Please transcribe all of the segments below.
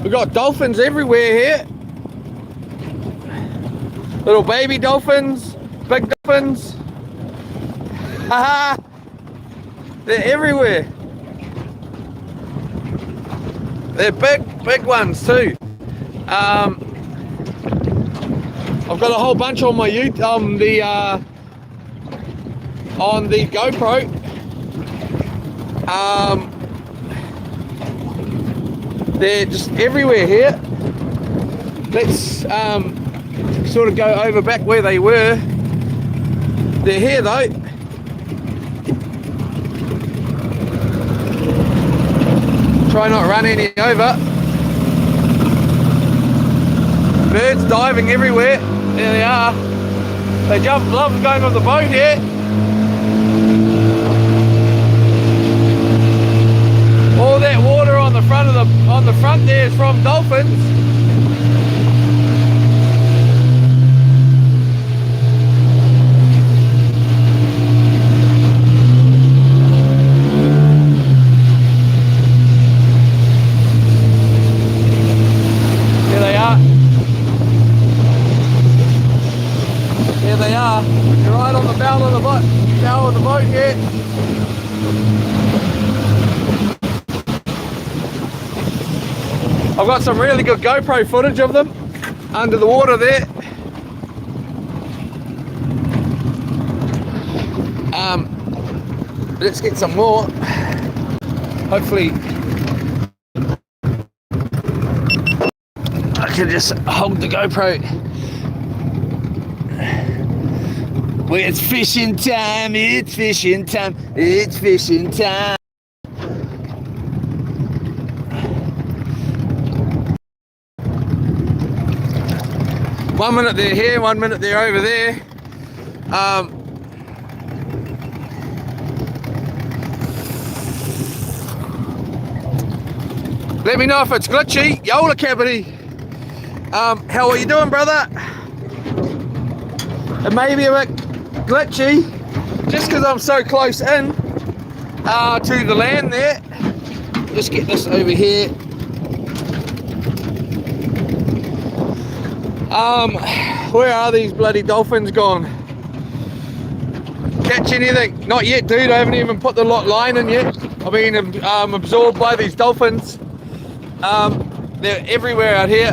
We've got dolphins everywhere here. Little baby dolphins, big dolphins. Haha! They're everywhere. They're big ones too. I've got a whole bunch on my on the GoPro. They're just everywhere here. Let's sort of go over back where they were. They're here though. Try not run any over. Birds diving everywhere. There they are. They love going on the boat here. All that water on the front there is from dolphins. Here they are. Here they are. They're right on the bow of the boat here. I've got some really good GoPro footage of them under the water there. Let's get some more. Hopefully I can just hold the GoPro. Well, it's fishing time, it's fishing time, it's fishing time. One minute they're here, 1 minute they're over there. Let me know if it's glitchy. Yola Cavity. How are you doing, brother? It may be a bit glitchy, just because I'm so close in to the land there. Just get this over here. Where are these bloody dolphins gone? Catch anything? Not yet, dude. I haven't even put the line in yet. I've been absorbed by these dolphins. They're everywhere out here.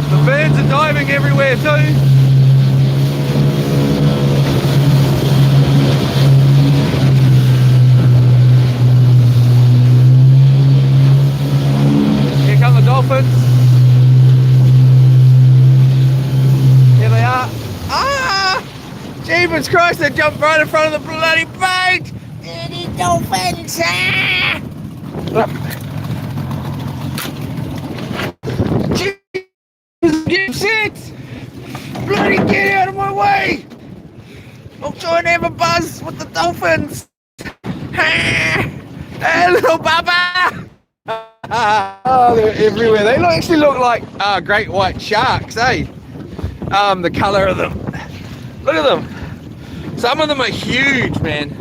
The birds are diving everywhere too. The dolphins. Here they are. Ah! Jeepers Christ, they jumped right in front of the bloody boat! Dirty dolphins! Ah! Jesus, shit! Bloody get out of my way! I'm trying to have a buzz with the dolphins! Ah! Hey, little bubba! Oh, they're everywhere. They actually look like great white sharks, eh? The colour of them. Look at them. Some of them are huge, man.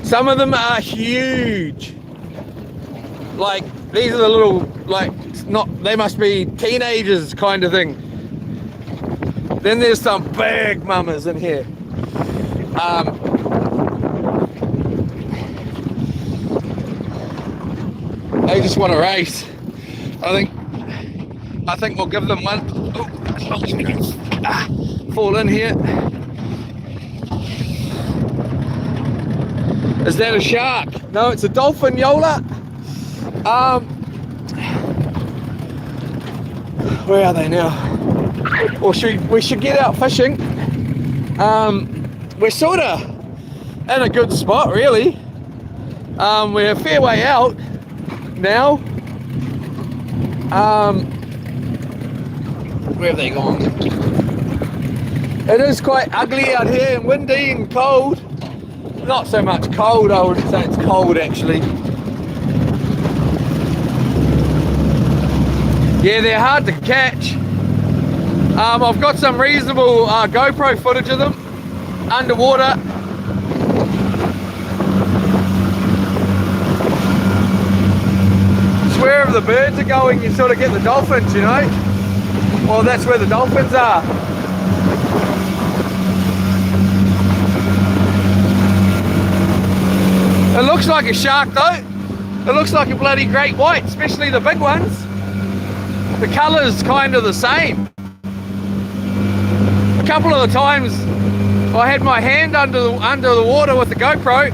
Some of them are huge. Like, these are the little, like, they must be teenagers kind of thing. Then there's some big mamas in here. They just want to race. I think we'll give them one. Fall in here. Is that a shark? No, it's a dolphin, Yola. Where are they now? Well, we should get out fishing. We're sort of in a good spot, really. We're a fair way out now. Where have they gone? It is quite ugly out here and windy and cold. Not so much cold, I would say it's cold actually. Yeah, they're hard to catch. I've got some reasonable GoPro footage of them. underwater. It's wherever the birds are going, you sort of get the dolphins, you know. Well, that's where the dolphins are. It looks like a shark though. It looks like a bloody great white, especially the big ones. The colour's kind of the same. A couple of the times I had my hand under the water with the GoPro,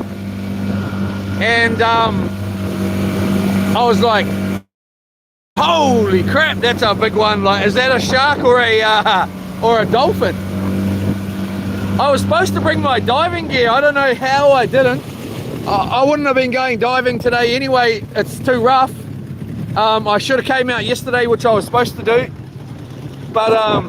and I was like, holy crap, that's a big one. Like, is that a shark or a dolphin? I was supposed to bring my diving gear. I don't know how I didn't. I wouldn't have been going diving today anyway. It's too rough. I should have came out yesterday, which I was supposed to do, but I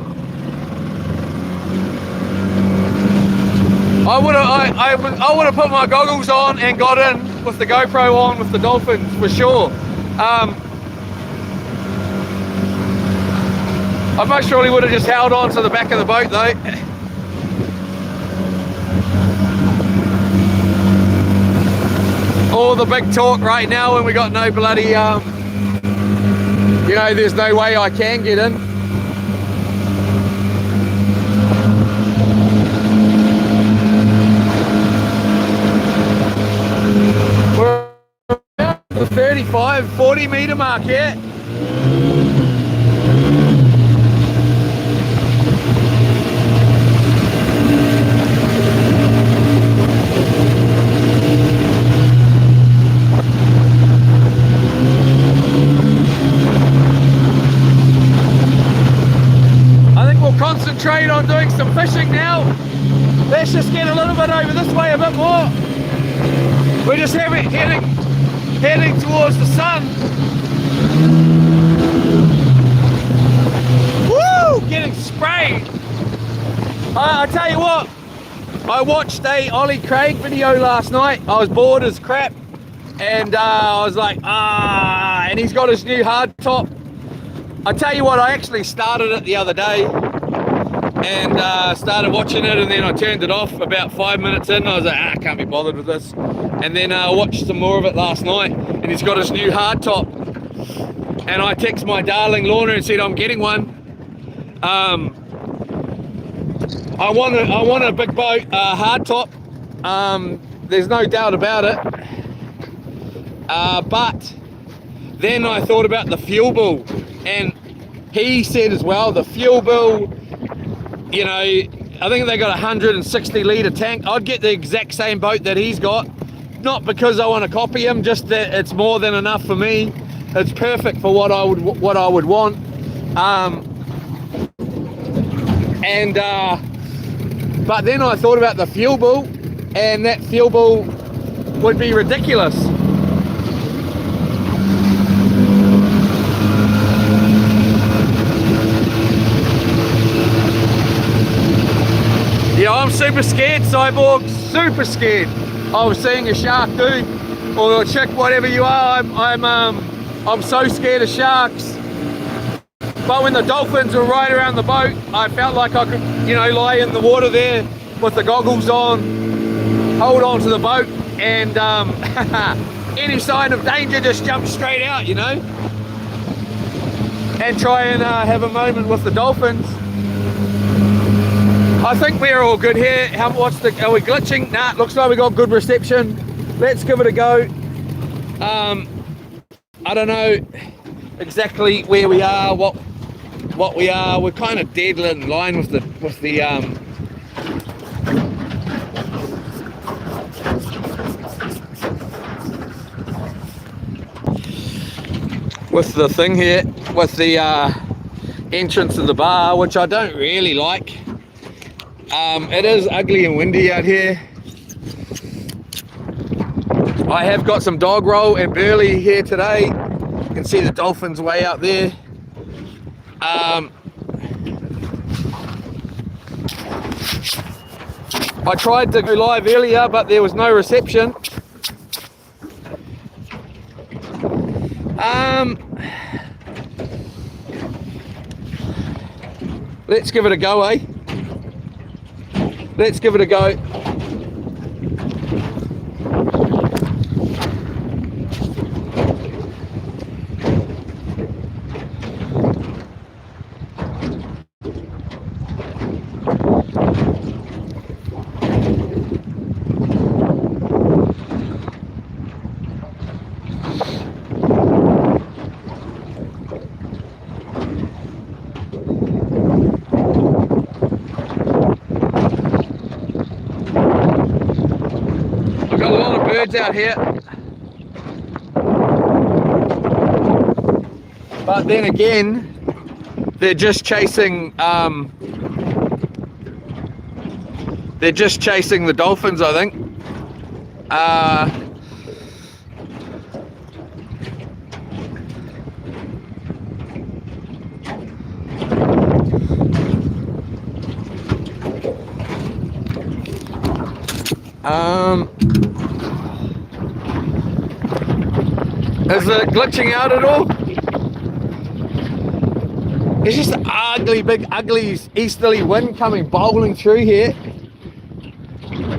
would have put my goggles on and got in with the GoPro on with the dolphins for sure. I most surely would have just held on to the back of the boat though. All the big talk right now when we got no bloody, you know, there's no way I can get in. We're at the 35-40 metre mark here. Concentrate on doing some fishing now. Let's just get a little bit over this way a bit more. We're just heading towards the sun. Woo! Getting sprayed. I tell you what, I watched a Ollie Craig video last night. I was bored as crap, and I was like, and he's got his new hard top. I tell you what, I actually started it the other day and started watching it, and then I turned it off about 5 minutes in. I was like, I can't be bothered with this. And then I watched some more of it last night, and he's got his new hard top. And I texted my darling Lorna and said, I'm getting one. I want a big boat hard top. There's no doubt about it. But then I thought about the fuel bill, and he said as well, the fuel bill, you know, I think they got a 160 litre tank. I'd get the exact same boat that he's got, not because I want to copy him, just that it's more than enough for me. It's perfect for what I would want. But then I thought about the fuel bill, and that fuel bill would be ridiculous. Yeah, I'm super scared, Cyborg, super scared of seeing a shark, dude, or a chick, whatever you are. I'm so scared of sharks. But when the dolphins were right around the boat, I felt like I could, you know, lie in the water there with the goggles on, hold on to the boat, and any sign of danger, just jump straight out, you know, and try and have a moment with the dolphins. I think we're all good here. Are we glitching? Nah, looks like we got good reception. Let's give it a go. I don't know exactly where we are, what we are. We're kind of dead in line with the thing here, with the entrance of the bar, which I don't really like. It is ugly and windy out here. I have got some dog roll and Burley here today. You can see the dolphins way out there. I tried to go live earlier, but there was no reception. Let's give it a go, eh? let's give it a go. Birds out here, but then again they're just chasing the dolphins, I think. Is it glitching out at all? It's just an ugly, big, ugly easterly wind coming bowling through here.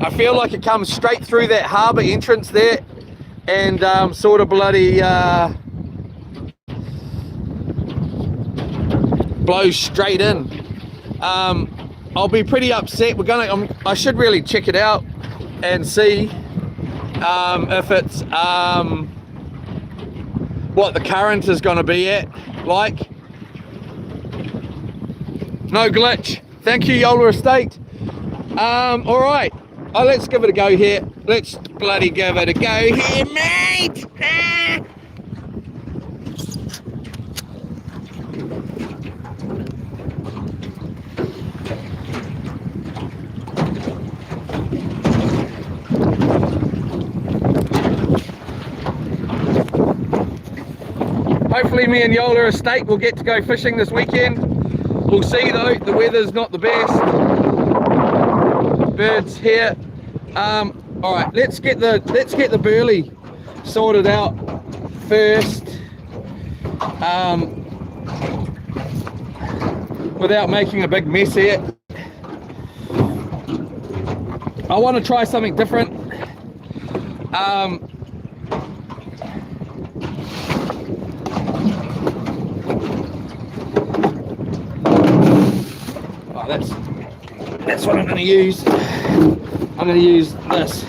I feel like it comes straight through that harbour entrance there and sort of bloody blows straight in. I'll be pretty upset. I should really check it out and see if it's what the current is going to be at, like. No glitch. Thank you, Yola Estate. All right. Let's give it a go here. Let's bloody give it a go here, mate. Hopefully me and Yola Estate will get to go fishing this weekend. We'll see though, the weather's not the best. Birds here. All right, let's get the Burley sorted out first, without making a big mess here. I want to try something different. That's what I'm going to use. I'm going to use this,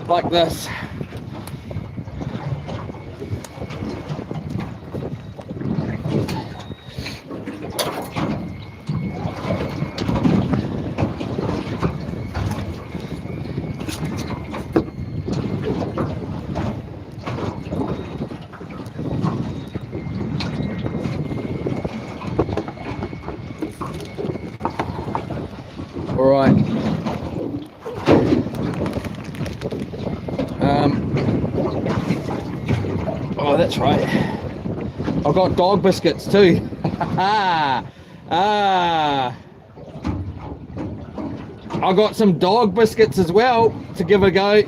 like this. All right. Oh, that's right. I've got dog biscuits too. I got some dog biscuits as well to give a go.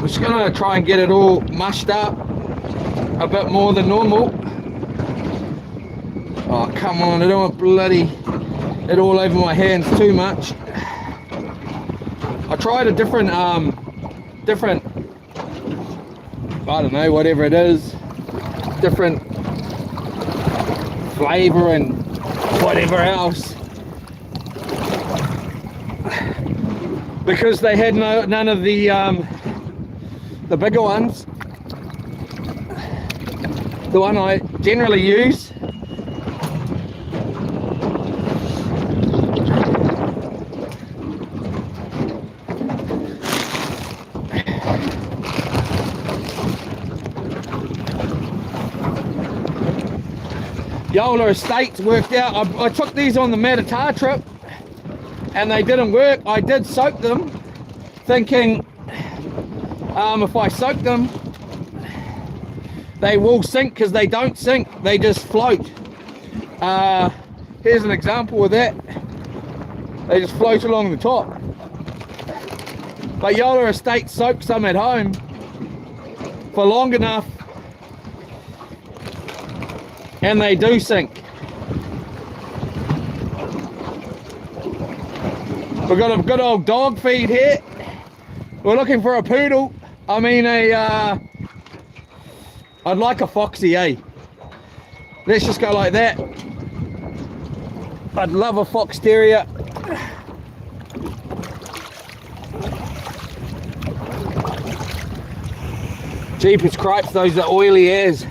Just gonna try and get it all mushed up a bit more than normal. Oh, come on, I don't want bloody it all over my hands too much. I tried a different, I don't know, whatever it is, different flavor and whatever else, because they had none of the bigger ones, the one I generally use. older estates worked out. I took these on the Matatar trip and they didn't work. I did soak them, thinking if I soak them, they will sink, because they don't sink, they just float. Here's an example of that. They just float along the top. But Yola Estate soaked some at home for long enough and they do sink. We've got a good old dog feed here. We're looking for a poodle. I mean I'd like a foxy, eh? Let's just go like that. I'd love a fox terrier. Jeepers cripes, those are oily as.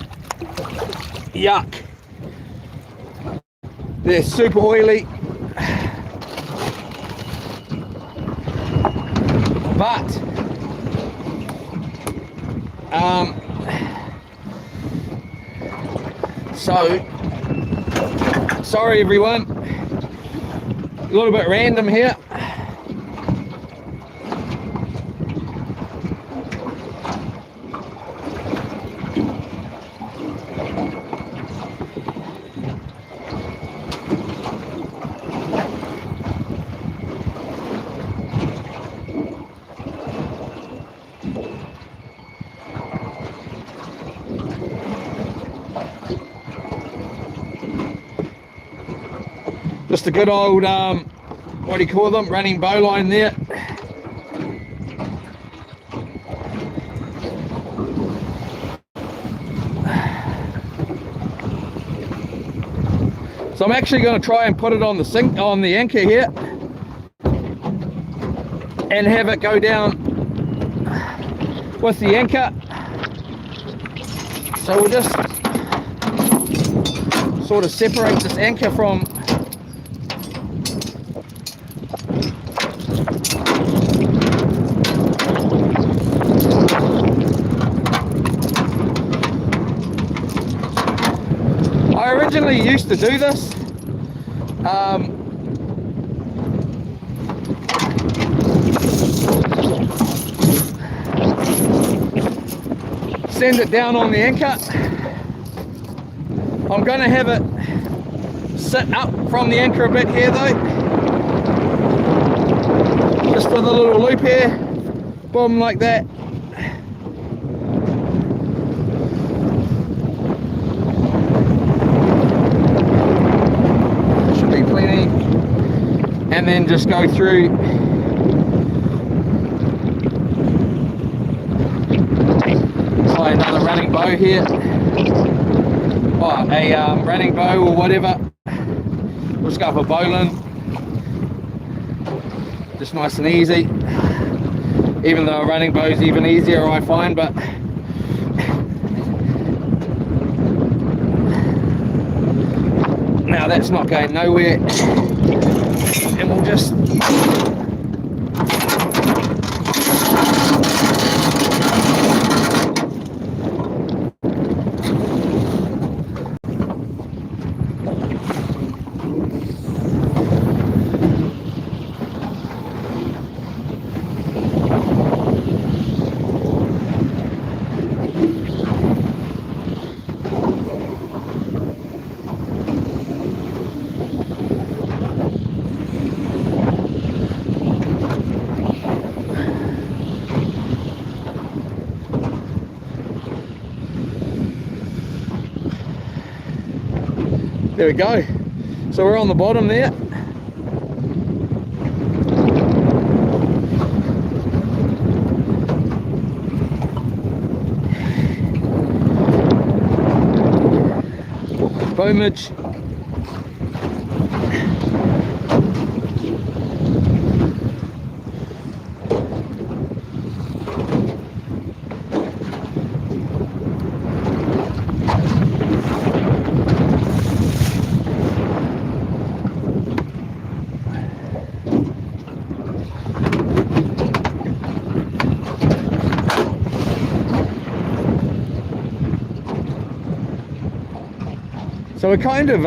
Yuck. They're super oily. But so sorry everyone, a little bit random here. Just a good old, what do you call them, running bowline there. So I'm actually going to try and put it on the sink, on the anchor here, and have it go down with the anchor. So we'll just sort of separate this anchor from I originally used to do this. Send it down on the anchor. I'm going to have it sit up from the anchor a bit here though. Just with a little loop here. Boom, like that. And then just go through try another running bow here, a running bow or whatever. We'll just go for bowline, just nice and easy, even though a running bow is even easier I find. But now that's not going nowhere. And we'll just there we go. So we're on the bottom there. Foamage. So we're kind of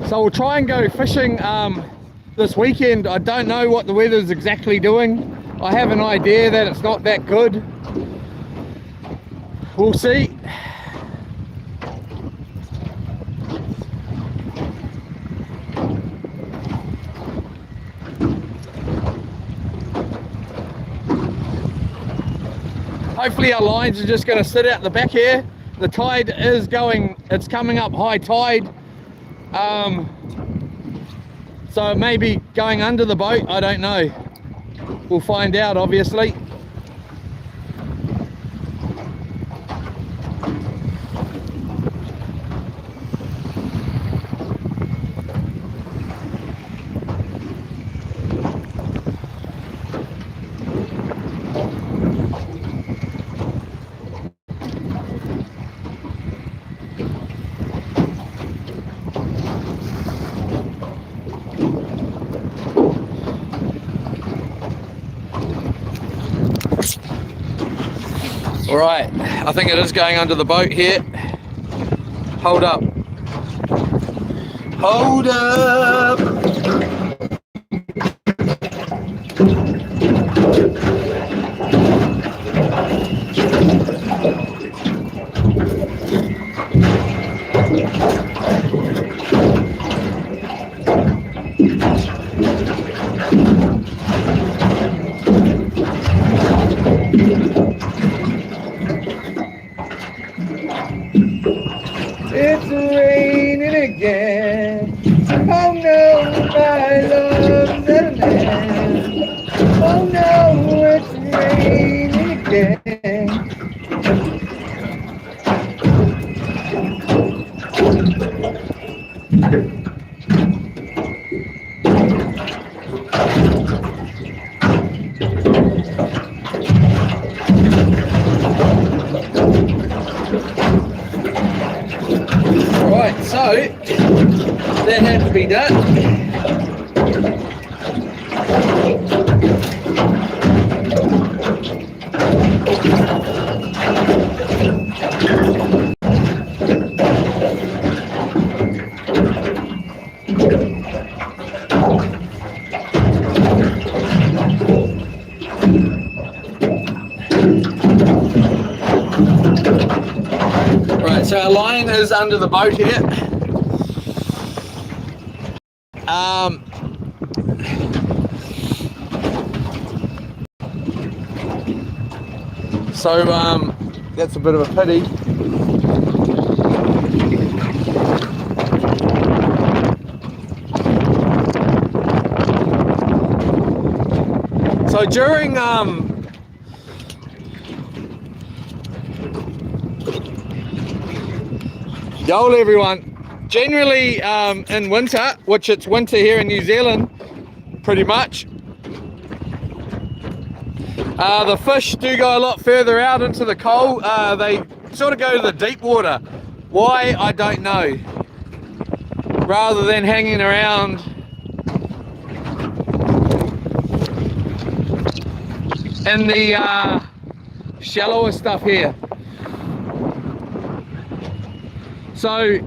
so we'll try and go fishing this weekend. I don't know what the weather's exactly doing. I have an idea that it's not that good. We'll see. Hopefully our lines are just going to sit out the back here. The tide is going, it's coming up high tide. So it may be going under the boat, I don't know. We'll find out, obviously. All right, I think it is going under the boat here. Hold up. Hold up. It's raining again. Oh no, my love's at an end. Oh no, it's raining again. Right, so that had to be done. Right, so our line is under the boat here. So that's a bit of a pity. So during Yo everyone, generally in winter, which it's winter here in New Zealand pretty much, the fish do go a lot further out into the cold. They sort of go to the deep water. Why, I don't know, rather than hanging around in the shallower stuff here. So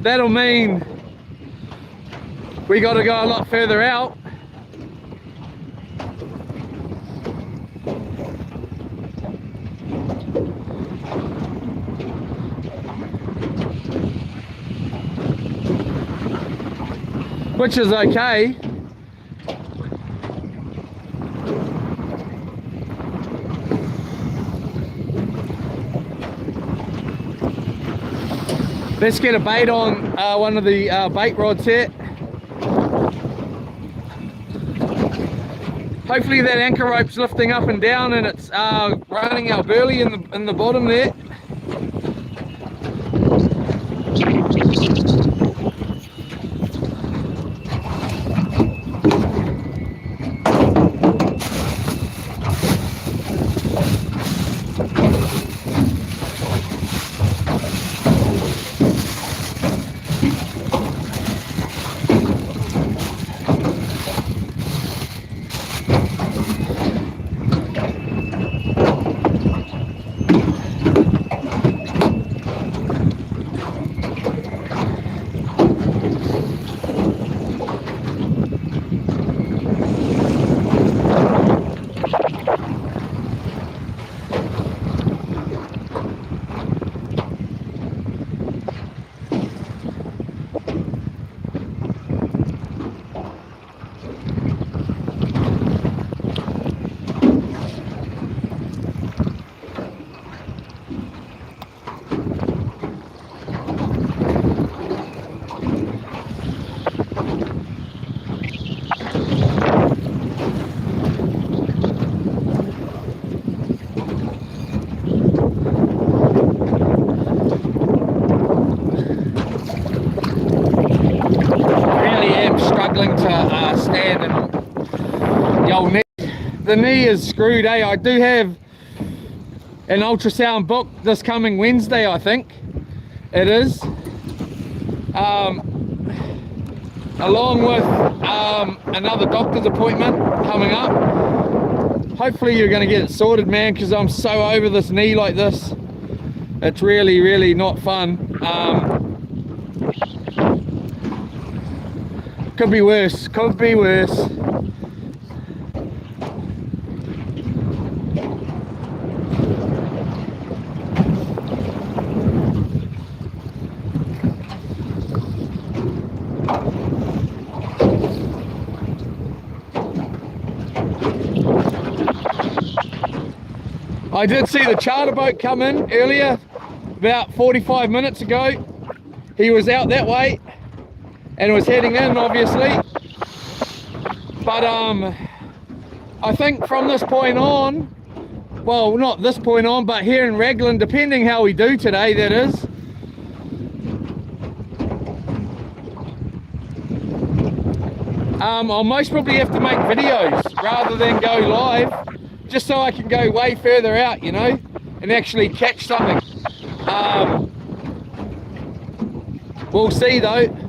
that'll mean we got to go a lot further out. Which is okay. Let's get a bait on one of the bait rods here. Hopefully that anchor rope's lifting up and down, and it's running our burley in the bottom there. To stand, and the old knee, the knee is screwed. I do have an ultrasound booked this coming Wednesday, I think it is, along with another doctor's appointment coming up. Hopefully you're going to get it sorted, man, because I'm so over this knee like this. It's really not fun. Could be worse, could be worse. I did see the charter boat come in earlier, about 45 minutes ago. He was out that way and was heading in, obviously, but I think from this point on, well, not this point on, but here in Raglan, depending how we do today, that is, I'll most probably have to make videos rather than go live, just so I can go way further out, you know, and actually catch something. We'll see though.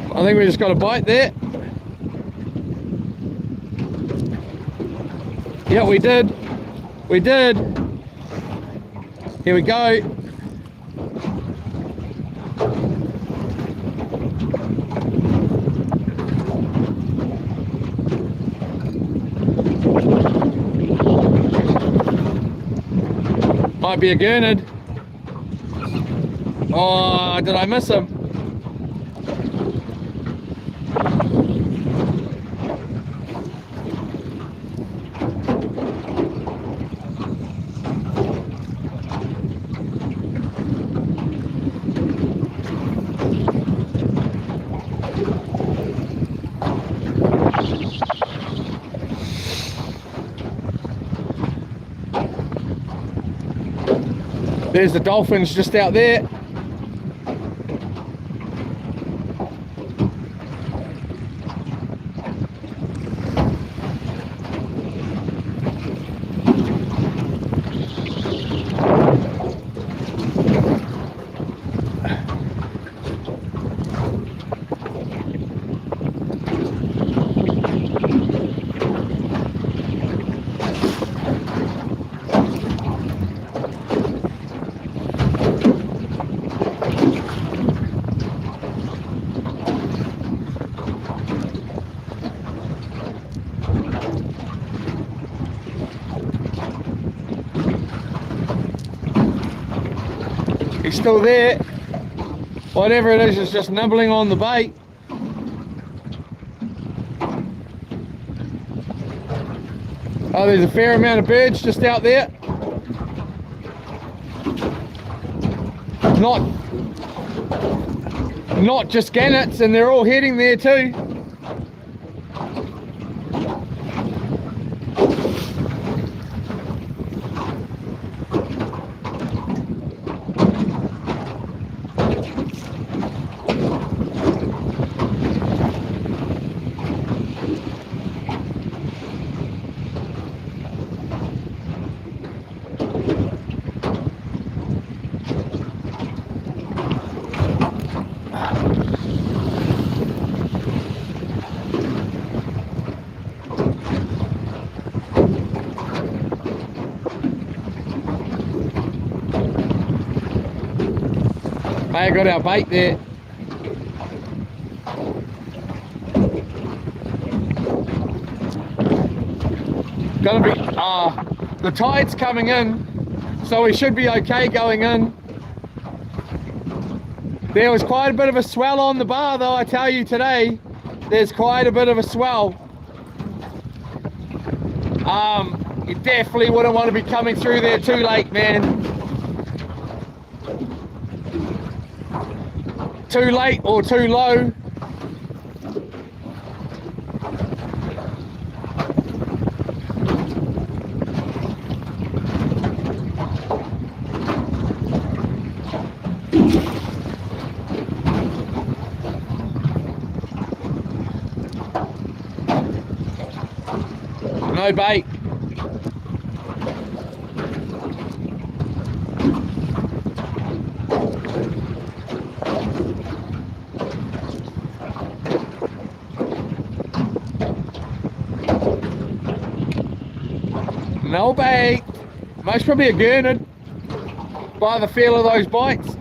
I think we just got a bite there. Yeah, we did. We did. Here we go. Might be a gurnard. Oh, did I miss him? There's the Dolphins just out there. He's still there. Whatever it is just nibbling on the bait. Oh, there's a fair amount of birds just out there. Not just gannets, and they're all heading there too. I got our bait there. Gonna be the tide's coming in, so we should be okay going in. There was quite a bit of a swell on the bar though, I tell you today. There's quite a bit of a swell. You definitely wouldn't want to be coming through there too late, man. Too late or too low. No bait. No bait. Most probably a gurnard by the feel of those bites.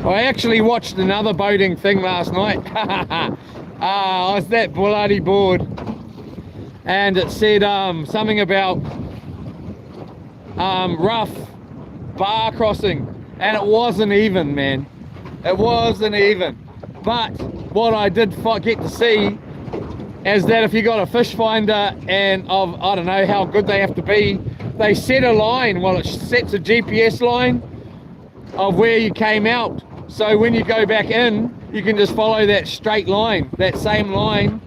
I actually watched another boating thing last night. I was that bloody bored, and it said something about rough bar crossing, and it wasn't even, man. It wasn't even. But what I did get to see is that if you got a fish finder and I don't know how good they have to be, they set a line, well, it sets a GPS line of where you came out. So when you go back in, you can just follow that straight line, that same line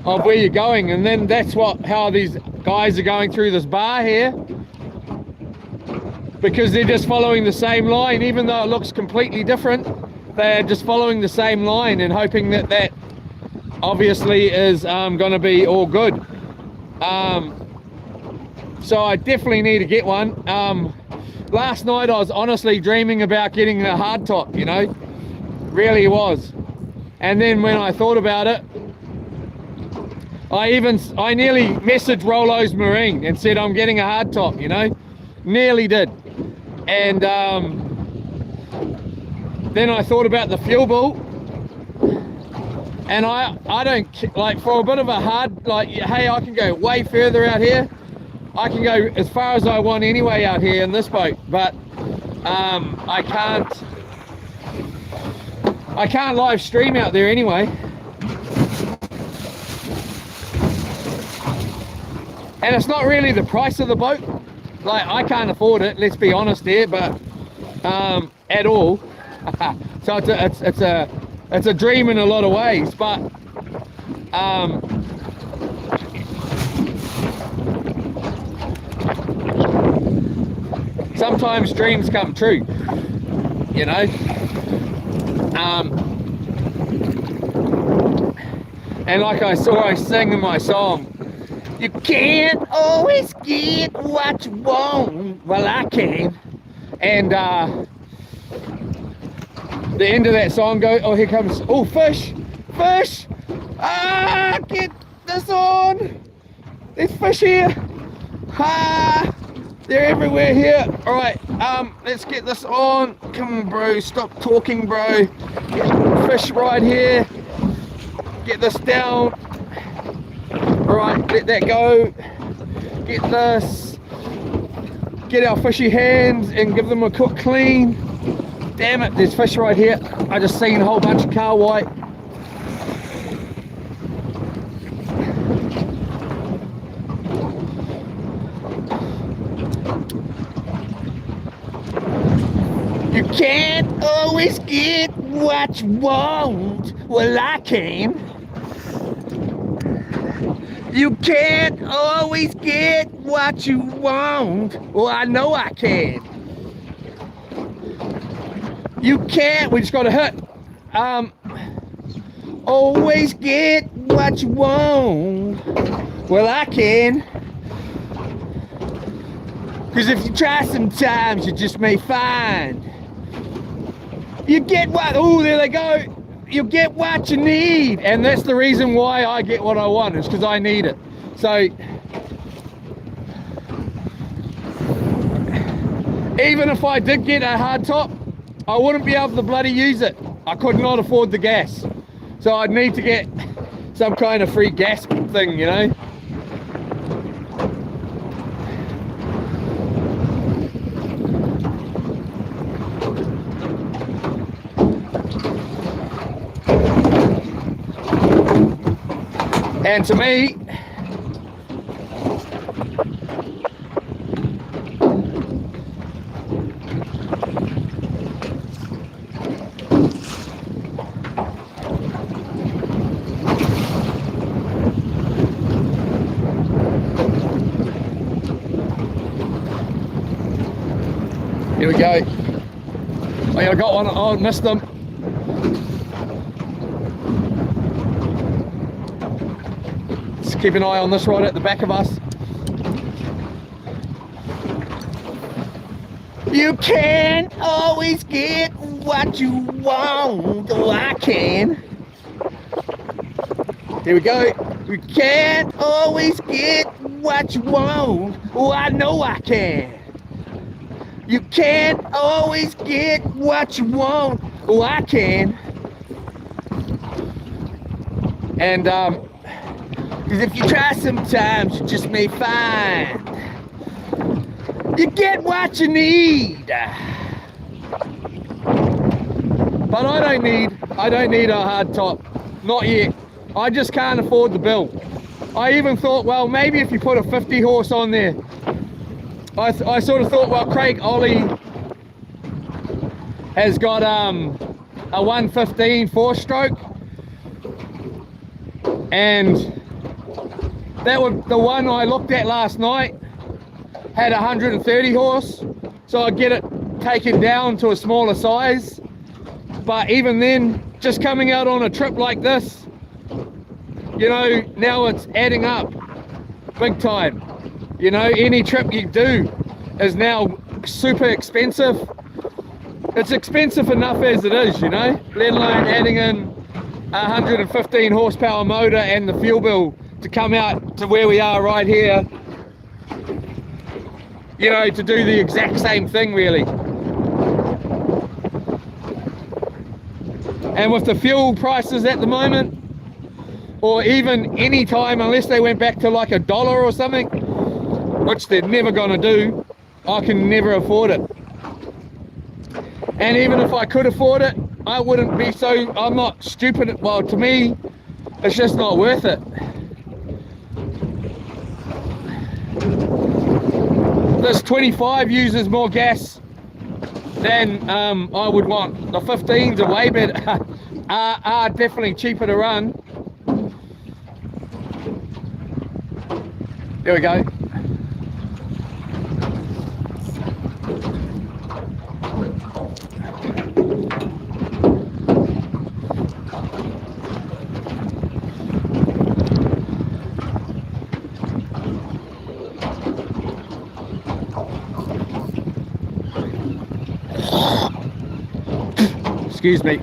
of where you're going. And then that's how these guys are going through this bar here, because they're just following the same line. Even though it looks completely different, they're just following the same line and hoping that that obviously is going to be all good. So I definitely need to get one. Last night I was honestly dreaming about getting a hardtop, you know, really was. And then when I thought about it, I nearly messaged Rolo's Marine and said I'm getting a hardtop, you know, nearly did. And then I thought about the fuel bill, and I don't, like, for a bit of a hard, like, hey, I can go way further out here. I can go as far as I want anyway out here in this boat, but I can't live stream out there anyway. And it's not really the price of the boat. Like, I can't afford it, let's be honest here, but at all. So it's a dream in a lot of ways, but sometimes dreams come true, you know. And like I sing in my song, you can't always get what you want. Well, I can. And the end of that song goes, oh, here comes, oh, fish, fish, get this on, there's fish here, they're everywhere here. All right, let's get this on. Come on, bro, stop talking, bro. Get fish right here, get this down. All right, let that go, get this, get our fishy hands and give them a quick clean. Damn it, there's fish right here. I just seen a whole bunch of car white. You can't always get what you want. Well, I can. You can't always get what you want. Well, I know I can. You can't, we just got to hit. Always get what you want. Well, I can. Because if you try sometimes, you just may find. You get what, oh, there they go. You get what you need. And that's the reason why I get what I want, is because I need it. So, even if I did get a hard top, I wouldn't be able to bloody use it. I could not afford the gas. So I'd need to get some kind of free gas thing, you know. And to me, here we go. Oh, yeah, I got one. Oh, I missed them. Let's keep an eye on this right at the back of us. You can't always get what you want. Oh, I can. Here we go. You can't always get what you want. Oh, I know I can. You can't always get what you want. Oh, I can. And because if you try sometimes, you just may find you get what you need. But I don't need a hard top. Not yet. I just can't afford the bill. I even thought, well, maybe if you put a 50 horse on there. I sort of thought, well, Craig Ollie has got a 115 four-stroke, and that was the one I looked at last night, had 130 horse, so I'd get it taken down to a smaller size. But even then, just coming out on a trip like this, you know, now it's adding up big time. You know, any trip you do is now super expensive. It's expensive enough as it is, you know, let alone adding in a 115 horsepower motor and the fuel bill to come out to where we are right here, you know, to do the exact same thing really. And with the fuel prices at the moment, or even any time, unless they went back to like $1 or something, which they're never gonna do, I can never afford it. And even if I could afford it, I wouldn't be so, I'm not stupid. Well, to me, it's just not worth it. This 25 uses more gas than I would want. The 15s are way better, are definitely cheaper to run. There we go. Excuse me.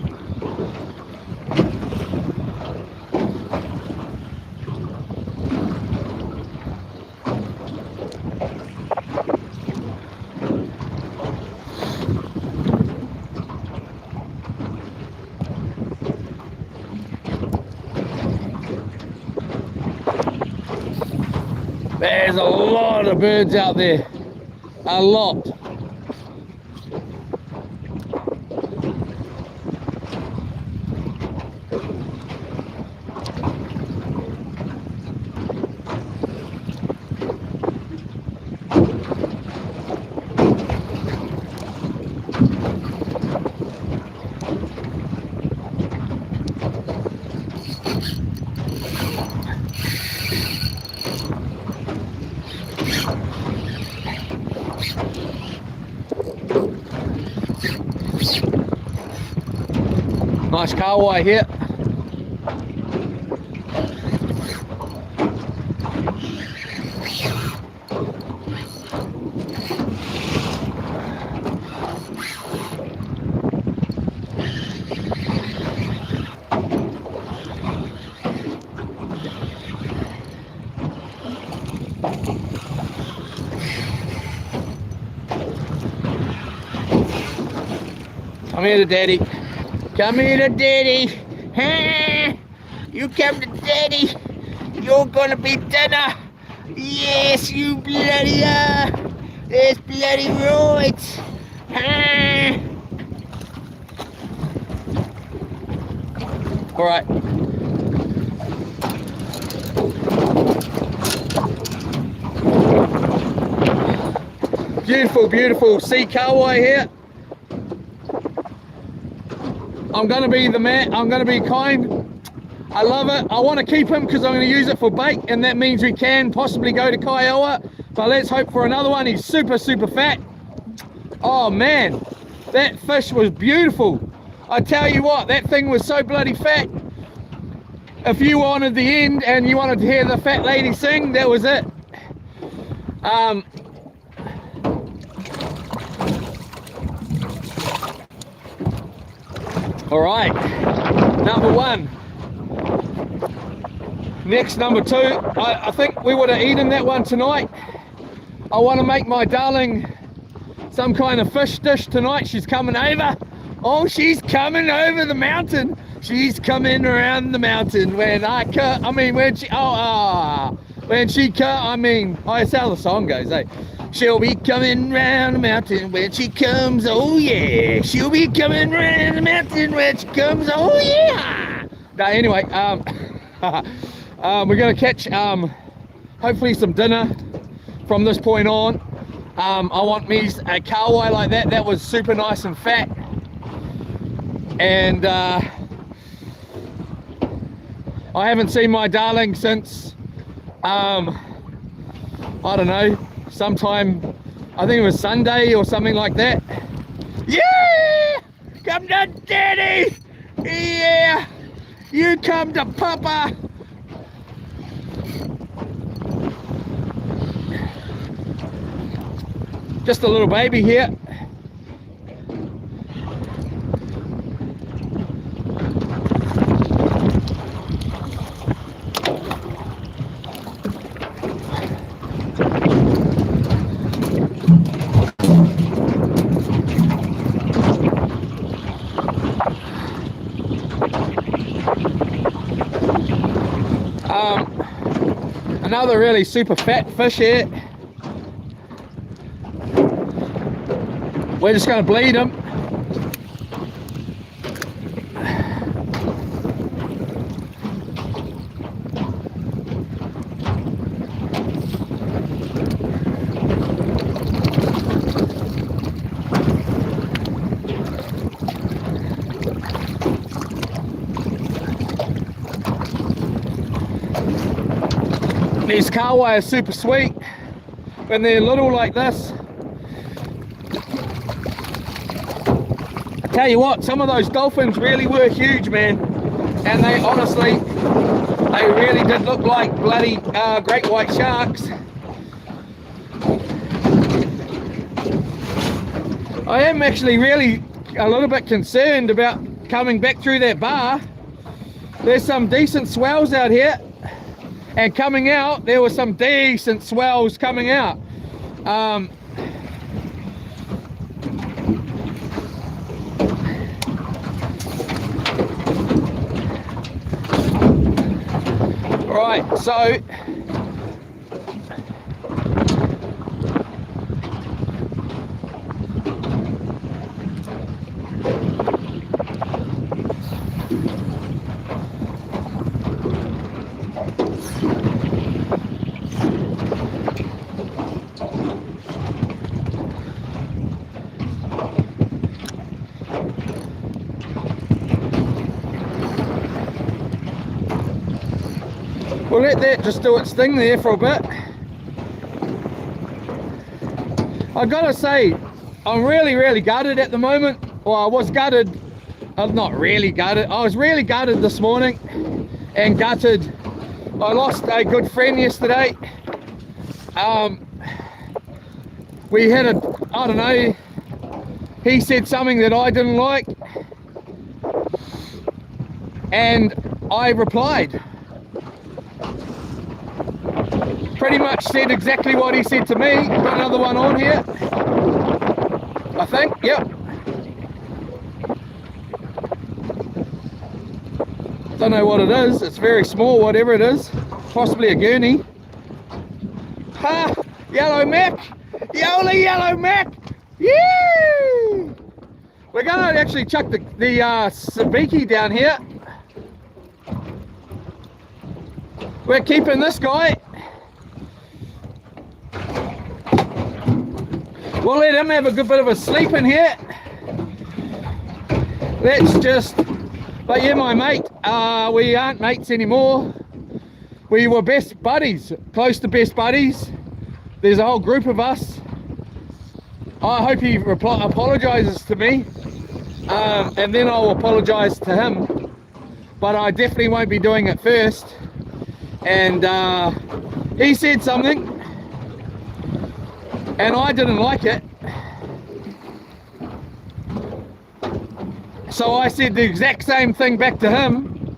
There's a lot of birds out there, a lot. Nice kahawai here. Come here to daddy. Come here to daddy. Huh? You come to daddy. You're gonna be dinner. Yes, you bloody are. That's bloody right. Huh? All right. Beautiful, beautiful sea kahawai here. I'm going to be the man, I'm going to be kind. I love it. I want to keep him because I'm going to use it for bait, and that means we can possibly go to Kiowa. But let's hope for another one. He's super, super fat. Oh man, that fish was beautiful. I tell you what, that thing was so bloody fat. If you wanted the end and you wanted to hear the fat lady sing, that was it. All right, number one. Next, number two. I think we would have eaten that one tonight. I want to make my darling some kind of fish dish tonight. She's coming over. Oh, she's coming over the mountain. She's coming around the mountain when I cut. I mean, when she. When she cut. I mean, that's how the song goes, eh? She'll be coming round the mountain when she comes, oh yeah. She'll be coming round the mountain when she comes, oh yeah. No, anyway, we're gonna catch hopefully some dinner from this point on. I want me a kahawai like that. That was super nice and fat. And I haven't seen my darling since I don't know, sometime, I think it was Sunday or something like that. Yeah! Come to daddy! Yeah! You come to papa! Just a little baby here. Another really super fat fish here. We're just going to bleed him. These kahawai are super sweet when they're little like this. I tell you what, some of those dolphins really were huge, man, and they honestly, they really did look like bloody great white sharks. I am actually really a little bit concerned about coming back through that bar, there's some decent swells out here, and coming out there were some decent swells coming out. Right, so we'll let that just do its thing there for a bit. I gotta say, I'm really gutted at the moment. Well, I was gutted. I'm not really gutted. I was really gutted this morning and gutted. I lost a good friend yesterday. We had a, I don't know, he said something that I didn't like, and I replied. Pretty much said exactly what he said to me. Got another one on here, I think. Yep. Don't know what it is. It's very small, whatever it is. Possibly a gurney. Ha! Yellow Mac! Yoly Yellow Mac! Yee! We're going to actually chuck the sabiki down here. We're keeping this guy. We'll let him have a good bit of a sleep in here. Let's just, but yeah, my mate, we aren't mates anymore. We were best buddies, close to best buddies. There's a whole group of us. I hope he apologizes to me, and then I'll apologize to him. But I definitely won't be doing it first. And he said something, and I didn't like it, so I said the exact same thing back to him,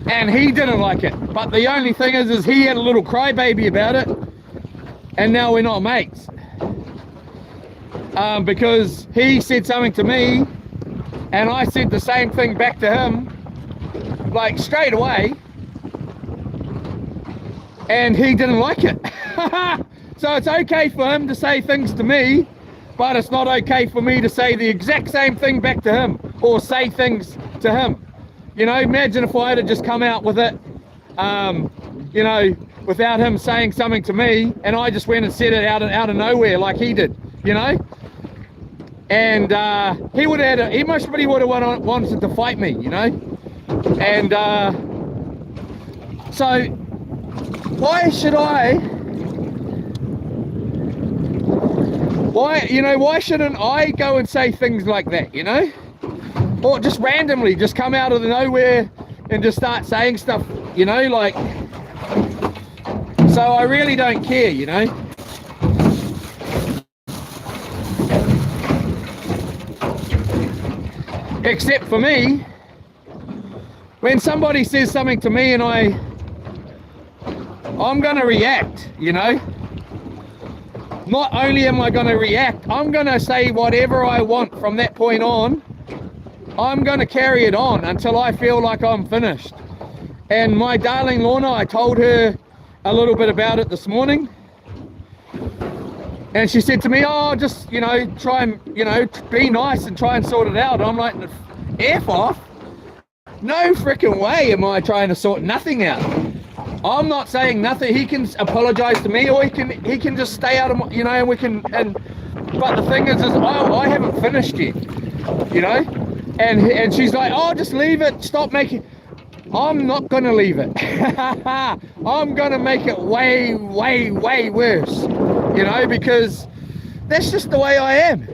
and he didn't like it. But the only thing is he had a little crybaby about it, and now we're not mates, because he said something to me and I said the same thing back to him, like straight away, and he didn't like it. So it's okay for him to say things to me, but it's not okay for me to say the exact same thing back to him, or say things to him. You know, imagine if I had just come out with it, you know, without him saying something to me, and I just went and said it out of nowhere like he did, you know. And he would have he most probably would have wanted to fight me, you know. And so why should I? Why shouldn't I go and say things like that, you know? Or just randomly, just come out of the nowhere and just start saying stuff, you know, like, so I really don't care, you know? Except for me, when somebody says something to me and I'm gonna react, you know? Not only am I going to react, I'm going to say whatever I want from that point on. I'm going to carry it on until I feel like I'm finished. And my darling Lorna, I told her a little bit about it this morning. And she said to me, oh, just, you know, try and, you know, be nice and try and sort it out. I'm like, F off. No freaking way am I trying to sort nothing out. I'm not saying nothing. He can apologize to me, or he can just stay out of my, you know, and we can, but the thing is I haven't finished yet, you know, and she's like, oh, just leave it, stop making. I'm not gonna leave it. I'm gonna make it way worse, you know, because that's just the way I am.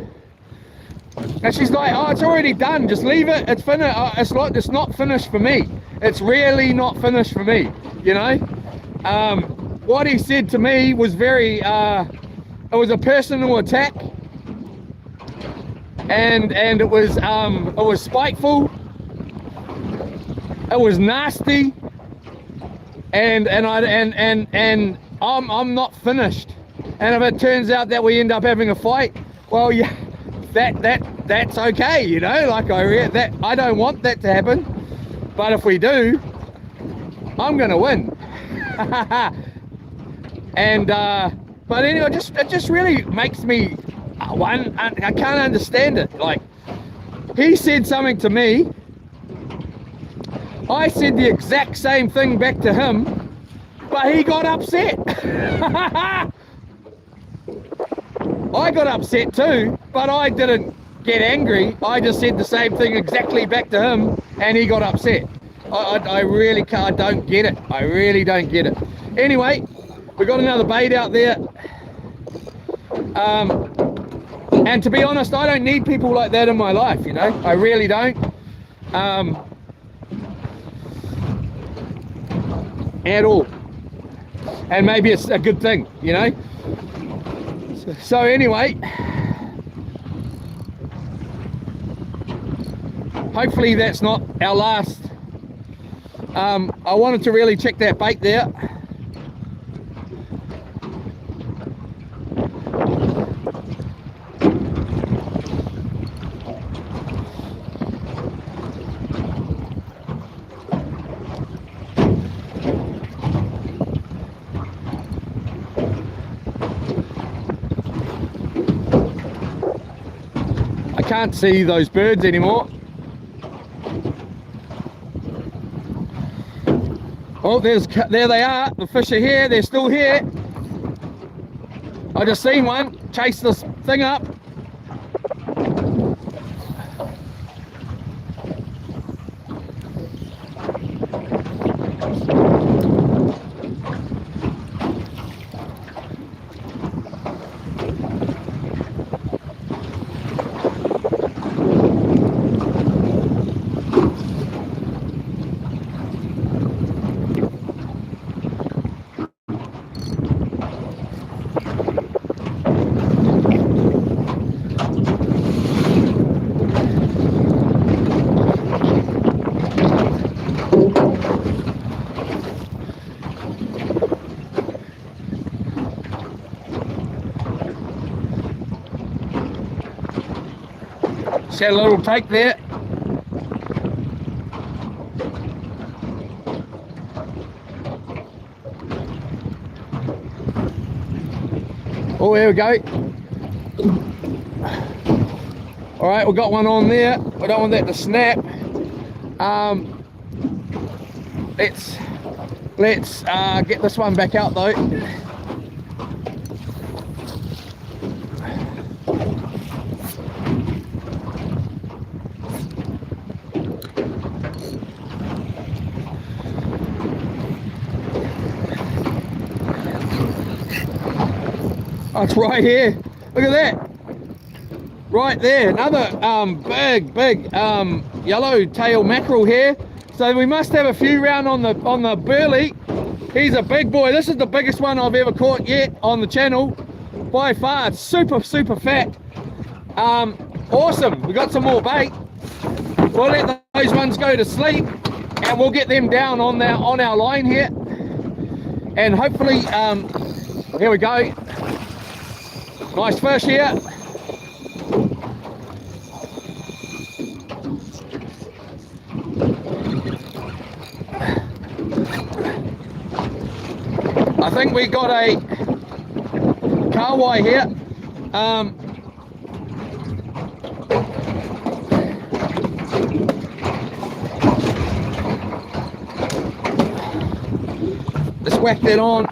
And she's like, oh, it's already done, just leave it, it's finished. It's not finished for me. It's really not finished for me, you know. What he said to me was very, it was a personal attack. and it was spiteful, it was nasty, and I'm not finished. And if it turns out that we end up having a fight, well, yeah, that's okay, you know. Like I don't want that to happen, but if we do, I'm gonna win. And but anyway, it just really makes me I can't understand it. Like, he said something to me, I said the exact same thing back to him, but he got upset. I got upset too, but I didn't get angry. I just said the same thing exactly back to him, and he got upset. I really can't, I don't get it. I really don't get it. Anyway, we got another bait out there. And to be honest, I don't need people like that in my life, you know. I really don't. At all. And maybe it's a good thing, you know. So anyway, hopefully that's not our last. I wanted to really check that bait there. I can't see those birds anymore. Oh, there they are. The fish are here. They're still here. I just seen one chase this thing up. Just had a little take there. Oh, there we go. All right, we've got one on there. We don't want that to snap. Let's get this one back out though. Oh, it's right here. Look at that. Right there, another big yellow tail mackerel here. So we must have a few round on the Burley. He's a big boy. This is the biggest one I've ever caught yet on the channel by far. It's super fat. Awesome. We got some more bait. We'll let those ones go to sleep and we'll get them down on our line here. And hopefully, here we go. Nice fish here. I think we got a kahawai here. Let's whack that on.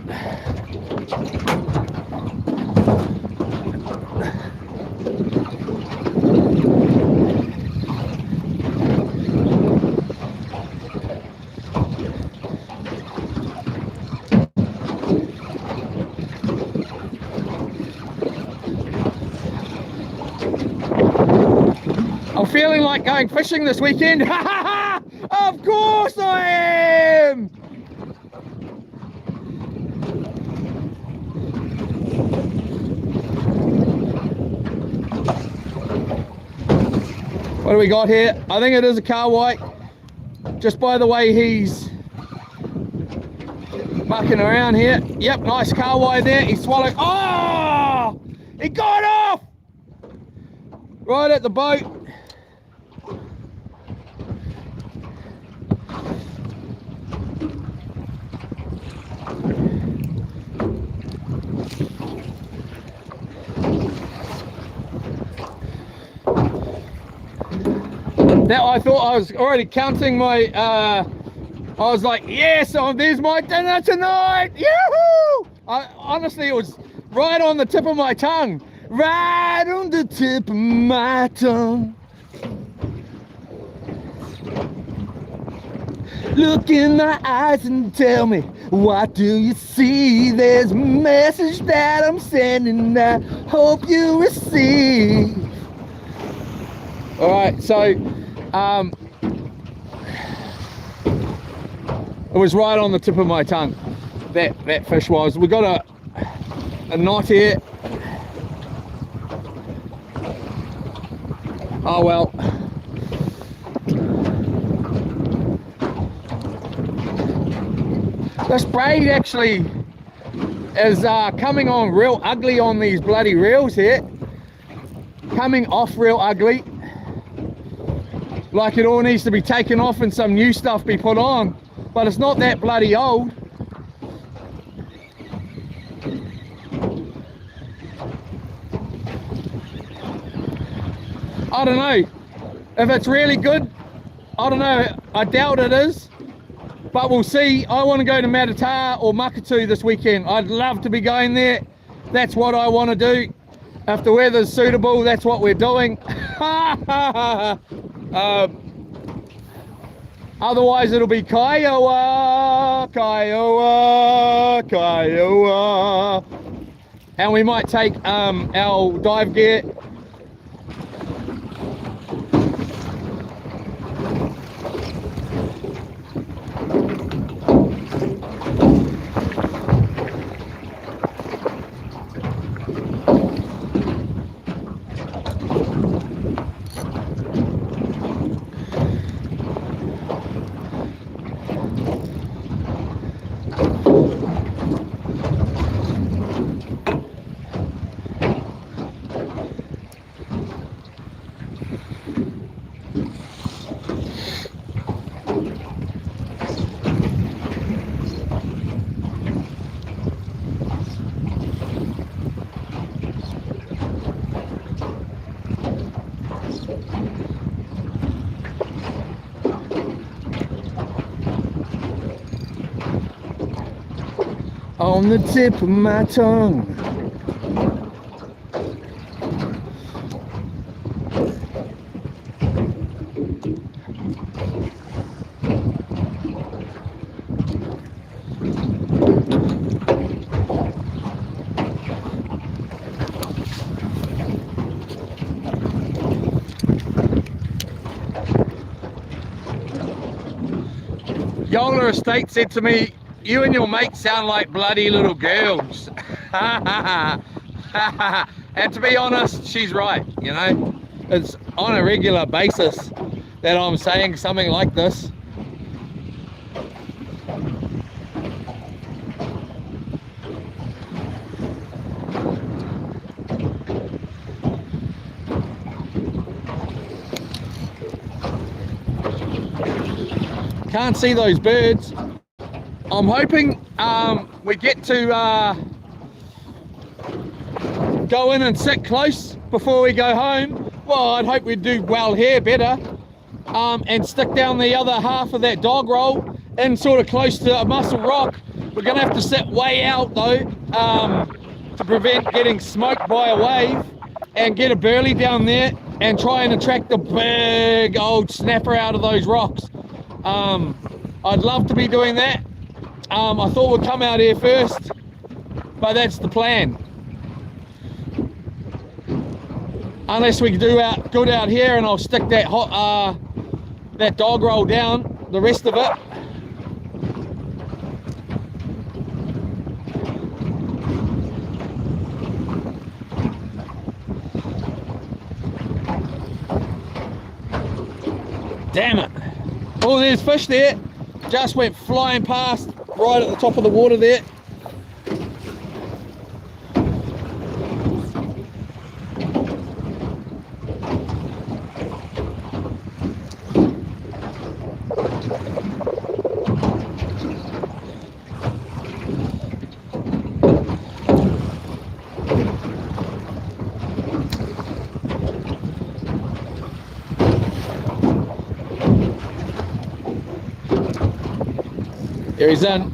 I'm feeling like going fishing this weekend. Of course I am. What do we got here? I think it is a car white. Just by the way he's mucking around here. Yep, nice car white there. He swallowed. Oh! He got off! Right at the boat. Now I thought I was already counting my, I was like, yes, oh, there's my dinner tonight, yoo-hoo! Honestly, it was right on the tip of my tongue. Right on the tip of my tongue. Look in my eyes and tell me, what do you see? There's a message that I'm sending, I hope you receive. All right, so it was right on the tip of my tongue. That fish was. We got a knot here. Oh well. This braid actually is coming on real ugly on these bloody reels here. Coming off real ugly. Like it all needs to be taken off and some new stuff be put on. But it's not that bloody old. I don't know. If it's really good, I don't know. I doubt it is. But we'll see. I want to go to Matata or Makatu this weekend. I'd love to be going there. That's what I want to do. If the weather's suitable, that's what we're doing. Otherwise it'll be Kiowa, Kiowa, Kiowa. And we might take our dive gear. On the tip of my tongue. Yola Estate said to me, you and your mate sound like bloody little girls. And to be honest, she's right, you know. It's on a regular basis that I'm saying something like this. Can't see those birds. I'm hoping we get to go in and sit close before we go home. Well, I'd hope we'd do well here better, and stick down the other half of that dog roll in sort of close to a Muscle Rock. We're gonna have to sit way out though, to prevent getting smoked by a wave, and get a burley down there and try and attract the big old snapper out of those rocks. I'd love to be doing that. I thought we'd come out here first, but that's the plan. Unless we do good out here, and I'll stick that that dog roll down, the rest of it. Damn it. Oh, there's fish there. Just went flying past right at the top of the water there. There he's in.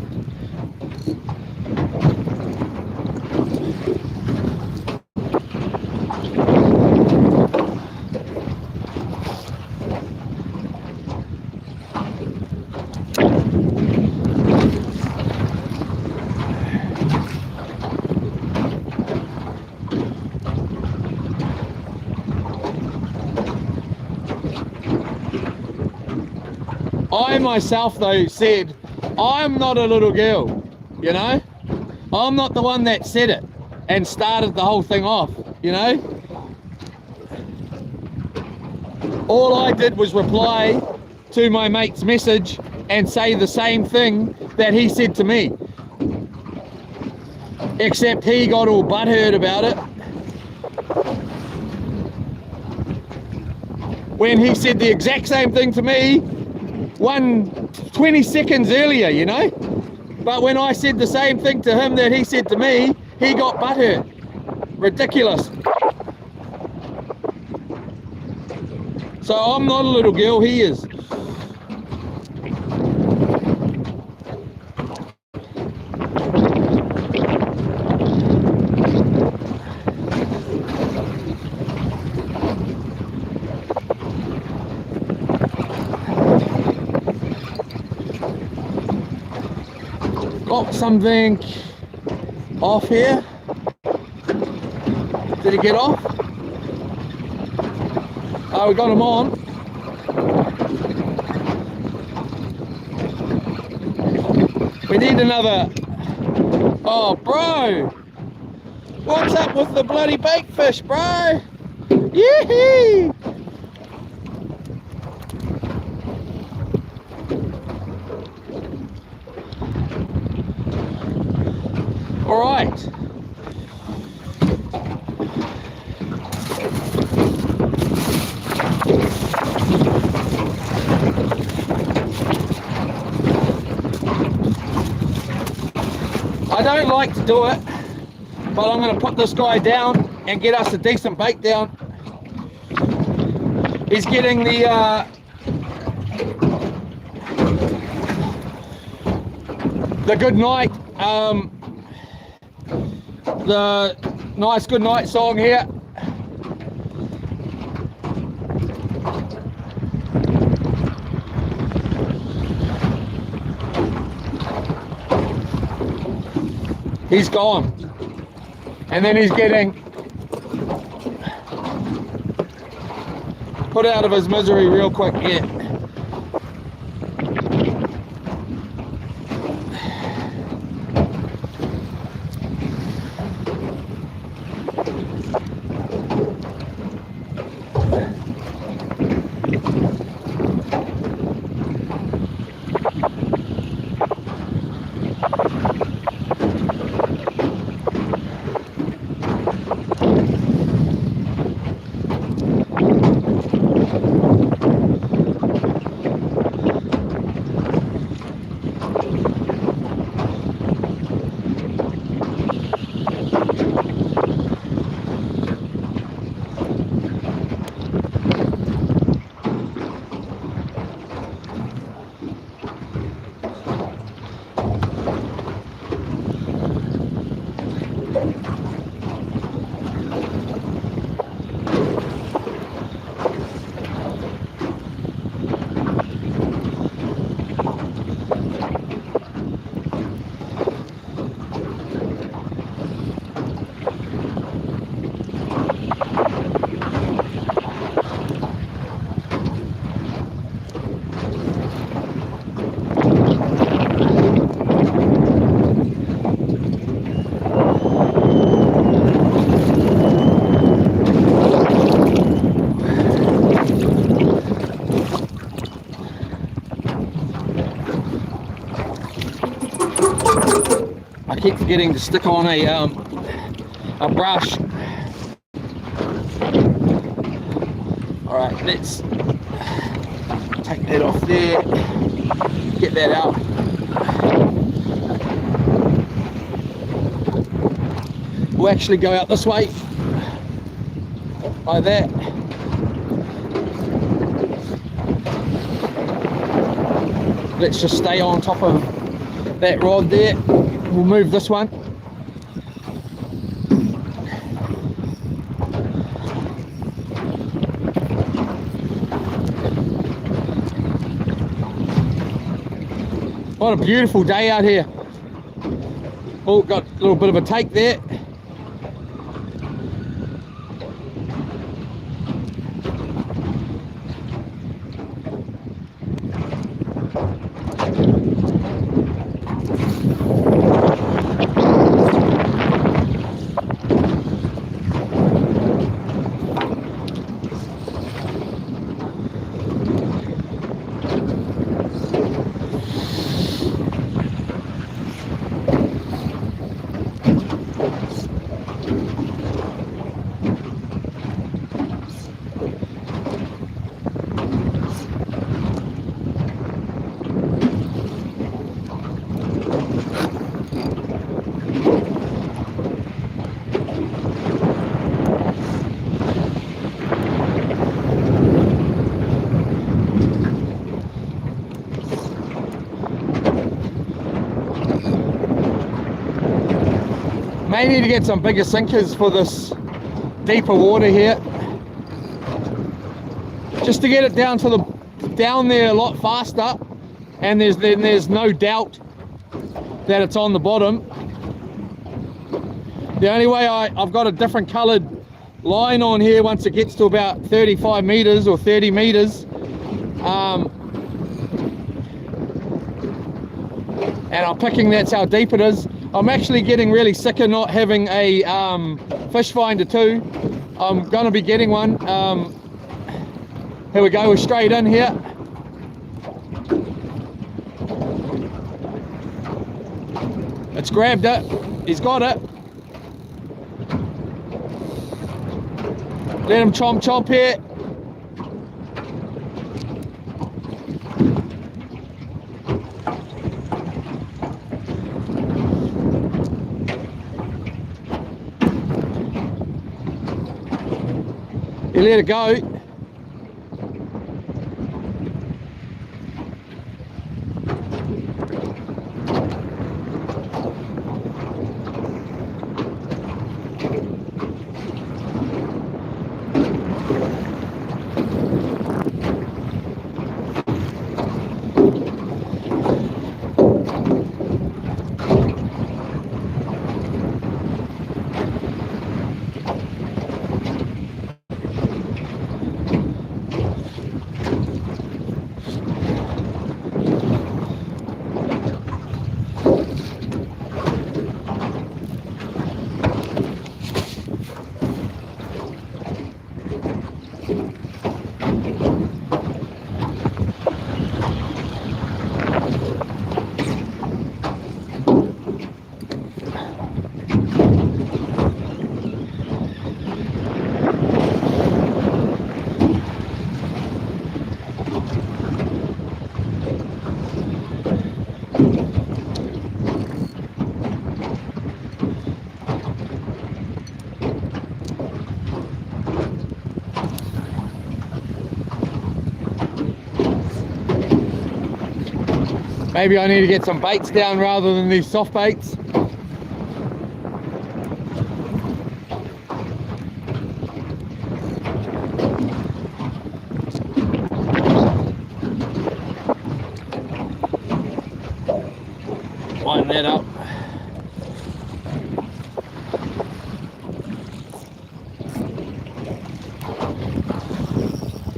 I myself though said, I'm not a little girl, you know? I'm not the one that said it and started the whole thing off, you know? All I did was reply to my mate's message and say the same thing that he said to me. Except he got all butthurt about it when he said the exact same thing to me 20 seconds earlier, you know? But when I said the same thing to him that he said to me, he got butthurt. Ridiculous. So I'm not a little girl, he is. Got something off here. Did he get off? Oh, we got him on. We need another. Oh, bro. What's up with the bloody bait fish, bro? Yee-hee! All right. I don't like to do it, but I'm going to put this guy down and get us a decent bait down. He's getting the good night, the nice good night song here. He's gone, and then he's getting put out of his misery real quick here. forgetting to stick on a brush. All right, let's take that off there, get that out. We'll actually go out this way, like that. Let's just stay on top of that rod there. We'll move this one. What a beautiful day out here. Oh, got a little bit of a take there. May need to get some bigger sinkers for this deeper water here, just to get it down there a lot faster, and there's no doubt that it's on the bottom. The only way I've got a different coloured line on here once it gets to about 35 meters or 30 meters, and I'm picking that's how deep it is. I'm actually getting really sick of not having a fish finder too. I'm going to be getting one. Here we go, we're straight in here. It's grabbed it, he's got it. Let him chomp here. You let it go. Maybe I need to get some baits down rather than these soft baits. Line that up.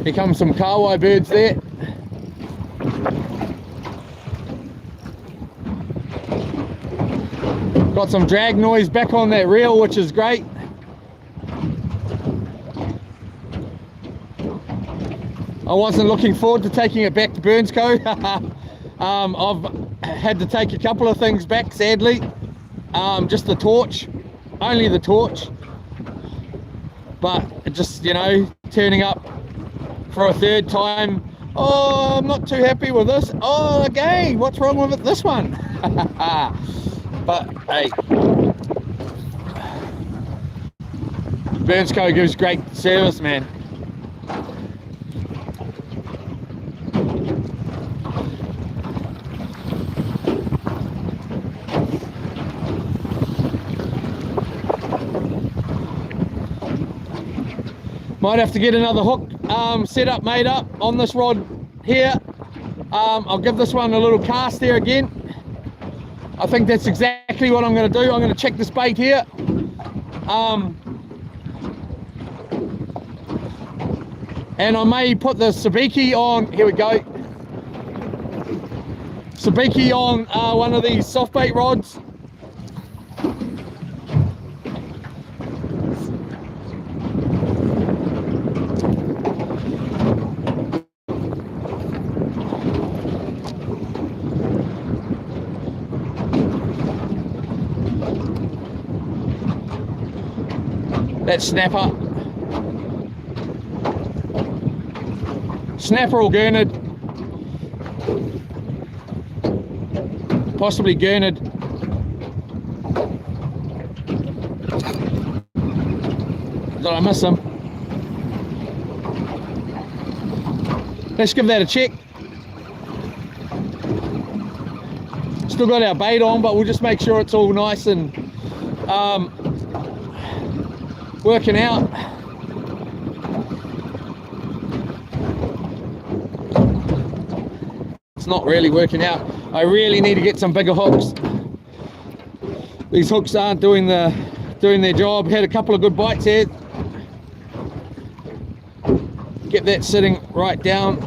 Here comes some kahawai birds there. Got some drag noise back on that reel, which is great. I wasn't looking forward to taking it back to Burns Co. I've had to take a couple of things back, sadly. just the torch, only the torch. But just, you know, turning up for a third time. Oh, I'm not too happy with this. Oh, again, what's wrong with it, this one? But hey, Burnsco gives great service, man. Might have to get another hook set up, made up on this rod here. I'll give this one a little cast there again. I think that's exactly what I'm going to do. I'm going to check this bait here. And I may put the sabiki on, here we go. Sabiki on one of these soft bait rods. That snapper or gurnard, possibly gurnard. Did I miss him? Let's give that a check. Still got our bait on, but we'll just make sure it's all nice and working out. It's not really working out. I really need to get some bigger hooks. These hooks aren't doing their job. Had a couple of good bites here. Get that sitting right down.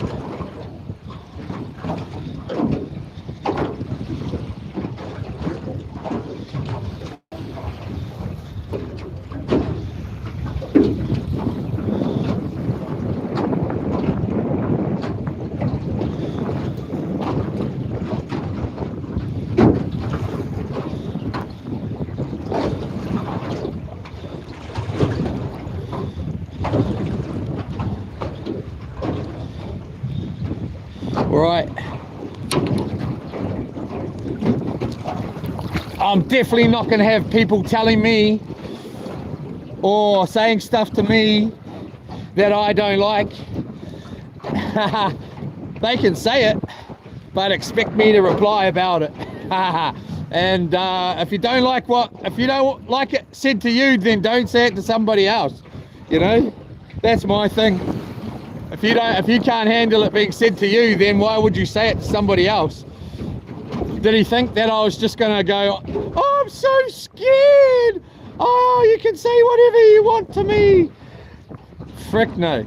Right, I'm definitely not going to have people telling me or saying stuff to me that I don't like. They can say it, but expect me to reply about it. And if you don't like it said to you, then don't say it to somebody else. You know, that's my thing. If you can't handle it being said to you, then why would you say it to somebody else? Did he think that I was just gonna go, oh, I'm so scared, oh, you can say whatever you want to me? Frick no.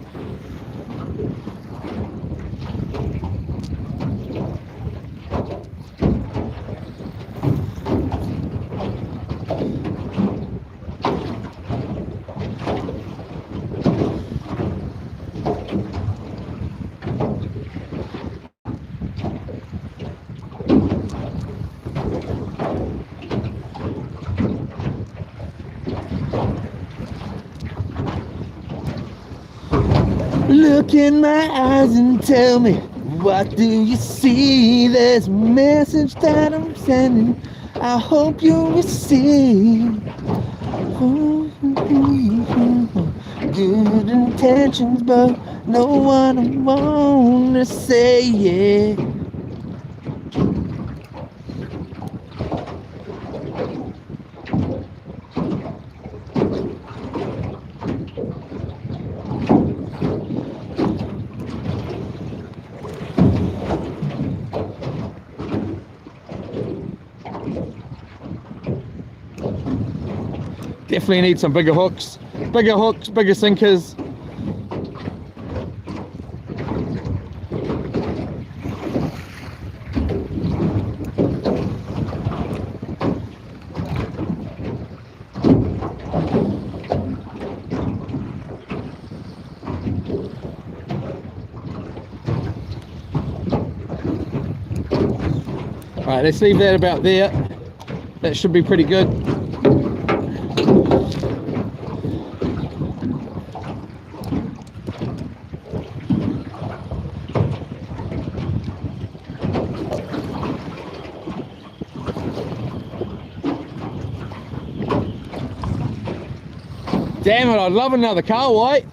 Look in my eyes and tell me, what do you see? There's a message that I'm sending, I hope you receive. Good intentions, but no one I wanna say it. Definitely need some bigger hooks, bigger sinkers. All right, let's leave that about there. That should be pretty good. Damn it, I'd love another car white.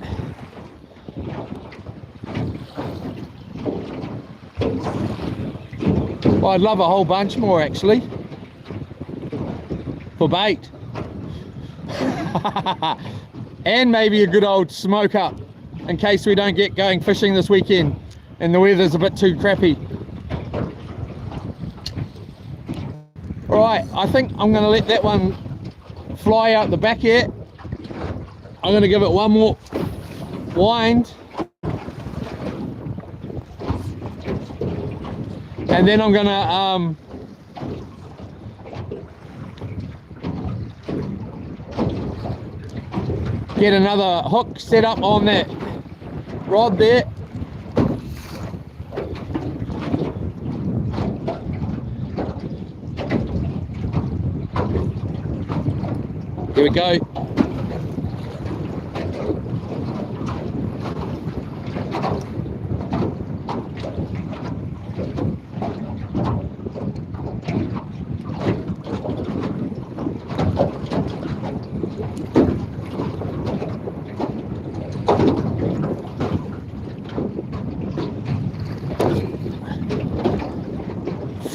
Well, I'd love a whole bunch more actually. For bait. And maybe a good old smoke up in case we don't get going fishing this weekend and the weather's a bit too crappy. Alright, I think I'm going to let that one fly out the back here. I'm going to give it one more wind. And then I'm going to get another hook set up on that rod there. Here we go.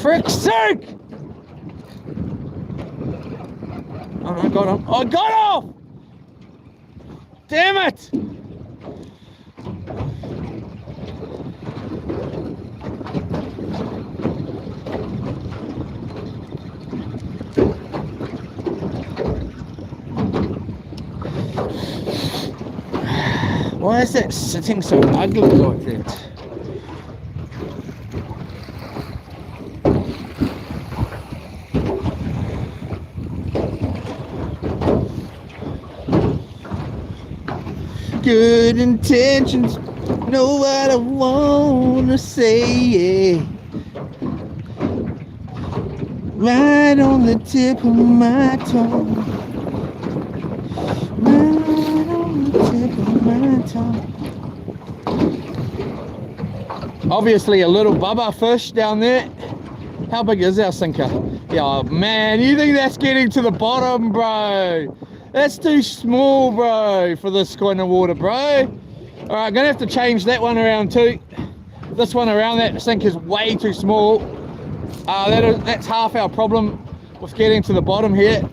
Frick's sake! Oh, I got him. I got off! Damn it! Why is that sitting so ugly like that? Good intentions, know what I wanna say, yeah. Right on the tip of my tongue. Right on the tip of my tongue. Obviously a little bubba fish down there. How big is our sinker? Yeah, man, you think that's getting to the bottom, bro? That's too small, bro, for this kind of water, bro. All right, I'm gonna have to change that one around too. This one around that sink is way too small. That's half our problem with getting to the bottom here.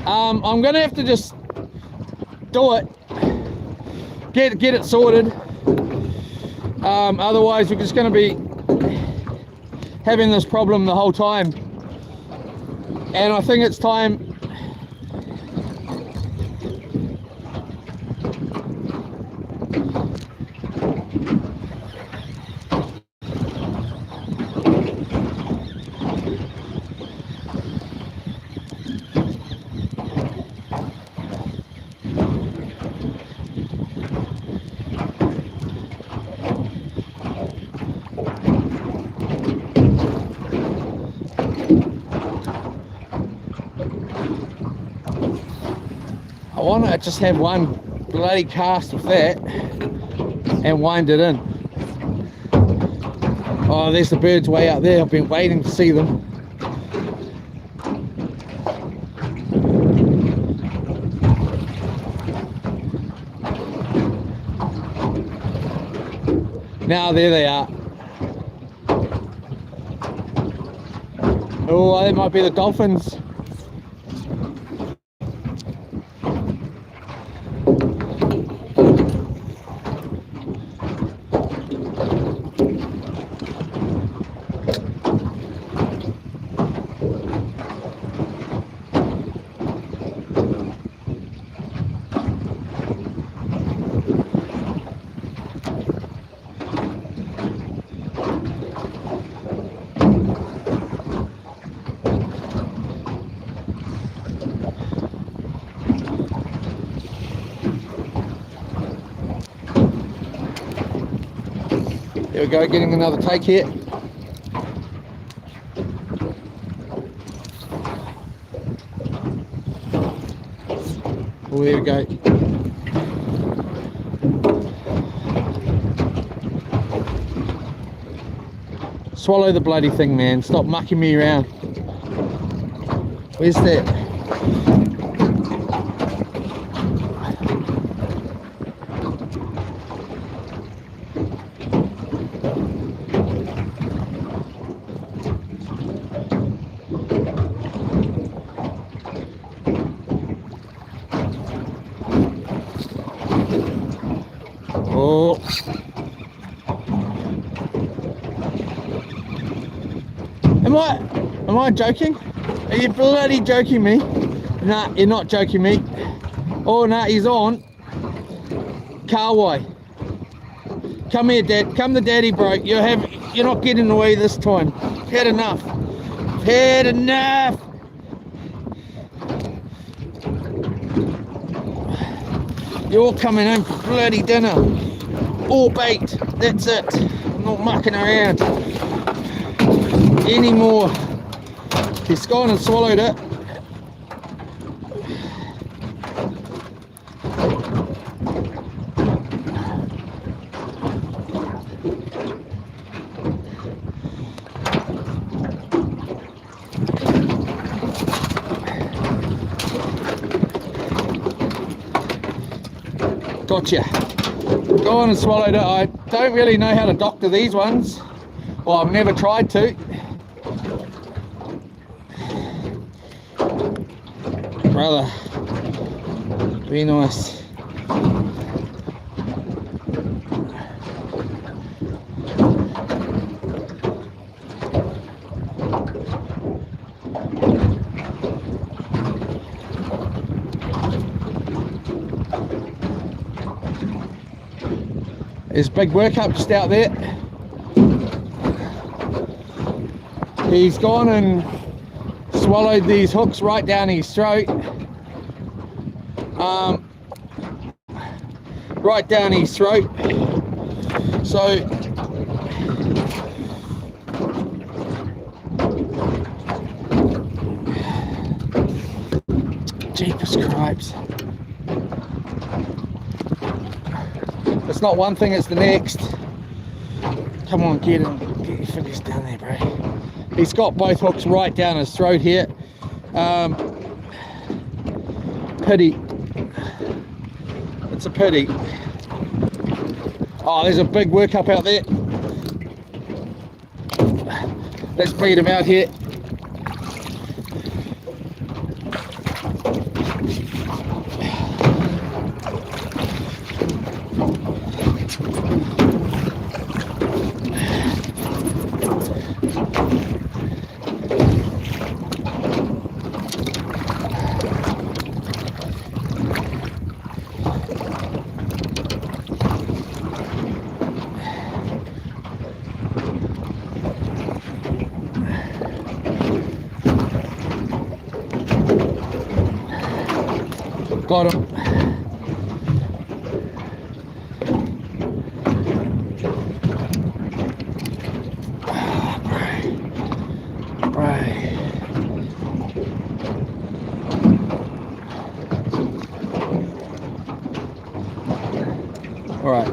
I'm gonna have to just do it, get it sorted. Otherwise, we're just gonna be having this problem the whole time. And I think it's time I want to just have one bloody cast of that and wind it in. Oh, there's the birds way out there. I've been waiting to see them. Now there they are. Oh, that might be the Dolphins. There we go, getting another take here. Oh, there we go. Swallow the bloody thing, man. Stop mucking me around. Where's that? Oh. Am I joking? Are you bloody joking me? Nah, you're not joking me. Oh, nah, he's on. Carway. Come here, Dad. Come to Daddy, bro. You're not getting away this time. Had enough. Had enough. You're coming home for bloody dinner. All bait. That's it. I'm not mucking around anymore. He's gone and swallowed it. Gotcha. Gone and swallowed it. I don't really know how to doctor these ones. Well, I've never tried to. Brother, be nice. There's big work up just out there. He's gone and swallowed these hooks right down his throat. Right down his throat. So jeepers cripes. It's not one thing, it's the next. Come on, get him. Get your fingers down there, bro. He's got both hooks right down his throat here. Pity. It's a pity. Oh, there's a big workup out there. Let's beat him out here. Got him. All right.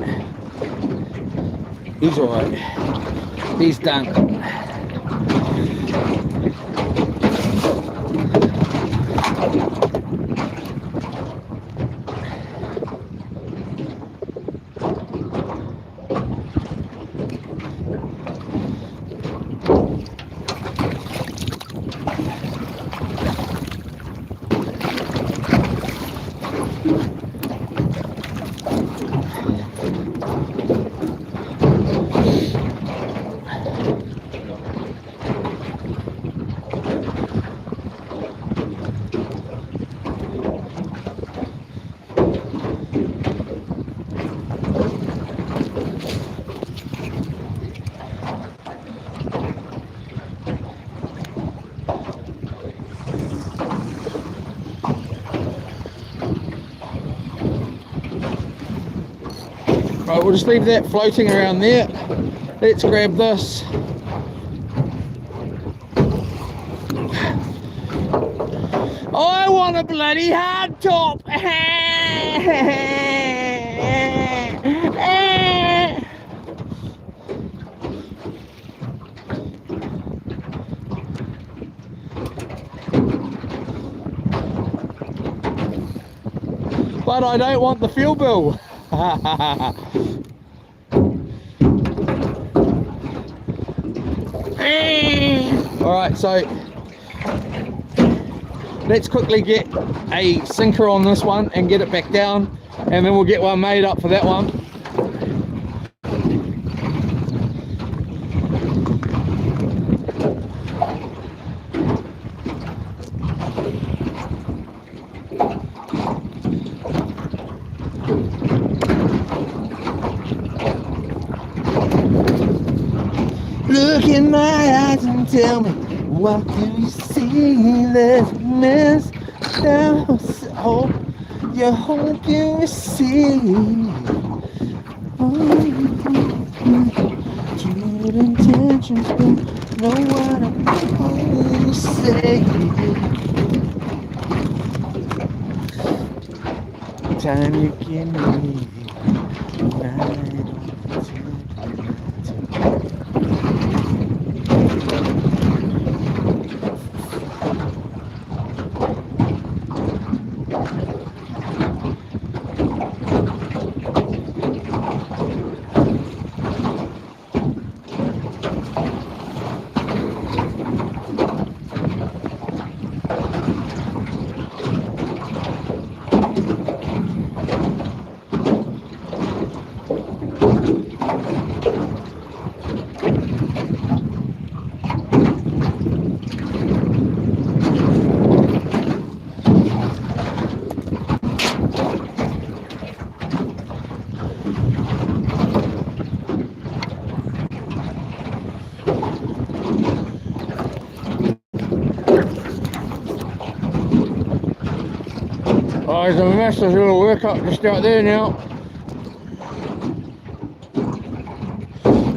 He's all right. He's done. Right, we'll just leave that floating around there. Let's grab this. I want on a bloody hard top. But I don't want the fuel bill. Alright, so let's quickly get a sinker on this one and get it back down, and then we'll get one made up for that one. Look in my eyes and tell me, what do you see? There's mess down so you hope you see. Good intentions, but know what I'm going to say. Time you give me, Oh, there's a massive little workup just out there now.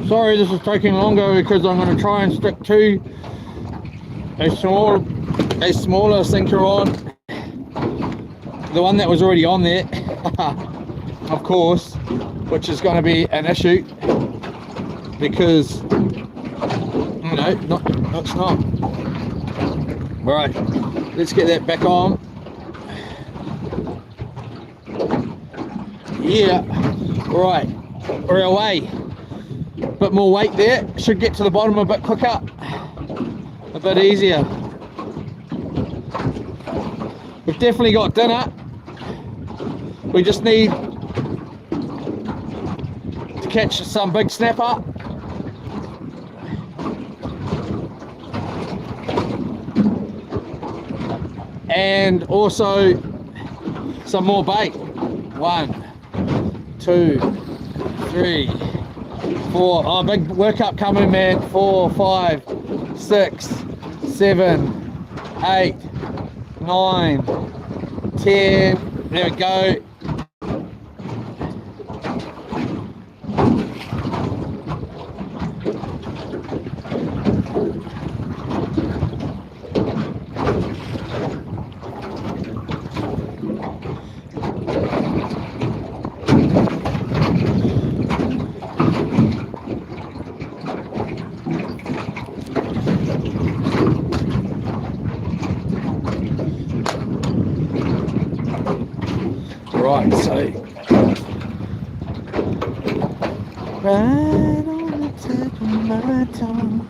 Sorry this is taking longer because I'm going to try and stick to a smaller sinker on. The one that was already on there, of course, which is going to be an issue because, no, it's not. Right, let's get that back on. Yeah, right, we're away. Bit more weight there, should get to the bottom a bit quicker, a bit easier. We've definitely got dinner. We just need to catch some big snapper. And also some more bait. 1, 2, 3, 4. Oh, big workup coming, man. 4, 5, 6, 7, 8, 9, 10. There we go. Right, so right on the tip of my tongue.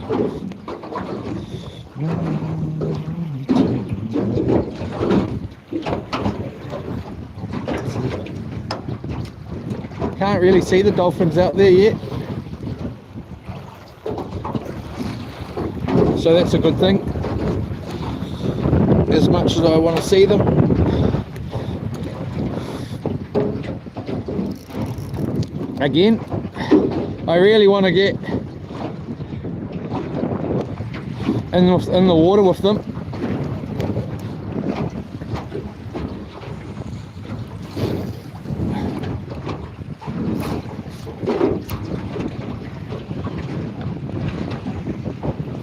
Can't really see the dolphins out there yet, so that's a good thing. As much as I want to see them. Again, I really want to get in the water with them.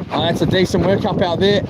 Oh, that's a decent workup out there.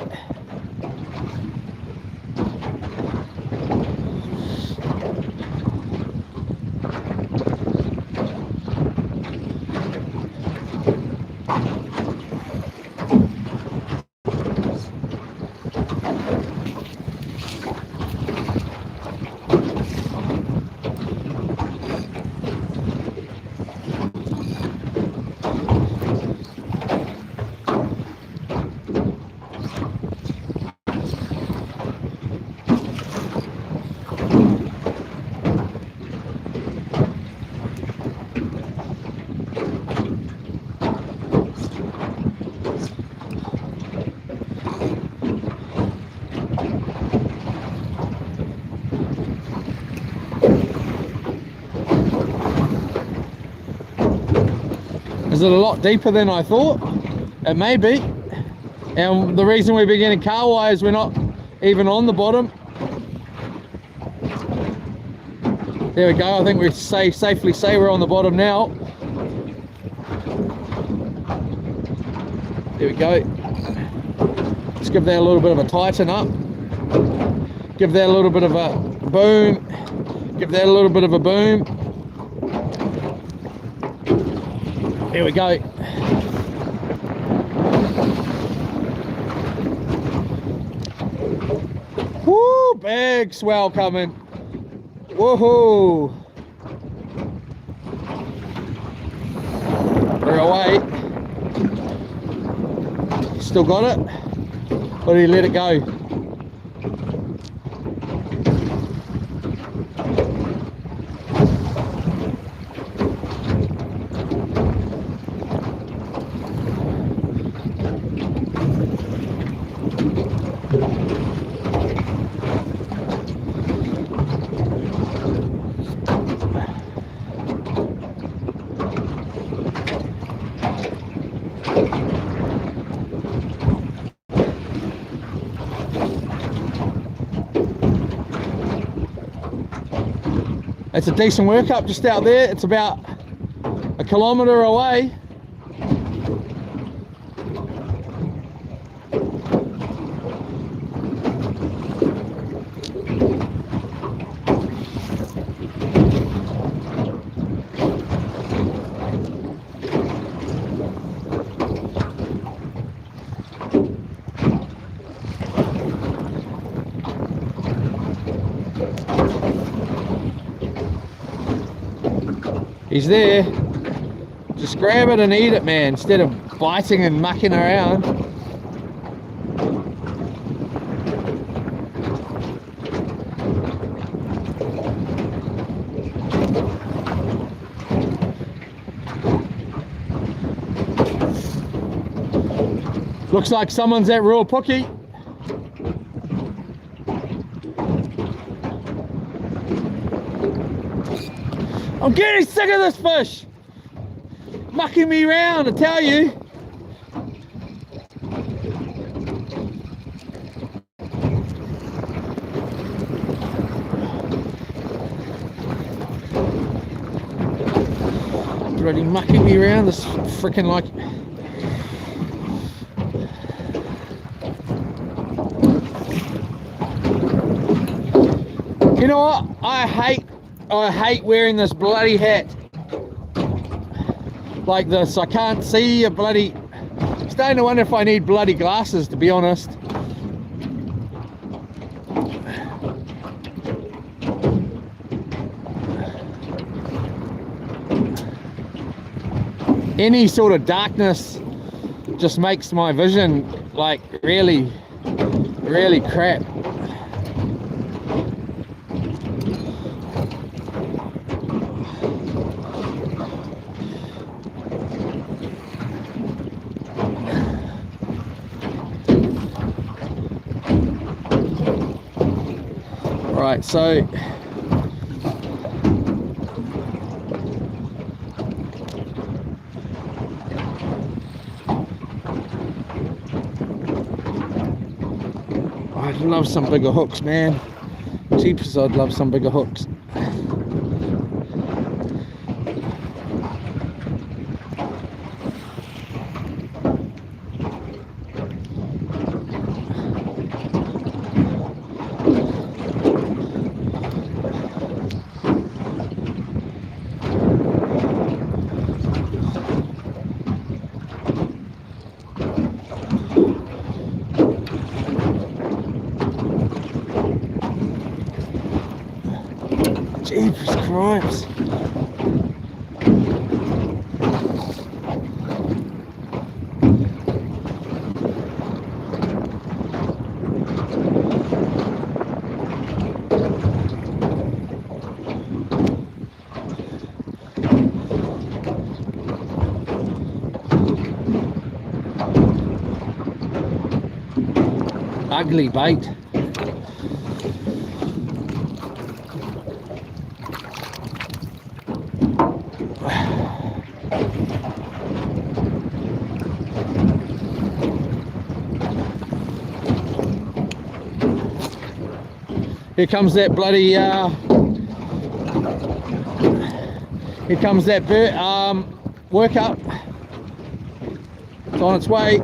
Is it a lot deeper than I thought? It may be. And the reason we've been getting car wires, we're not even on the bottom. There we go. I think we safely say we're on the bottom now. There we go. Let's give that a little bit of a tighten up. Give that a little bit of a boom. Give that a little bit of a boom. There we go. Woo! Big swell coming. Woohoo! We're away. Still got it? Or did he let it go? It's a decent workup just out there. It's about 1 kilometre away. He's there. Just grab it and eat it, man, instead of biting and mucking around. Looks like someone's at Real Pookie. I'm getting sick of this fish mucking me around, I tell you. Bloody mucking me around, this freaking like. You know what? I hate wearing this bloody hat like this. I can't see a bloody. Starting to wonder if I need bloody glasses, to be honest. Any sort of darkness just makes my vision like really crap. Right, so I'd love some bigger hooks, man. Jeepers, I'd love some bigger hooks. Jeepers Christ. Ugly bait. Here comes that bloody, here comes that work up. It's on its way.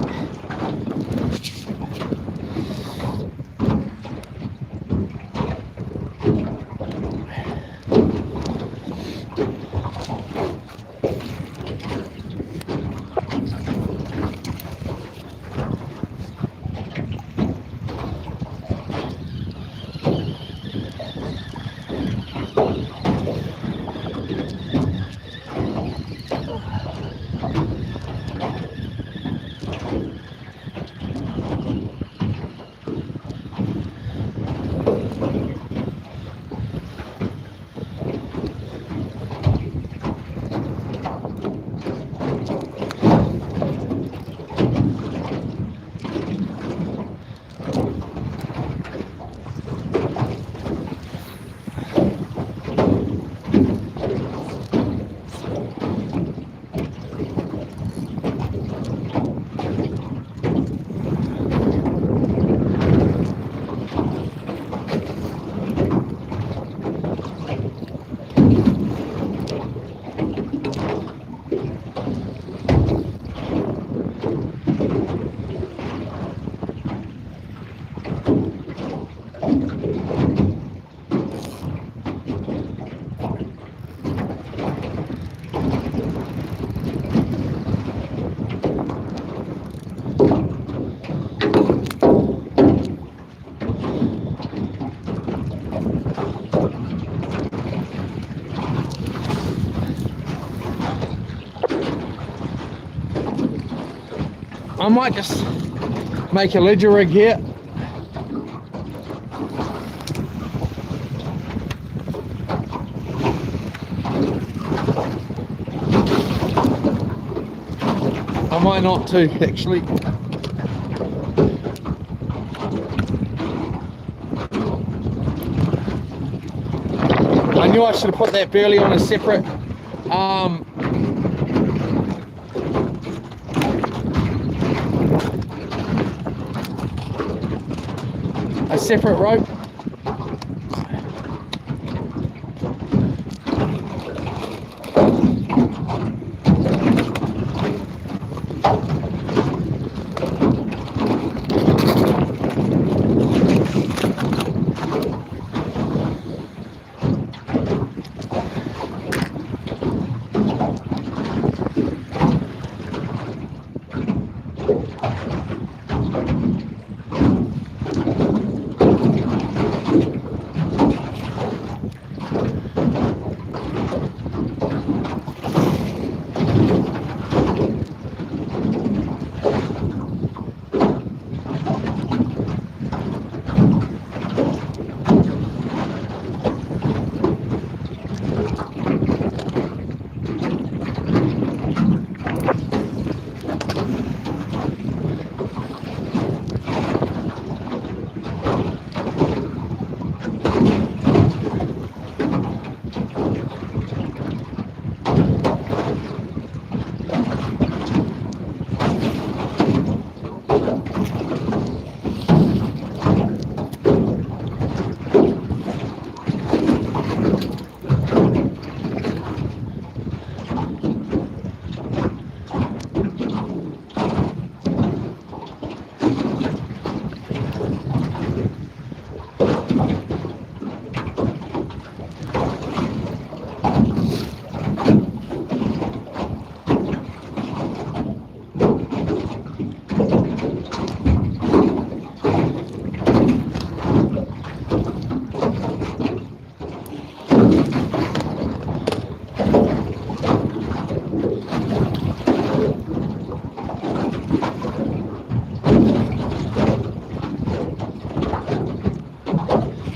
I might just make a ledger rig here. I might not too, actually. I knew I should have put that Burley on a separate rope.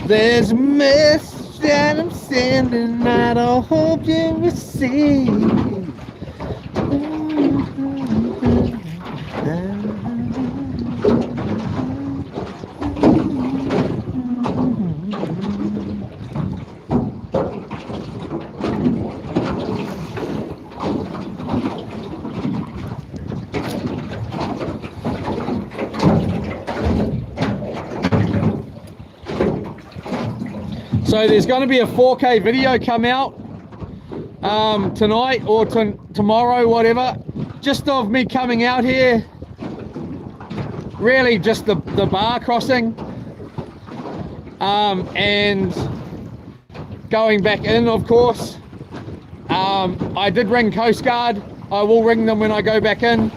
There's a message that I'm sending that I hope you receive. So there's going to be a 4K video come out tonight or tomorrow, whatever, just of me coming out here, really just the bar crossing, and going back in, of course. I did ring Coast Guard. I will ring them when I go back in,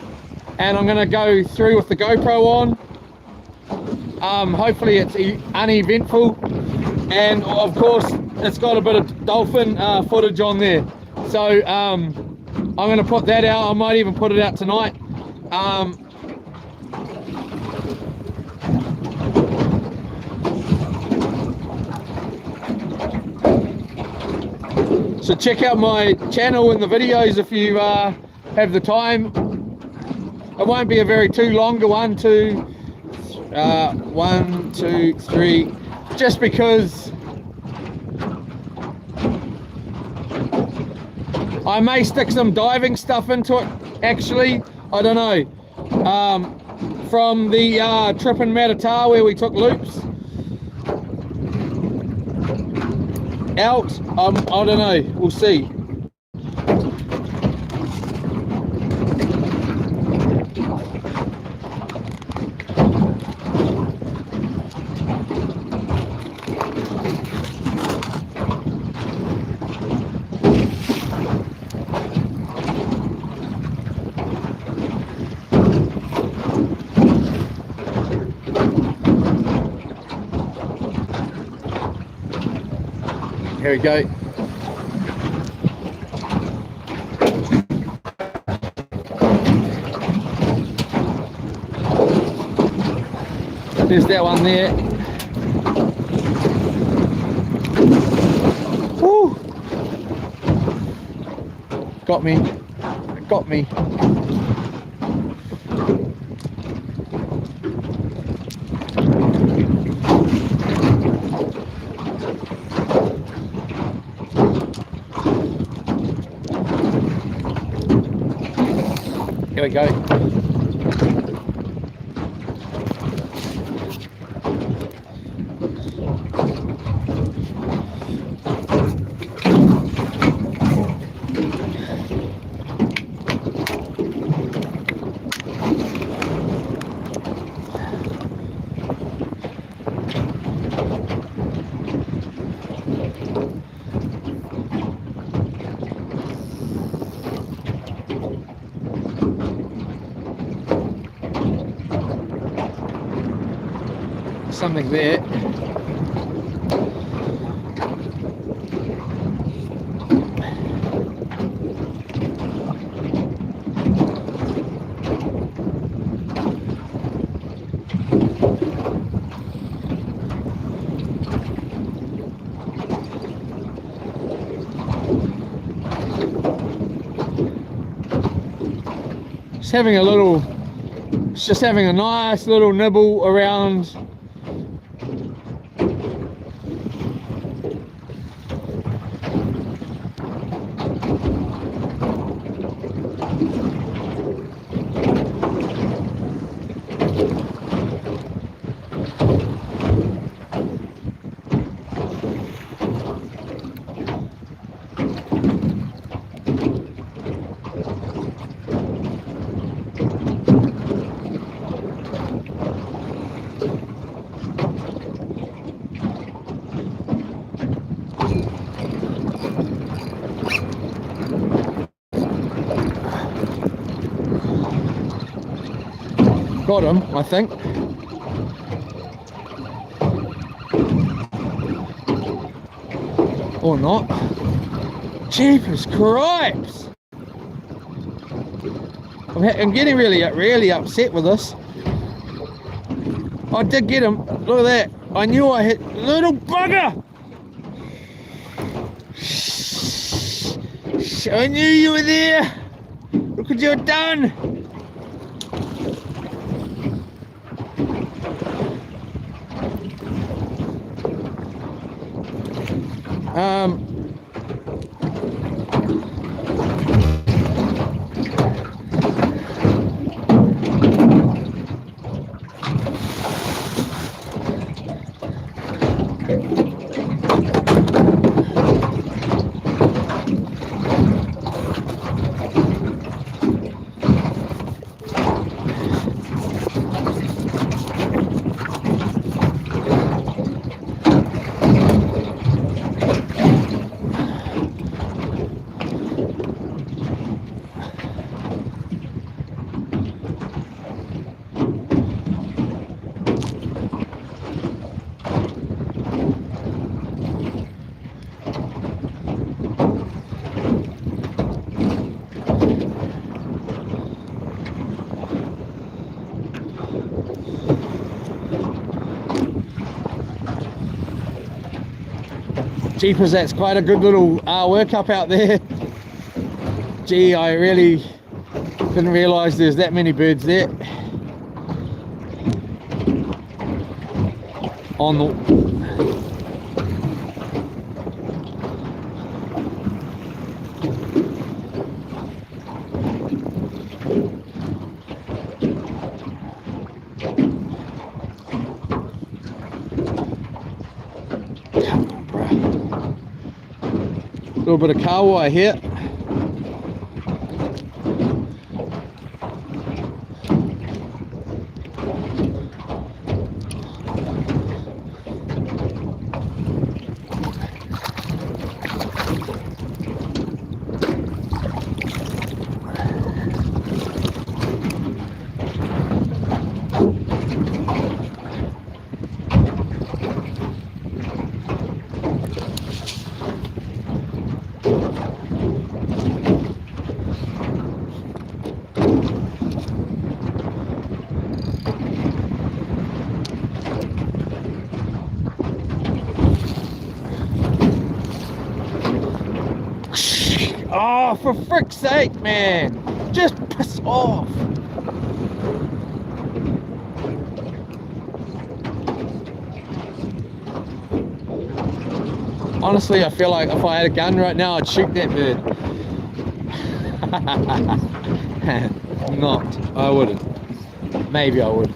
and I'm going to go through with the GoPro on. Hopefully it's uneventful, and of course it's got a bit of dolphin footage on there, so I'm going to put that out. I might even put it out tonight. So check out my channel and the videos if you have the time. It won't be a very too longer one, two, three, just because I may stick some diving stuff into it, actually. I don't know. From the trip in Matata where we took loops out, I don't know, we'll see. Here we go. There's that one there. Woo! Got me. Got me. Here we go. Something there. Just having a nice little nibble around. Got him, I think. Or not. Jeepers cripes! I'm getting really upset with this. I did get him. Look at that. I knew I hit. Little bugger! I knew you were there. Look what you've done. Jeepers, that's quite a good little workup out there. Gee, I really didn't realise there's that many birds there. On the little bit of car wire here. Oh, for frick's sake, man. Just piss off. Honestly, I feel like if I had a gun right now, I'd shoot that bird. Not. I wouldn't. Maybe I would.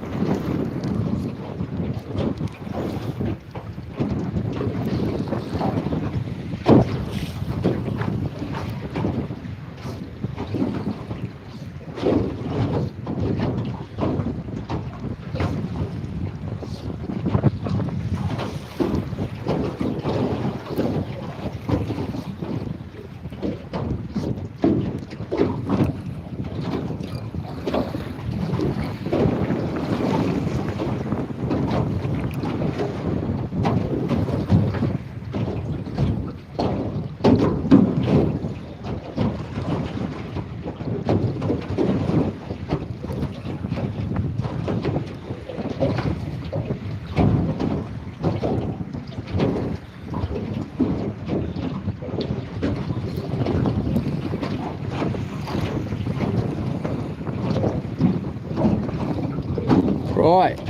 Right.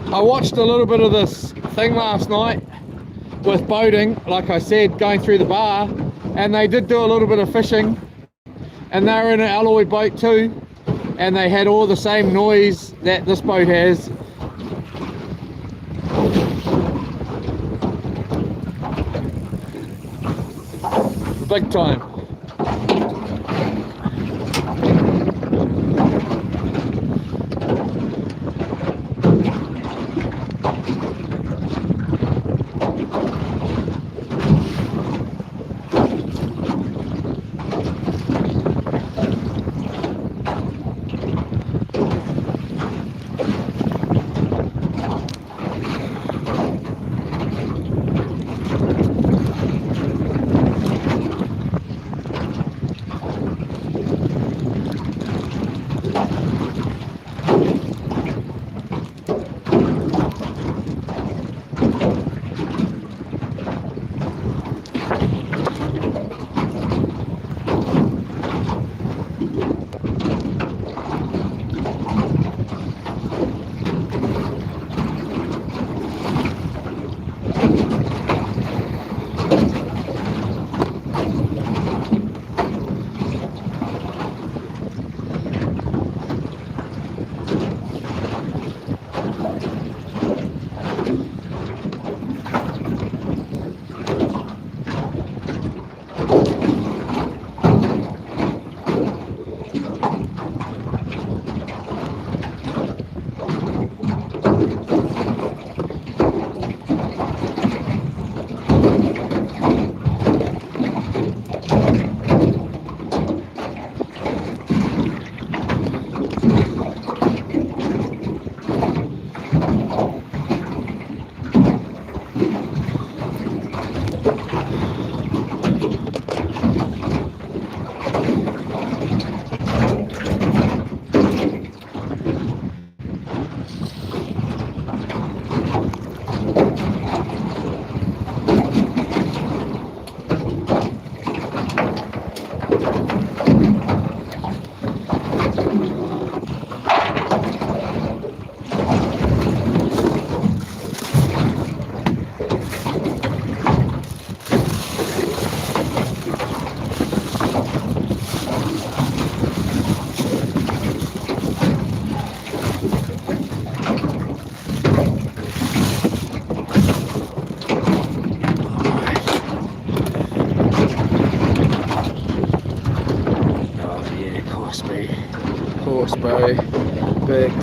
I watched a little bit of this thing last night with boating, like I said, going through the bar, and they did do a little bit of fishing, and they were in an alloy boat too, and they had all the same noise that this boat has. Big time.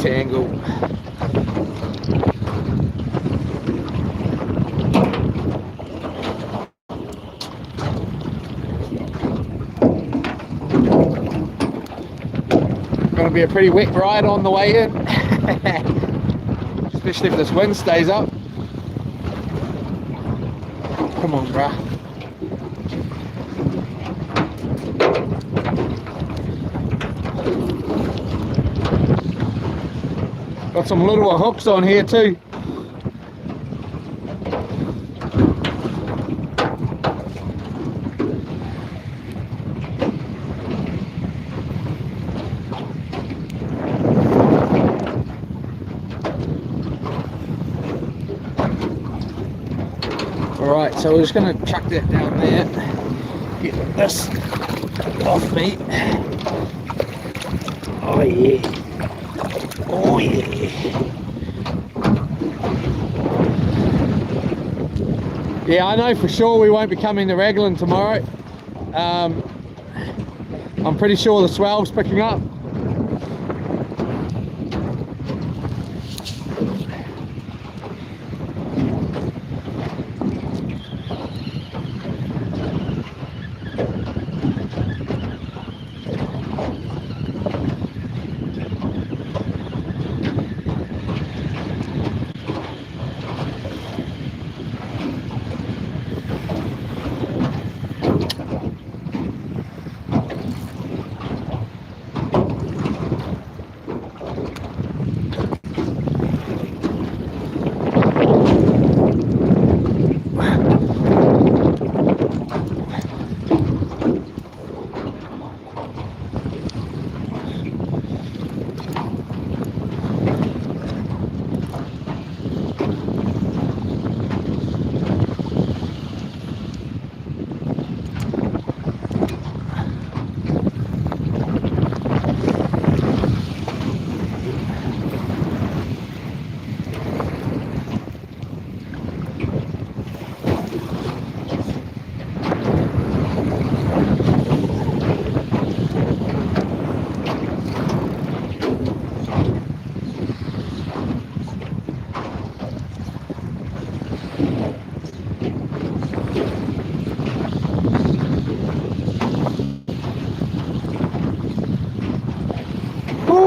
tangle. Gonna be a pretty wet ride on the way in, especially if this wind stays up. Come on, bruh. Got some little hooks on here too. Alright, so we're just going to chuck that down there. Get this off me. Oh yeah. Oh yeah. Yeah, I know for sure we won't be coming to Raglan tomorrow. I'm pretty sure the swell's picking up.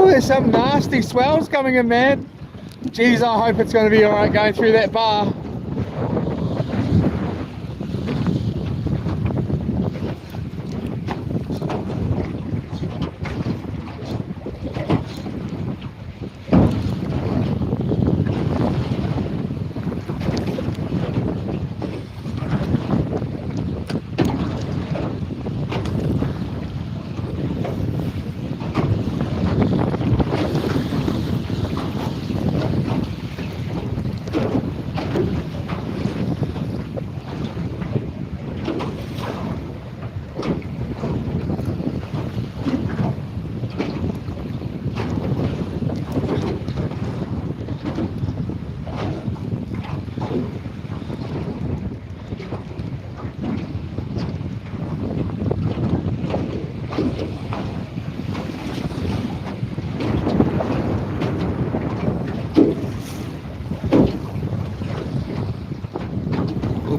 There's some nasty swells coming in, man. Geez, I hope it's going to be alright going through that bar.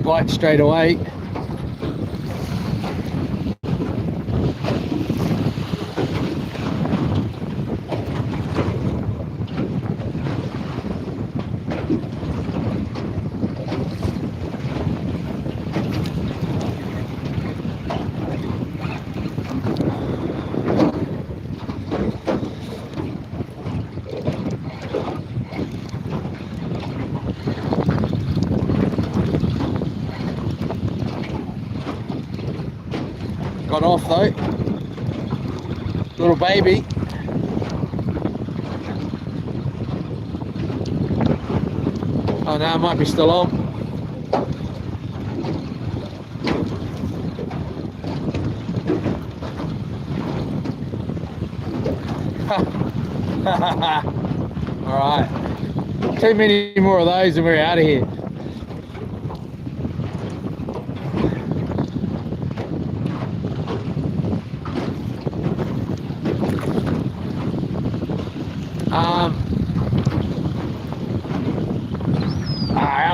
Bite straight away. Got off though. Little baby. Oh no, it might be still on. Alright. Too many more of those and we're out of here.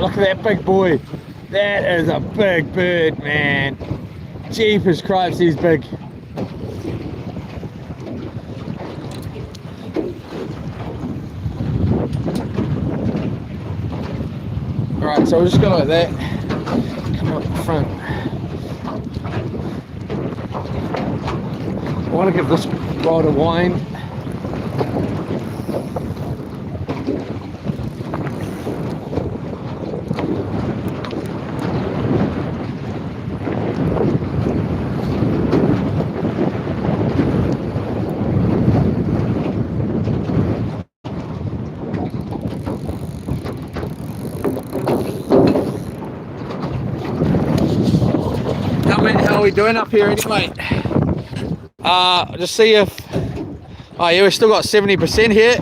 look at that big boy. That is a big bird, man. Jeepers cripes, he's big. Alright, so we'll just go like that. Come up the front. I want to give this rod a wind. How are we doing up here anyway? Just see if... Oh yeah, we've still got 70% here.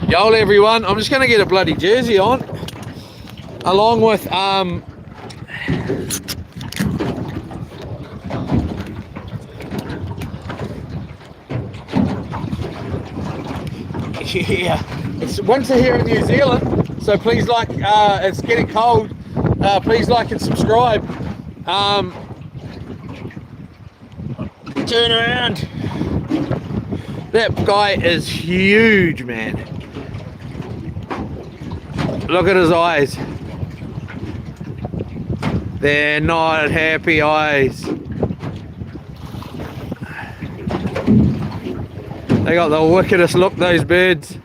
Yo everyone, I'm just going to get a bloody jersey on. Along with... yeah, it's winter here in New Zealand, so please like, it's getting cold, please like and subscribe. Turn around. That guy is huge, man. Look at his eyes. They're not happy eyes. They got the wickedest look, those birds.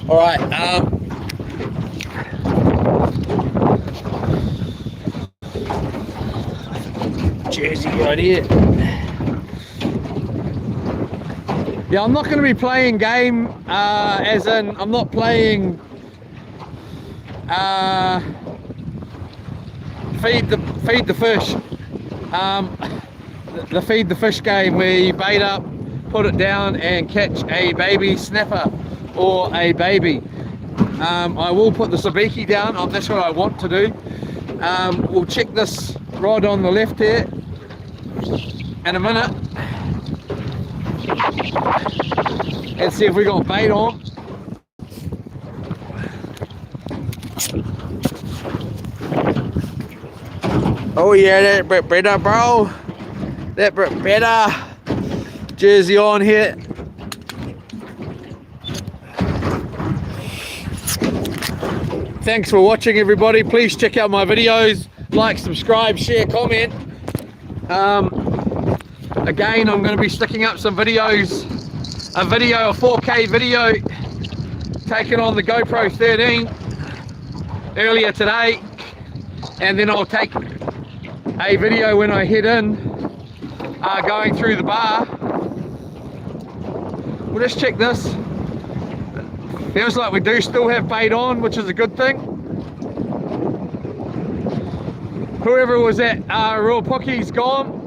Alright, jersey right here. Yeah, I'm not going to be playing game, as in, I'm not playing feed the fish. The feed the fish game where you bait up, put it down and catch a baby snapper or a baby. I will put the sabiki down. That's what I want to do. We'll check this rod on the left here in a minute and see if we got bait on. Oh yeah, that bit better, bro. That bit better. Jersey on here. Thanks for watching, everybody. Please check out my videos. Like, subscribe, share, comment. Again, I'm going to be sticking up some videos. A 4K video taken on the GoPro 13 earlier today. And then I'll take a video when I head in. Going through the bar. We'll just check this. Feels like we do still have bait on, which is a good thing. Whoever was at Real Pookie's gone.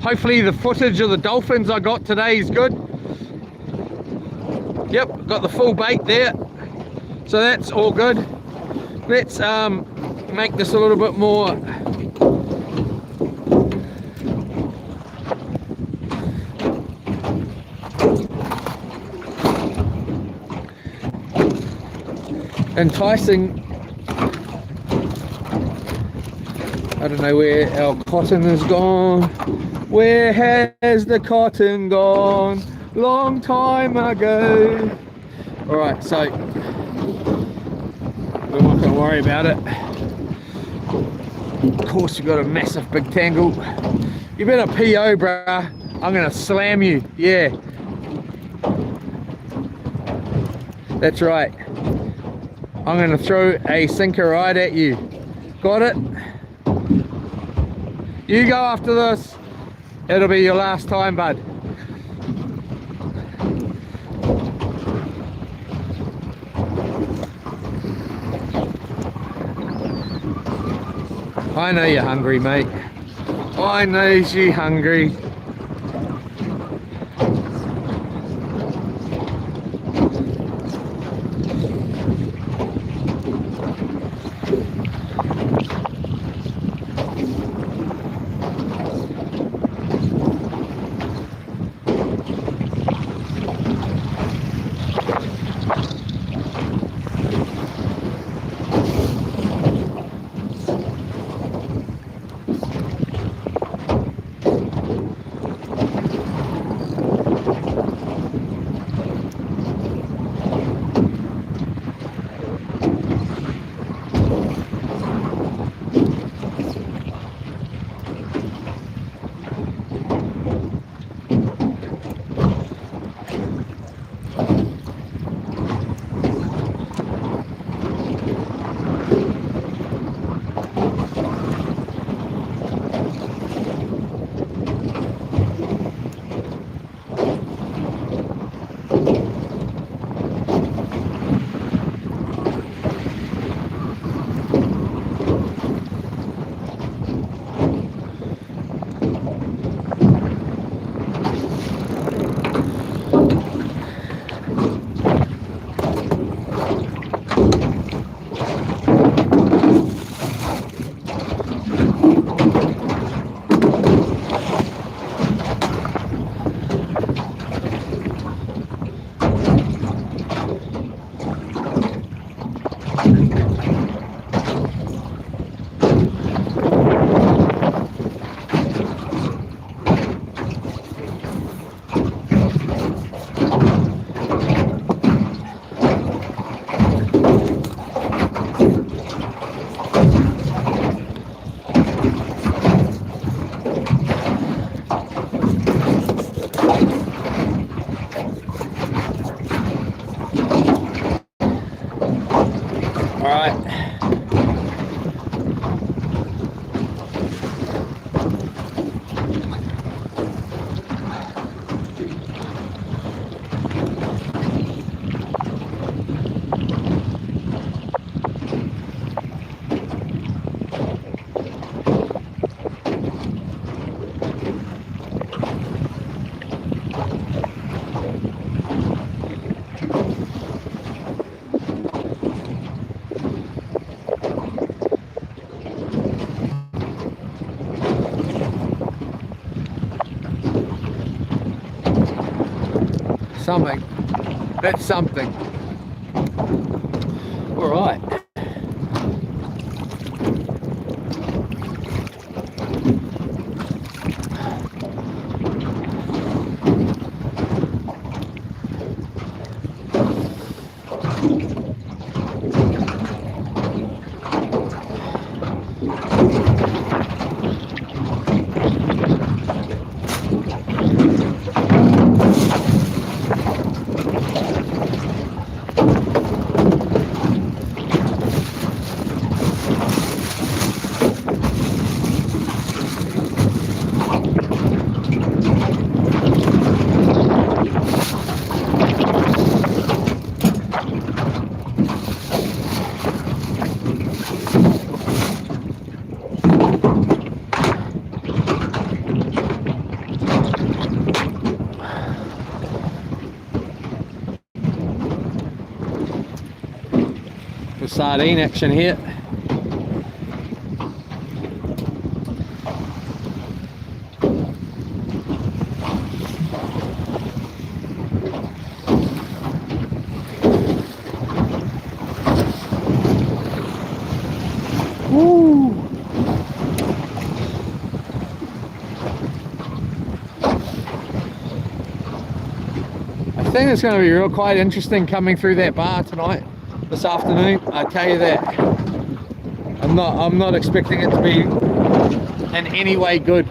Hopefully the footage of the dolphins I got today is good. Yep, got the full bait there. So that's all good. Let's make this a little bit more enticing. I don't know where our cotton has gone. Where has the cotton gone? Long time ago. Alright, so we're not going to worry about it. Of course, we've got a massive big tangle. You better PO, bruh. I'm going to slam you. Yeah. That's right. I'm going to throw a sinker right at you. Got it? You go after this. It'll be your last time, bud. I know you're hungry, mate. I know you're hungry. something. That's something. All right. Sardine action here. Woo. I think it's going to be quite interesting coming through that bar tonight. This afternoon, I tell you that. I'm not expecting it to be in any way good.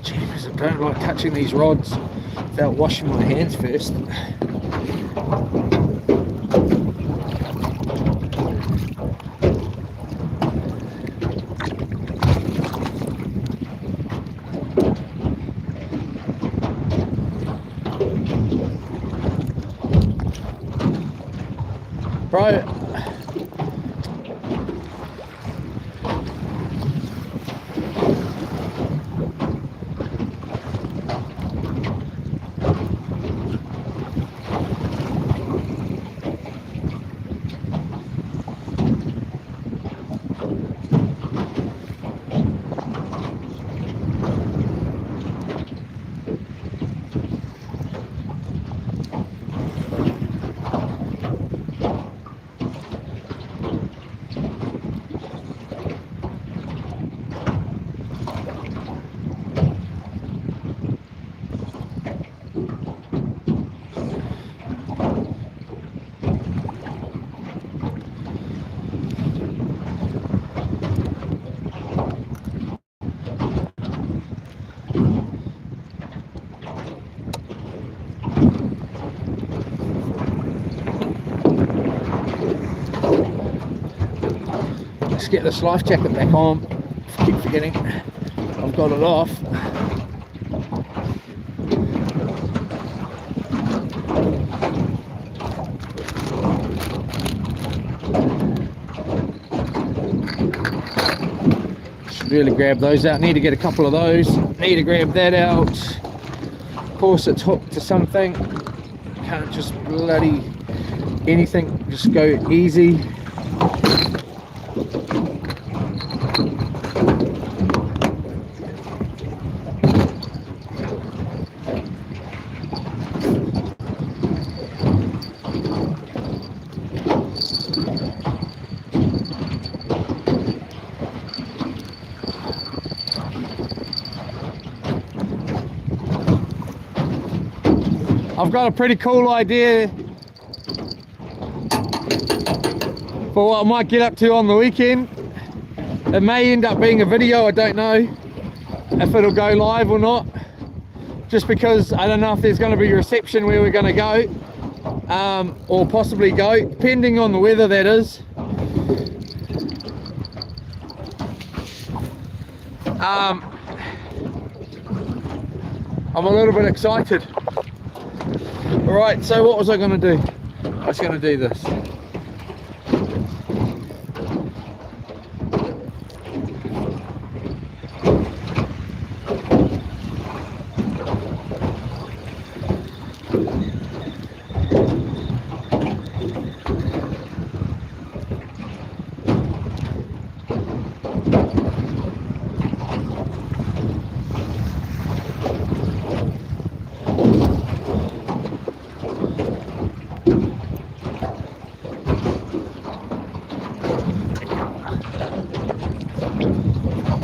Jeez, I don't like touching these rods without washing my hands first. Bro, let's get this life jacket back on. Keep forgetting I've got it off. Should really grab those out. Need to get a couple of those. Need to grab that out. Of course it's hooked to something. Can't just bloody anything, just go easy. I've got a pretty cool idea for what I might get up to on the weekend. It may end up being a video, I don't know if it'll go live or not, just because I don't know if there's going to be reception where we're going to go, or possibly go, depending on the weather, that is. I'm a little bit excited. Alright, so what was I going to do? I was going to do this.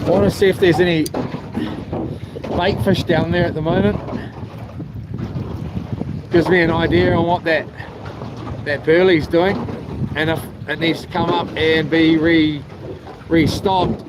I want to see if there's any bait fish down there at the moment. Gives me an idea on what that burley's doing, and if it needs to come up and be restocked.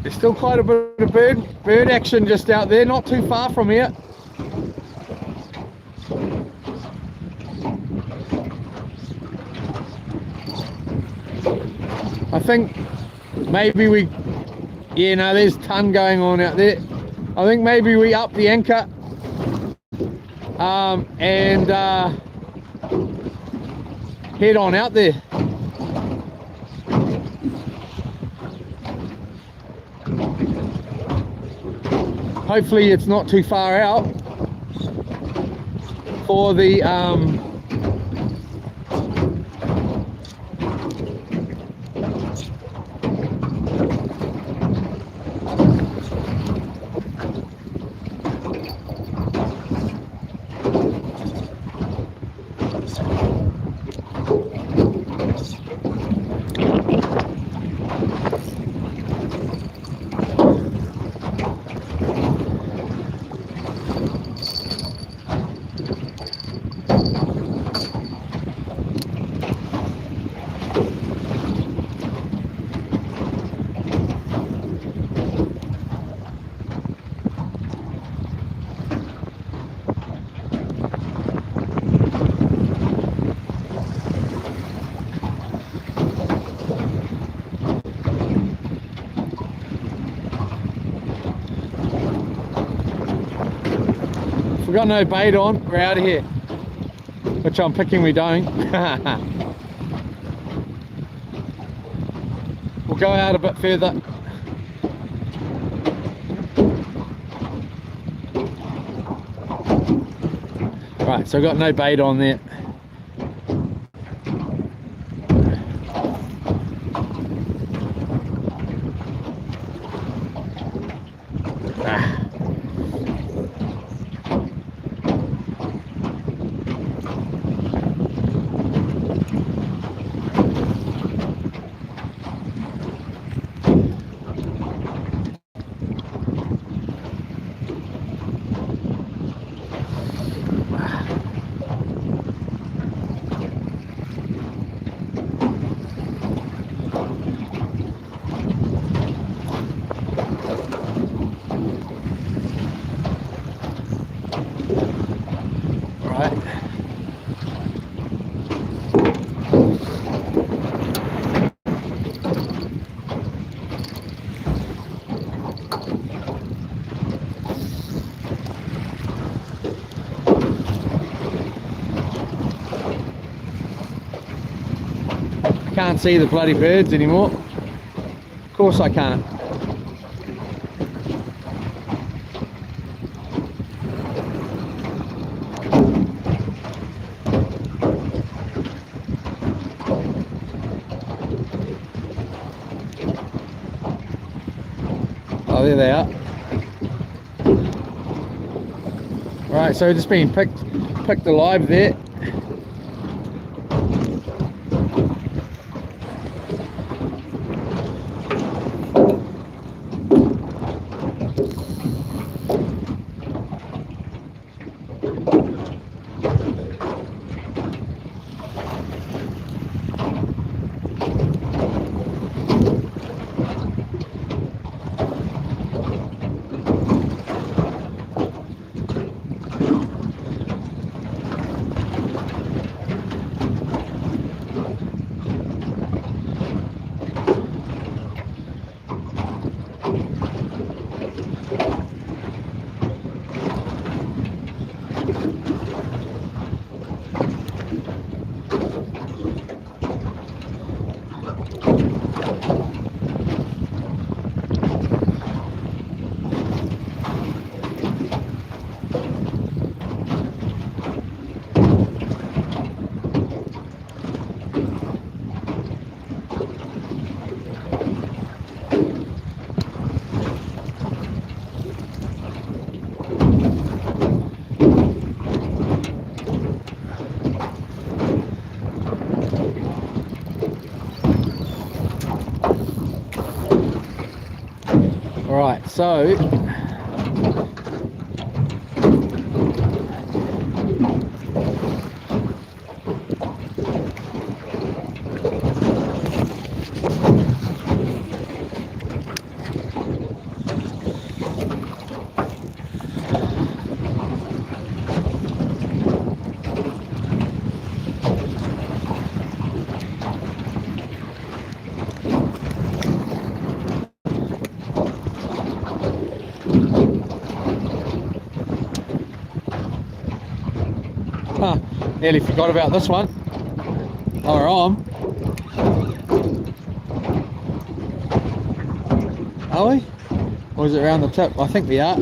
There's still quite a bit of bird action just out there, not too far from here. I think maybe there's ton going on out there. I think maybe we up the anchor and head on out there. Hopefully it's not too far out for the we've got no bait on, we're out of here. Which I'm picking we don't. We'll go out a bit further. Right, so I've got no bait on there. Can't see the bloody birds anymore. Of course I can't. they are. Right, so just being picked alive there. Right, so nearly forgot about this one. Our arm. Are we? Or is it around the tip? I think we are.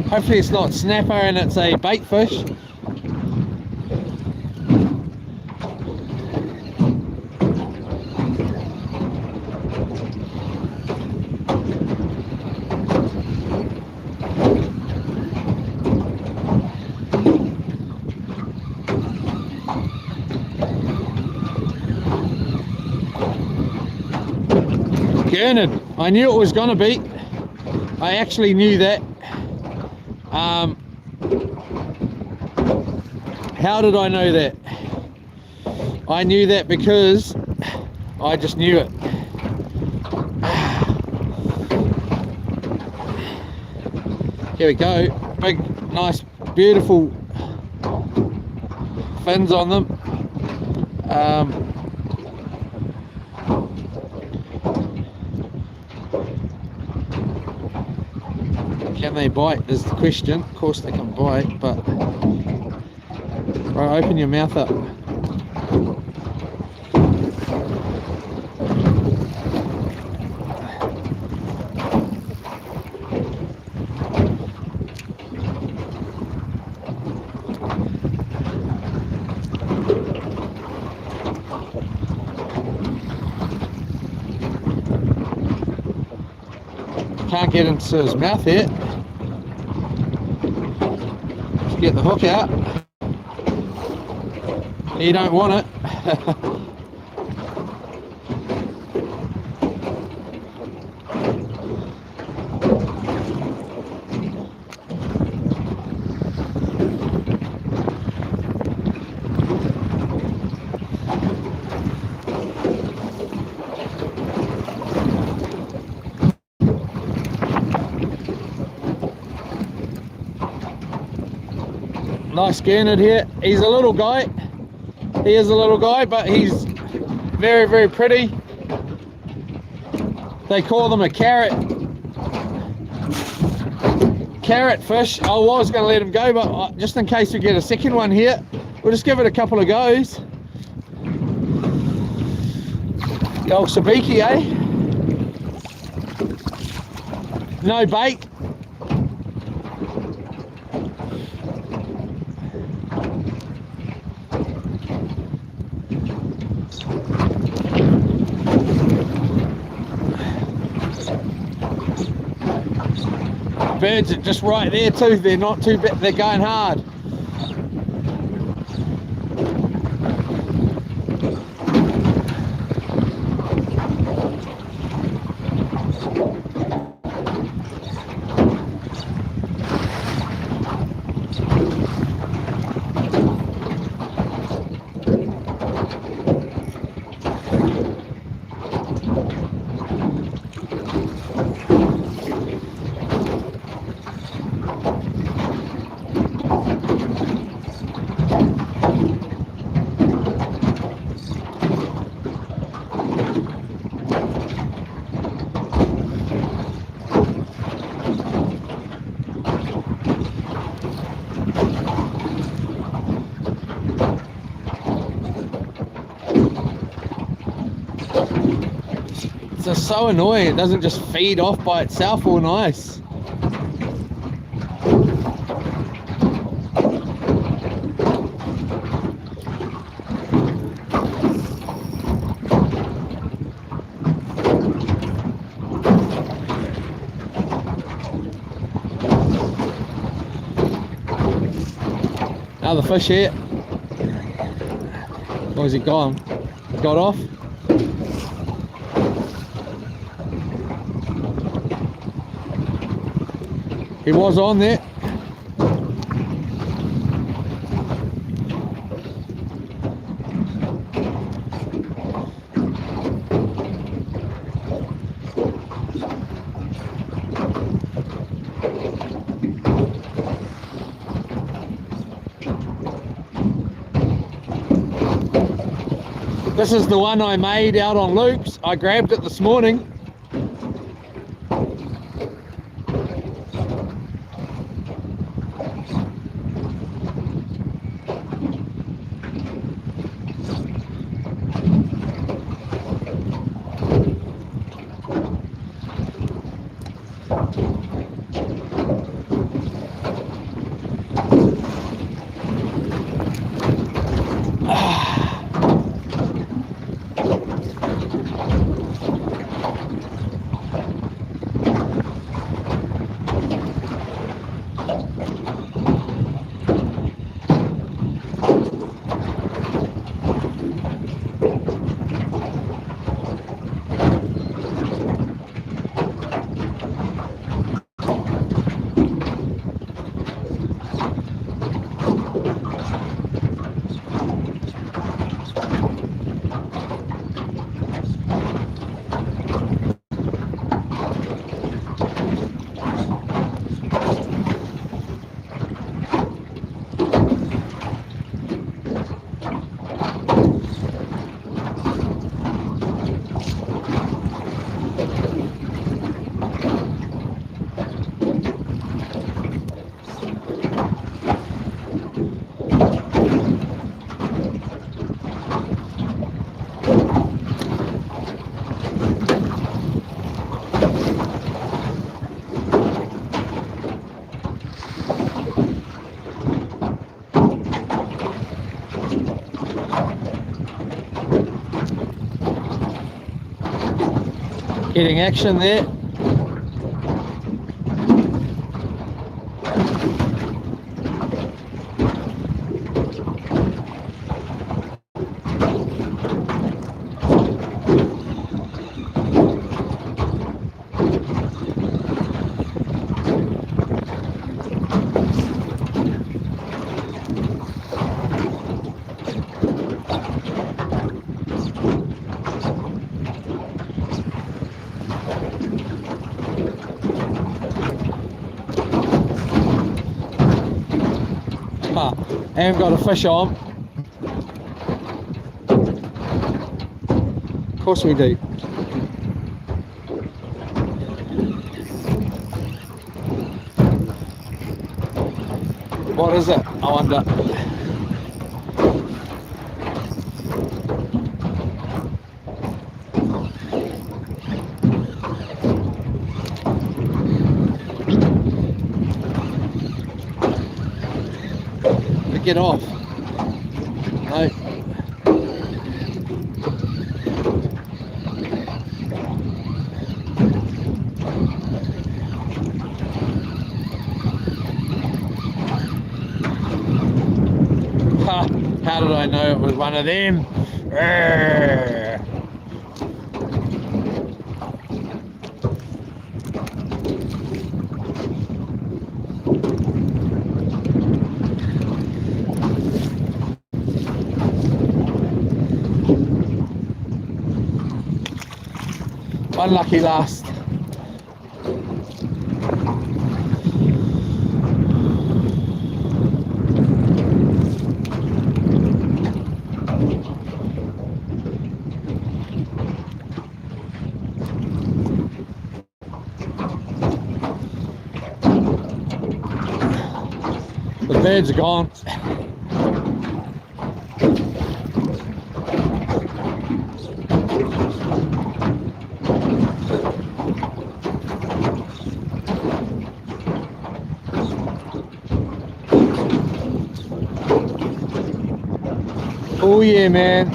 Hopefully it's not snapper and it's a bait fish. Gurnard. I knew it was going to be. I actually knew that. How did I know that? I knew that because I just knew it. Here we go. Big, nice, beautiful fins on them. Can they bite is the question. Of course they can bite, but right, open your mouth up. Can't get into his mouth yet. Let's get the hook out. You don't want it. Nice gurnard here. He's a little guy. He is a little guy, but he's very, very pretty. They call them a carrot fish. I was going to let him go, but just in case we get a second one here, we'll just give it a couple of goes. The old sabiki, eh? No bait. birds are just right there too. They're not too bad. They're going hard. It's just so annoying. It doesn't just feed off by itself all nice. Another fish here. Or is he gone? Got off? He was on there. This is the one I made out on loops. I grabbed it this morning. Getting action there. And got a fish on. Of course we do. What is it? I wonder. Get off. No. How did I know it was one of them? Arrgh. Unlucky last. The birds are gone. Oh yeah, man,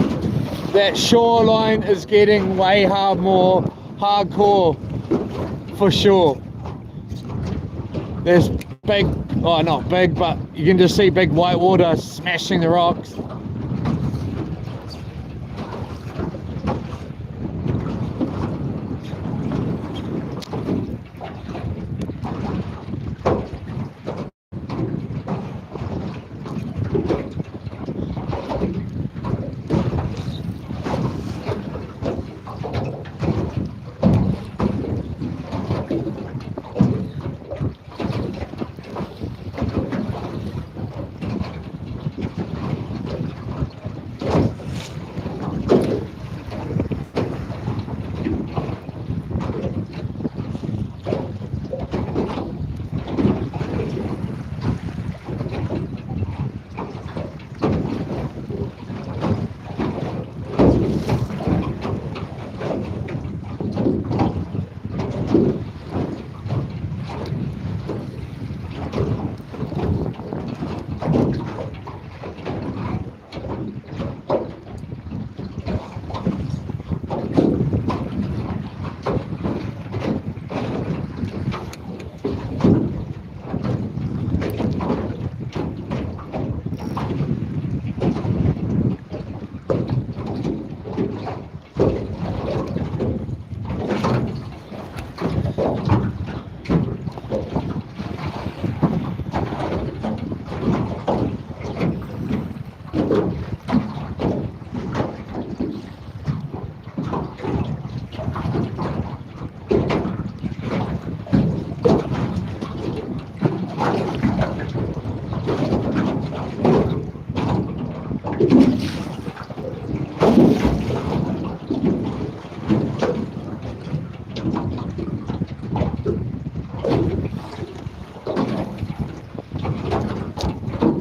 that shoreline is getting way more hardcore for sure. There's big, oh not big, but you can just see big white water smashing the rocks.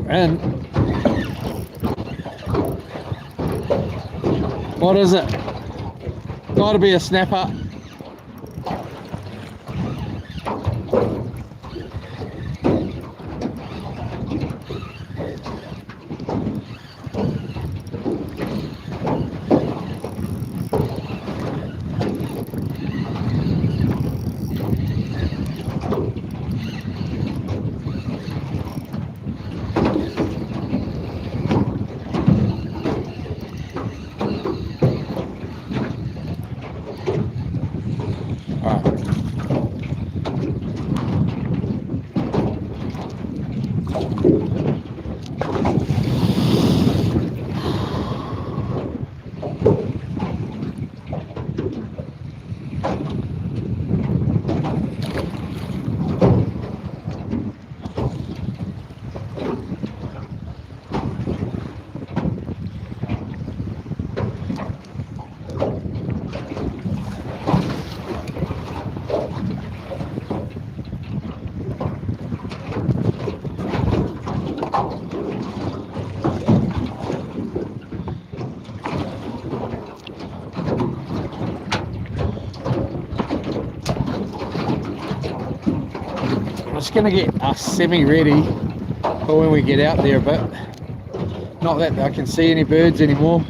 And what is it? Gotta be a snapper. Just gonna get us semi-ready for when we get out there, but not that I can see any birds anymore.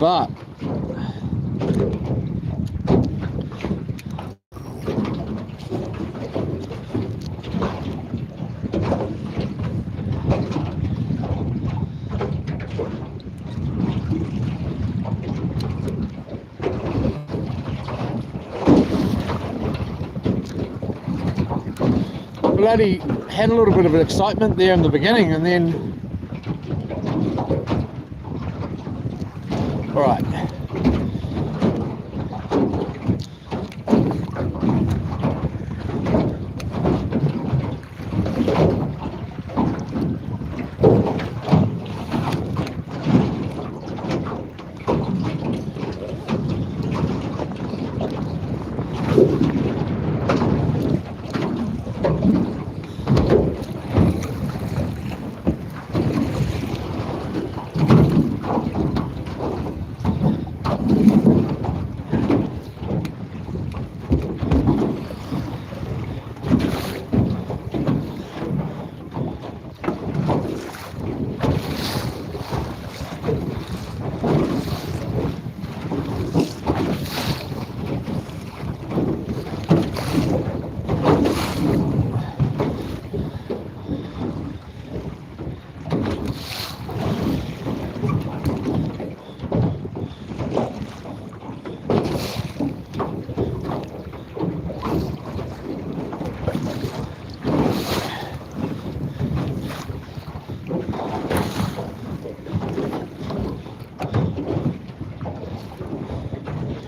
But bloody had a little bit of excitement there in the beginning, and then all right.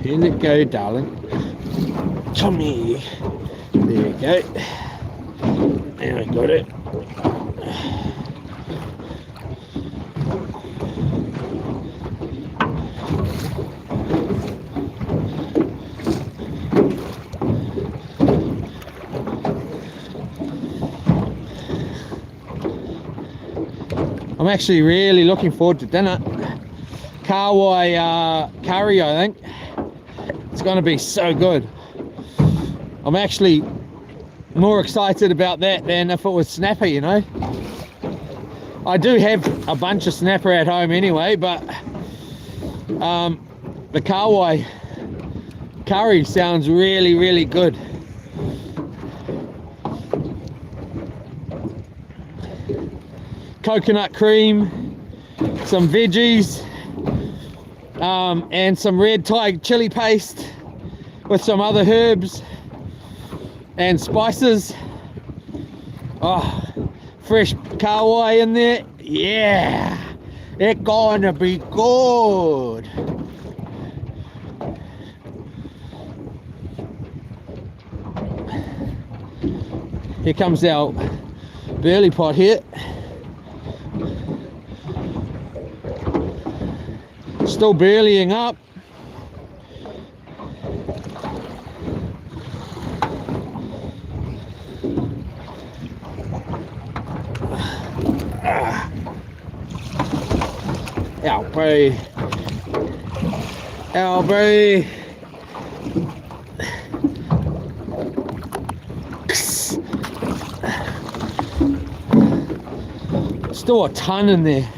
In it go, darling. Come here. There you go. Now I got it. I'm actually really looking forward to dinner. Kawai curry, I think. It's going to be so good. I'm actually more excited about that than if it was snapper, you know. I do have a bunch of snapper at home anyway, but the Kawai curry sounds really, really good. Coconut cream, some veggies, and some red Thai chili paste with some other herbs and spices. Oh, fresh kawai in there. Yeah, it's gonna be good. Here comes our burley pot here. Still burleying up. Albie. Albie. Still a ton in there.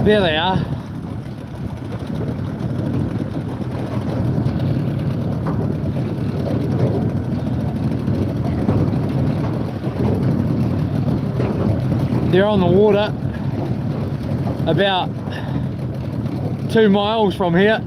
There they are. They're on the water about 2 miles from here.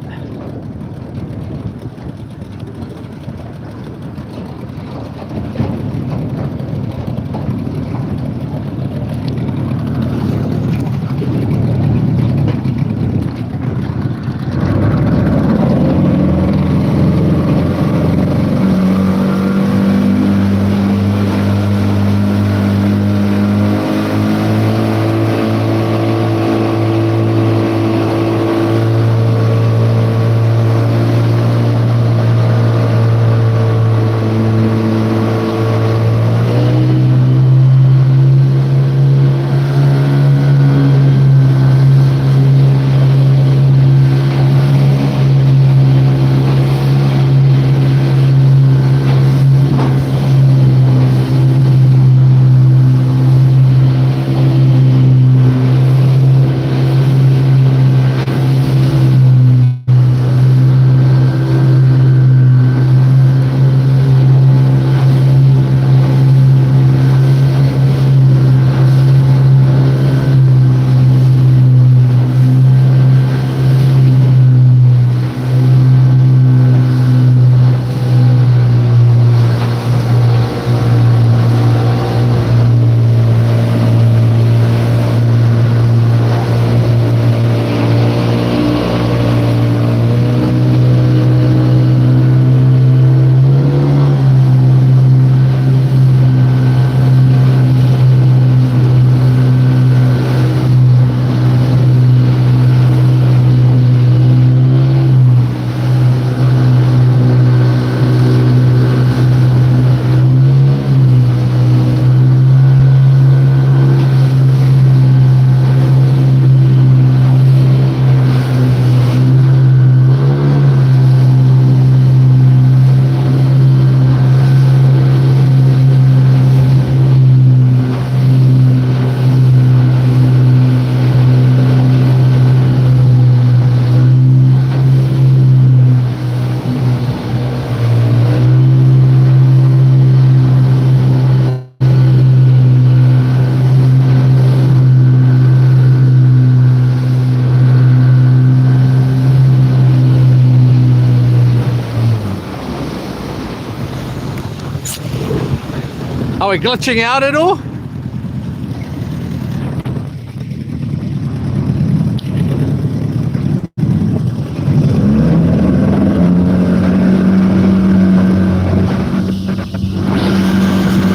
Are we glitching out at all?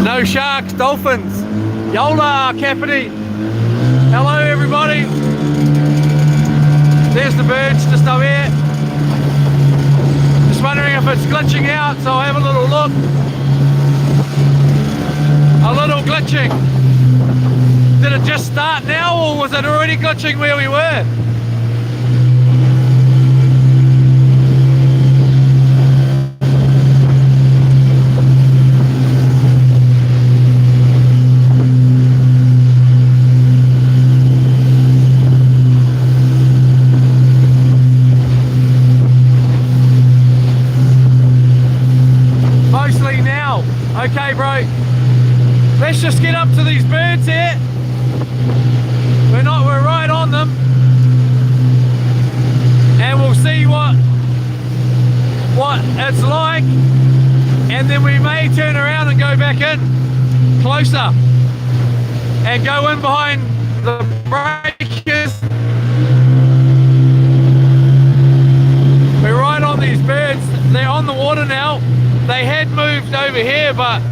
No sharks, dolphins. Yola, Capity. Hello everybody. There's the birds just up here. Just wondering if it's glitching out, so I'll have a little look. A little glitching. Did it just start now, or was it already glitching where we were? Mostly now. Okay, bro. Let's just get up to these birds here. We're right on them. And we'll see what it's like. And then we may turn around and go back in closer. And go in behind the breakers. We're right on these birds. They're on the water now. They had moved over here, but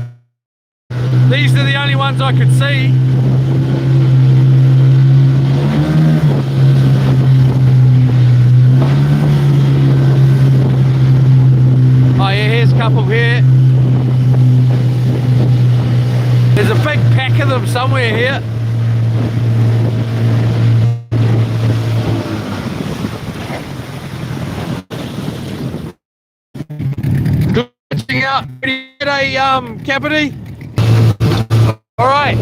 these are the only ones I could see. Oh yeah, here's a couple here. There's a big pack of them somewhere here. Glitching out pretty good, Capity? Alright,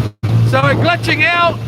so we're glitching out.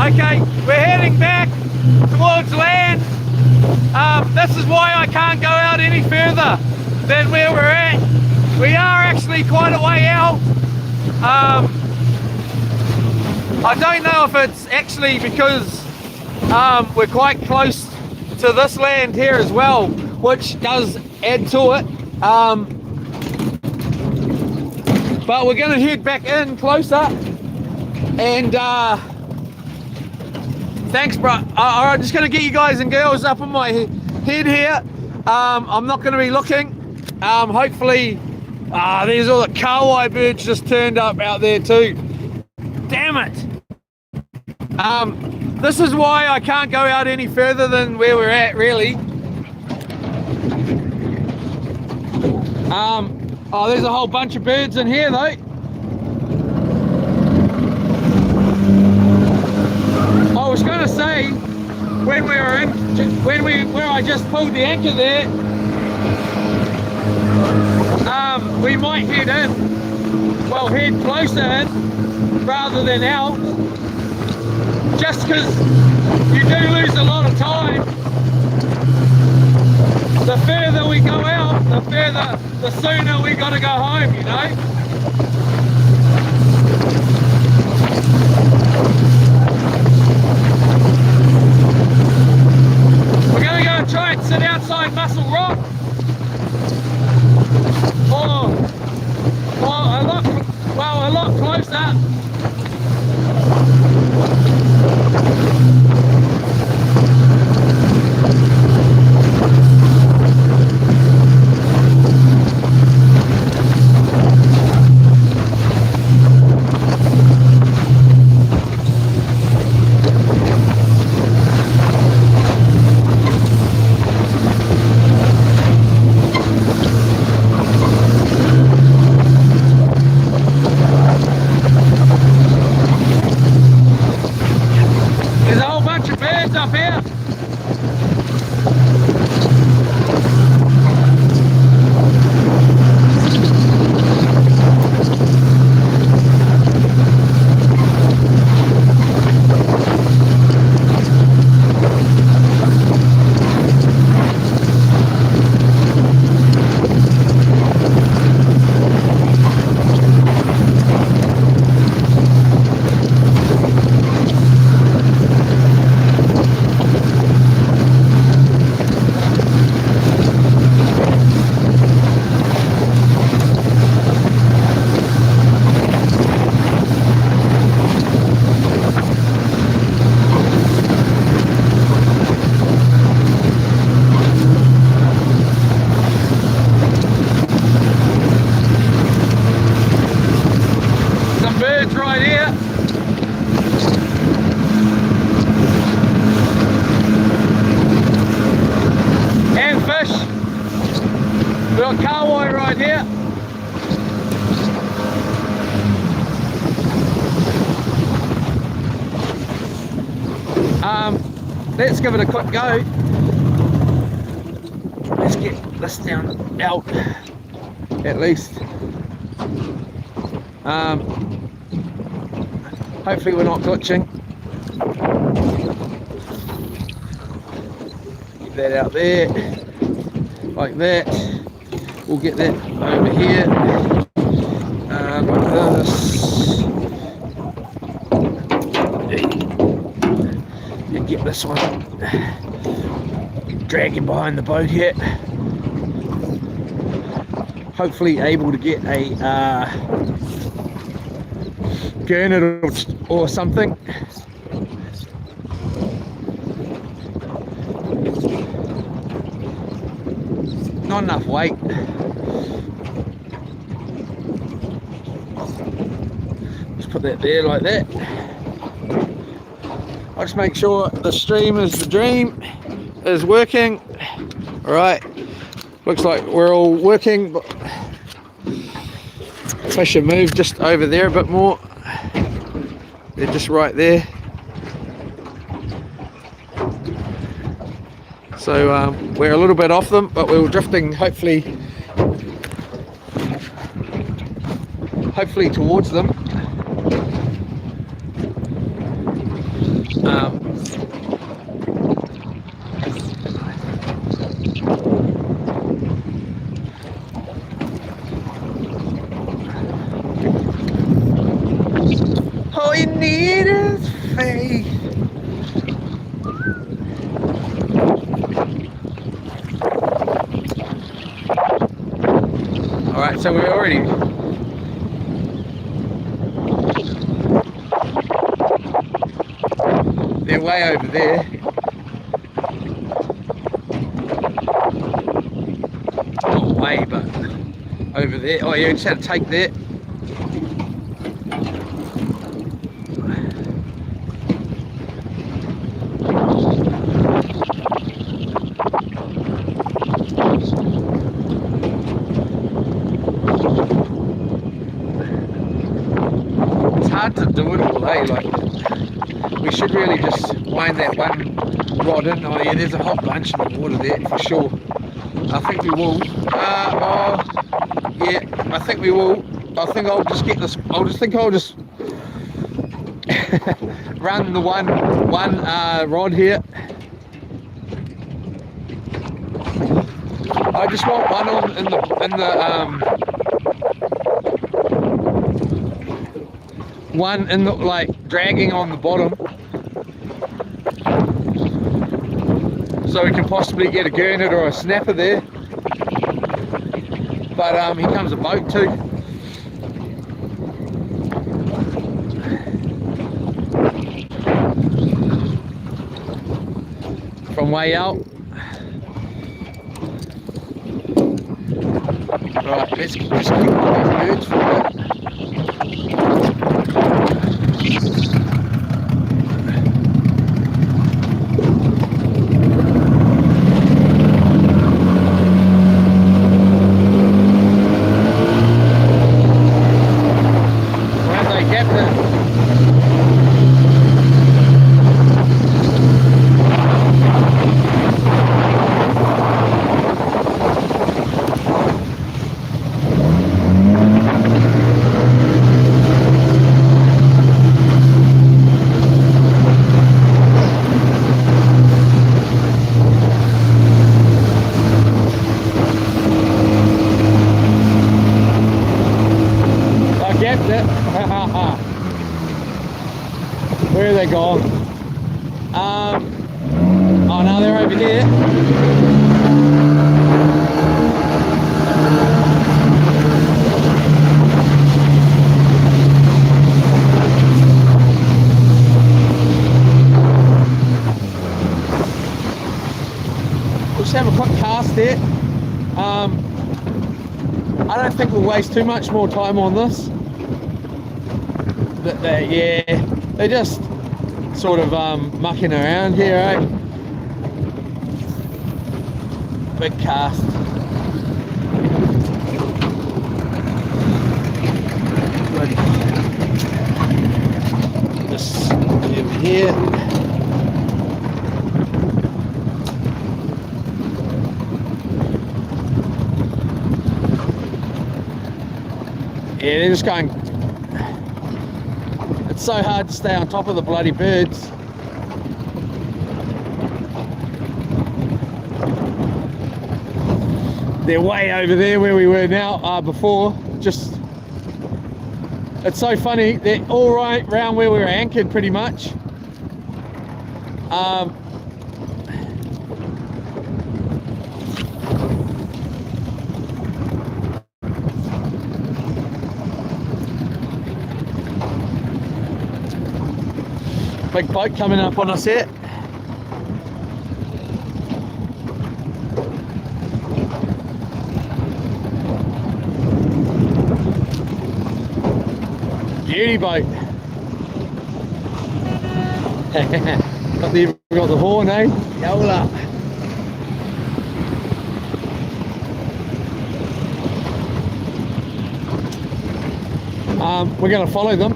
Okay, we're heading back towards land. This is why I can't go out any further than where we're at. We are actually quite a way out. I don't know if it's actually because we're quite close to this land here as well, which does add to it. But we're going to head back in closer, and thanks, bro. I'm just going to get you guys and girls up on my head here. I'm not going to be looking. Hopefully, there's all the kahawai birds just turned up out there too. Damn it. This is why I can't go out any further than where we're at, really. Oh, there's a whole bunch of birds in here though. I was going to say, when we were in, where I just pulled the anchor there, we might head in, well, head closer in rather than out, just because you do lose a lot of time. The further we go out, the sooner we got to go home, you know. We're going to go and try and sit outside Muscle Rock. Or a lot closer. Up here. Let's give it a quick go. Let's get this down out at least. Hopefully we're not glitching. Get that out there, like that. We'll get that over here, like this. Get this one dragging behind the boat here. Hopefully able to get a gurnard or something. Not enough weight. Just put that there like that. I'll just make sure the stream is the dream is working. All right, looks like we're all working, but I should move just over there a bit more. They're just right there. So we're a little bit off them, but we were drifting hopefully towards them. All you need is faith. Alright, so we're already... They're way over there. Not way, but over there. Oh yeah, just had to take that. It's hard to do it all, eh? Like, we should really just wind that one rod in. Oh yeah, there's a whole bunch in the water there for sure. I think we will. Yeah, I think we will. I think I'll just get this. I'll just run the one rod here. I just want one on in the one in the, like, dragging on the bottom, so we can possibly get a gurnet or a snapper there. But here comes a boat too. From way out. Right, let's keep these birds for a bit. Where are they gone? Oh no, they're over here. We'll just have a quick cast there. I don't think we'll waste too much more time on this. Yeah, they're just sort of mucking around here, eh? Big cast. Just over here. Yeah, they're just going. It's so hard to stay on top of the bloody birds. They're way over there where we were now before. Just, it's so funny. They're all right round where we were anchored, pretty much. Big boat coming up on us here. Beauty boat. got the horn, eh? Yola. We're going to follow them.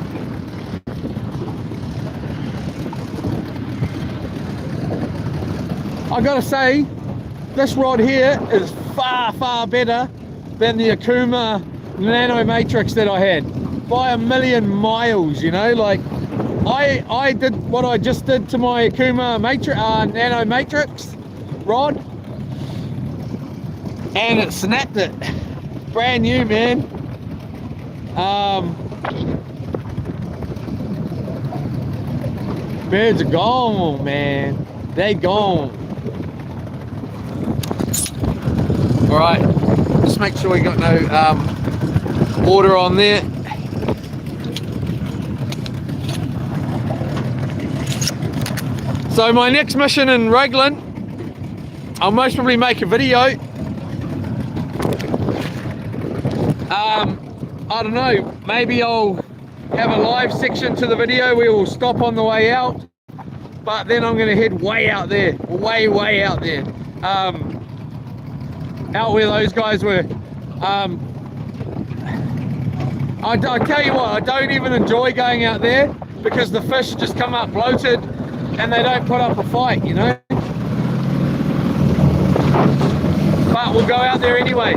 I got to say, this rod here is far, far better than the Akuma Nano Matrix that I had by a million miles, you know, like I did what I just did to my Akuma Nano Matrix rod, and it snapped it. Brand new, man. Birds are gone, man. They gone. All right, just make sure we got no water on there. So my next mission in Raglan, I'll most probably make a video. I don't know, maybe I'll have a live section to the video. We will stop on the way out, but then I'm going to head way out there, way out there, out where those guys were. I tell you what, I don't even enjoy going out there because the fish just come up bloated and they don't put up a fight, you know. But we'll go out there anyway.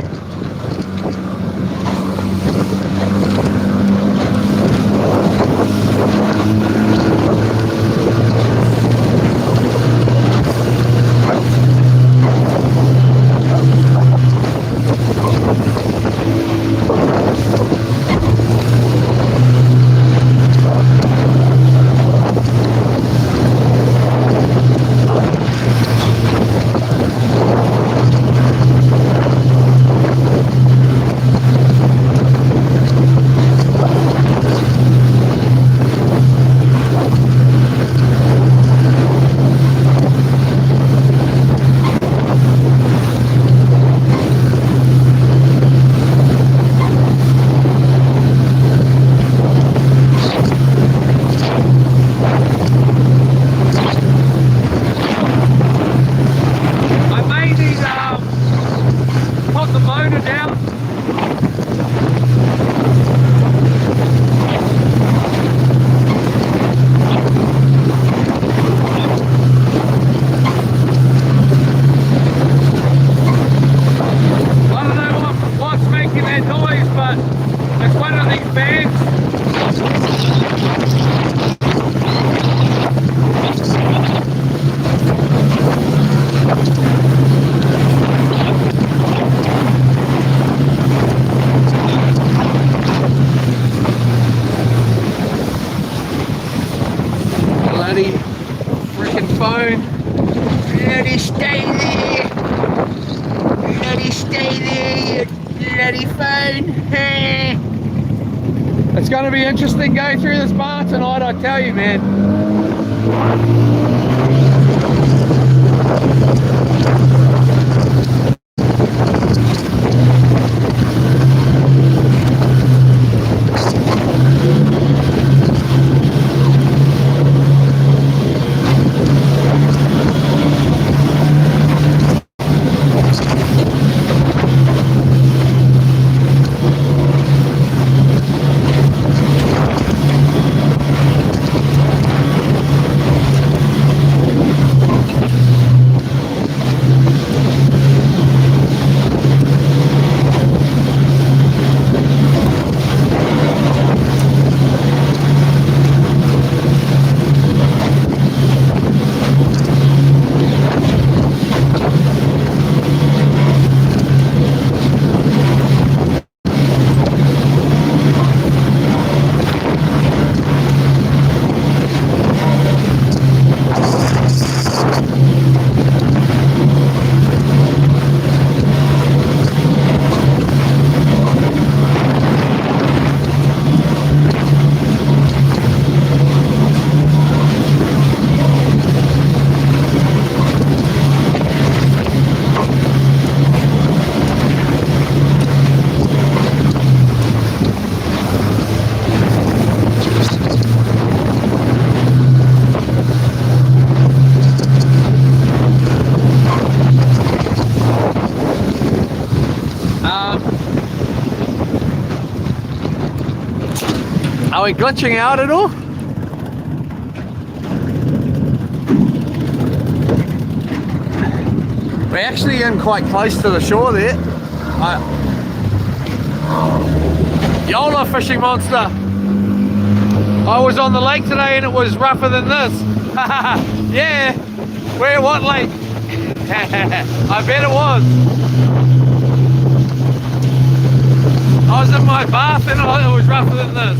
It's going to be interesting going through this bar tonight, I tell you, man. Are we glitching out at all? We're actually in quite close to the shore there. YOLO fishing monster. I was on the lake today and it was rougher than this. Yeah, where, what lake? I bet it was. I was in my bath and it was rougher than this.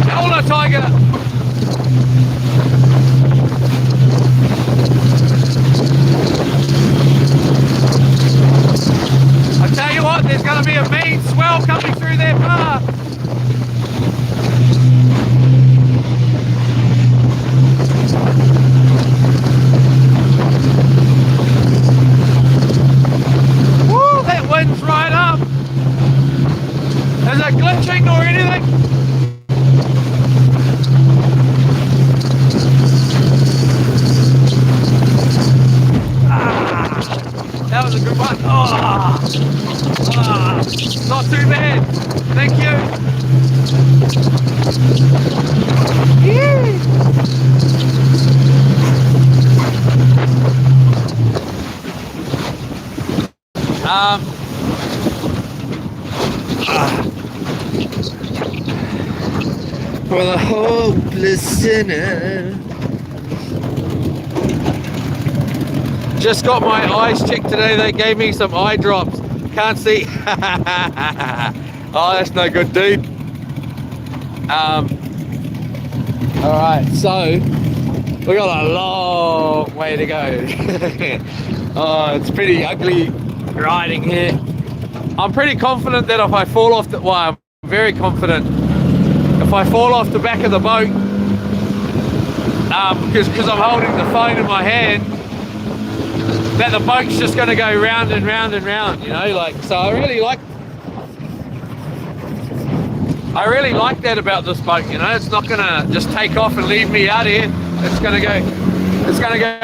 Yola tiger! I tell you what, there's going to be a mean swell coming through their path. Woo, that wind's right up. Is it glitching or anything? That was a good one. Not too bad. Thank you. For the hopeless sinner. Just got my eyes checked today. They gave me some eye drops. Can't see. Oh, that's no good, dude. Alright, so we got a long way to go. Oh, it's pretty ugly riding here. I'm pretty confident that if I fall off the, well, I'm very confident if I fall off the back of the boat, because I'm holding the phone in my hand, that the boat's just going to go round and round and round, you know, like, so I really like that about this boat, you know. It's not going to just take off and leave me out here. It's going to go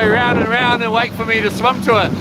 round and round and wait for me to swim to it.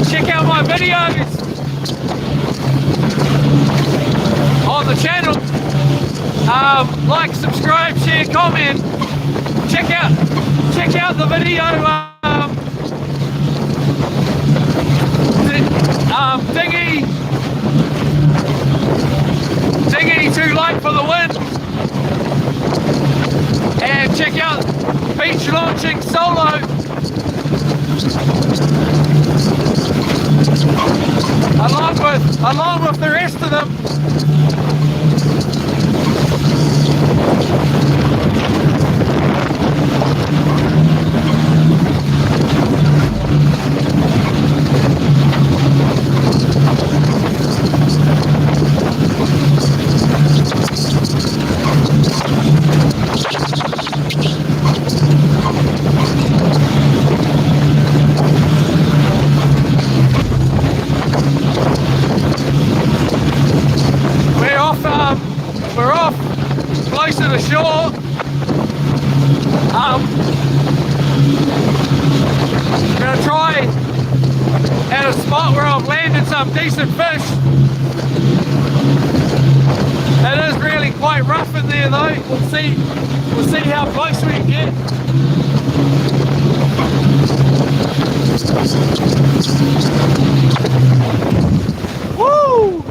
Check out my videos on the channel. Like, subscribe, share, comment. Check out the video. Dinghy too light for the wind. And check out beach launching solo. Along with the rest of them. We're off close to the shore. Gonna try at a spot where I've landed some decent fish. It is really quite rough in there though. We'll see how close we can get. Woo!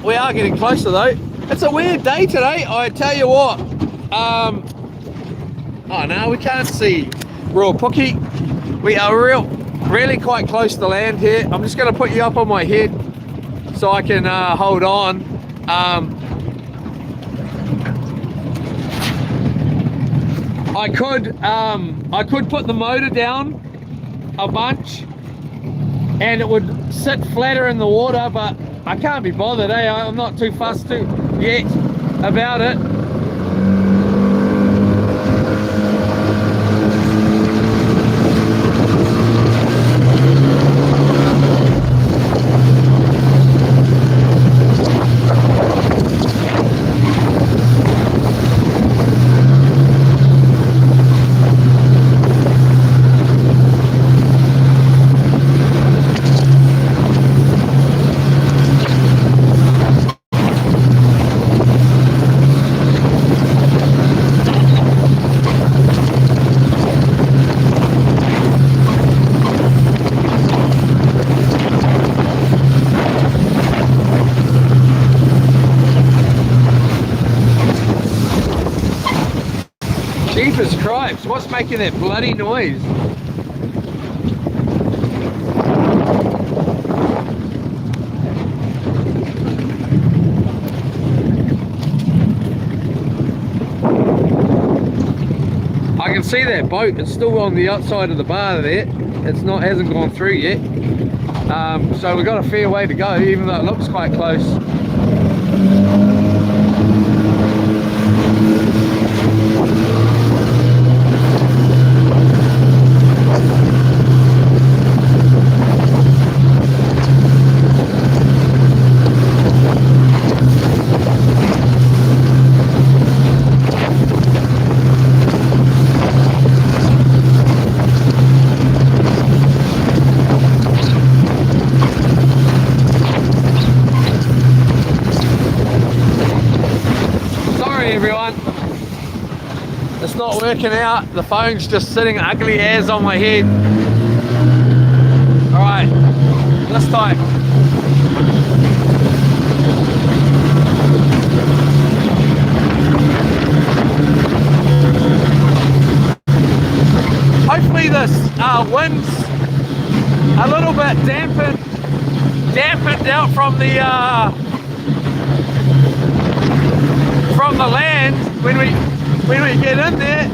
We are getting closer though. It's a weird day today, I tell you what. Oh no, we can't see Ruapuki. We are really quite close to land here. I'm just going to put you up on my head so I can hold on. I could put the motor down a bunch and it would sit flatter in the water, but I can't be bothered, I'm not too fussed yet about it. Jeepers cripes, what's making that bloody noise? I can see that boat, it's still on the outside of the bar there. Hasn't gone through yet. So we've got a fair way to go, even though it looks quite close. Everyone, it's not working out. The phone's just sitting ugly as on my head. All right, this time. Hopefully this wind's a little bit dampened out from the land when we get in there.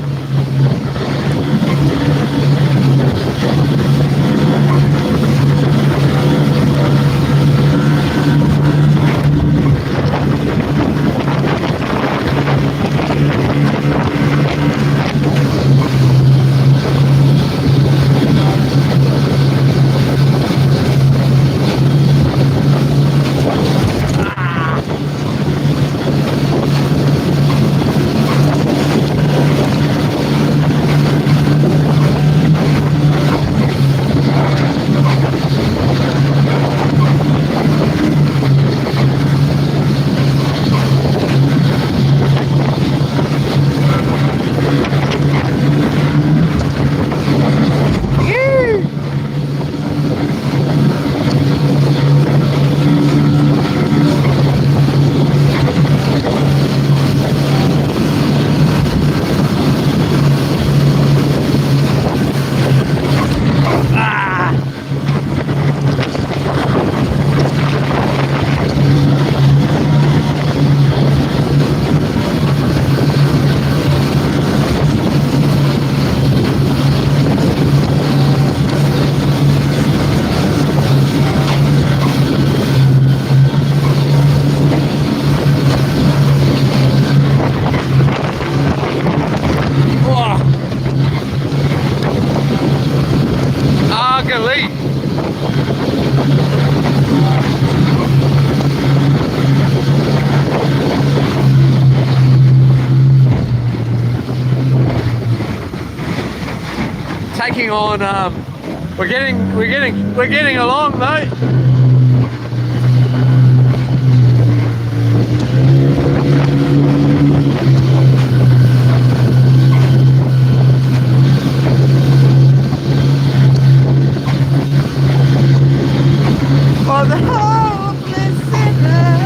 Taking on, we're getting along though. For the hopeless sinner.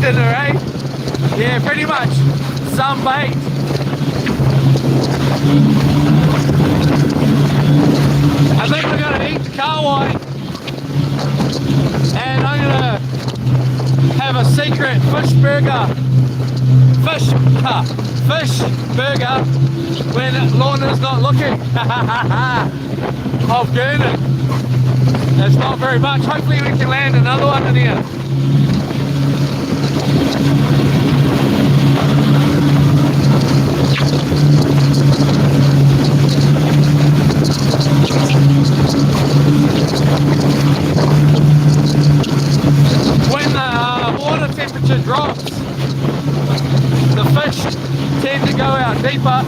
dinner, eh? Yeah, pretty much. Some bait. I think we're gonna eat the kahawai, and I'm gonna have a secret fish burger. Fish burger when Lorna's not looking. Of Gurnet. That's not very much. Hopefully we can land another one in here. When the water temperature drops, the fish tend to go out deeper.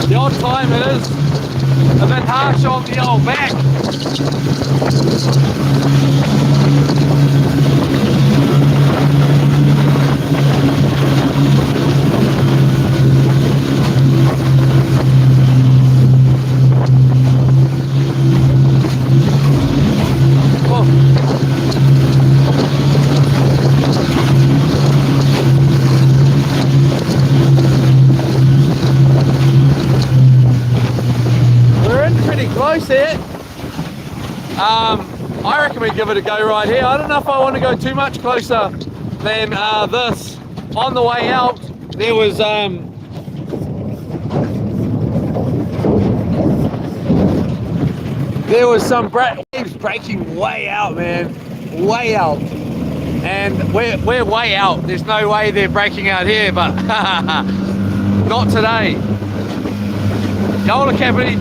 The odd time it is a bit harsh on the old back. Close here. I reckon we give it a go right here. I don't know if I want to go too much closer than this. On the way out, there was some waves breaking way out, man, way out, and we're way out. There's no way they're breaking out here, but not today. Yola Capri.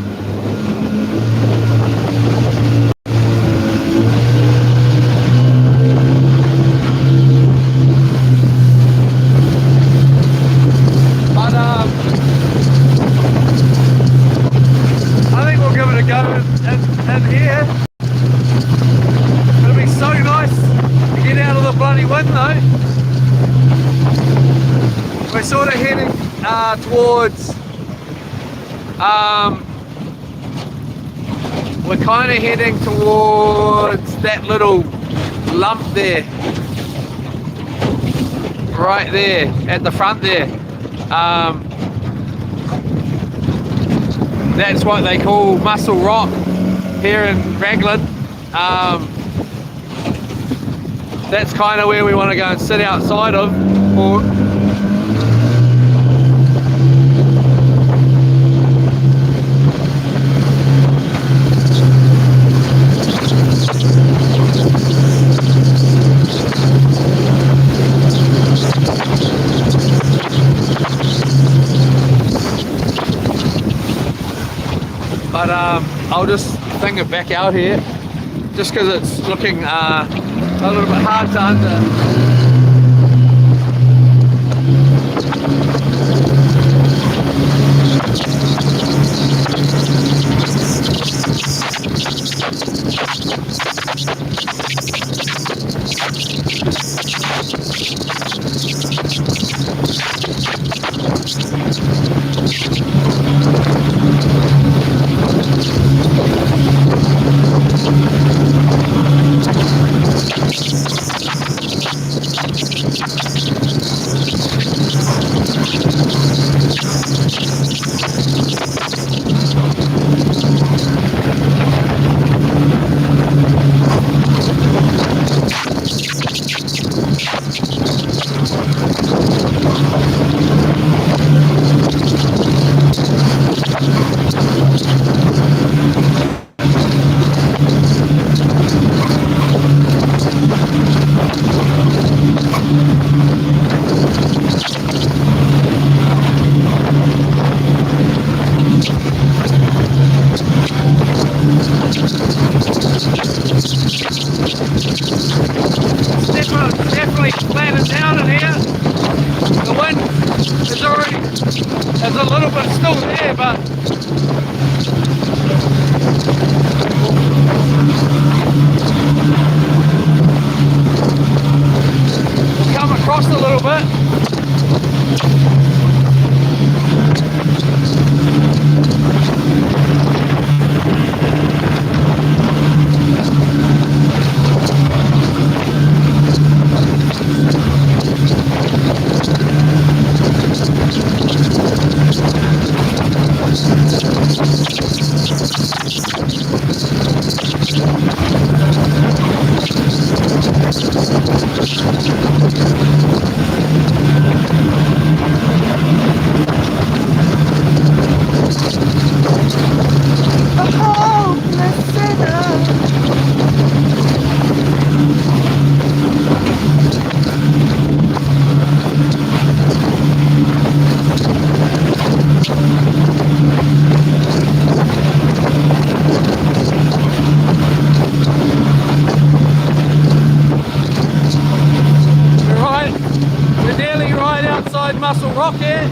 In here, it'll be so nice to get out of the bloody wind though. We're sort of heading towards, we're kind of heading towards that little lump there, right there at the front there. That's what they call Muscle Rock here in Raglan. That's kind of where we want to go and sit outside of. But I'll just bring it back out here, just because it's looking a little bit hard to under. down in here. The wind is already, there's a little bit still there, but we'll come across a little bit. Muscle Rock here.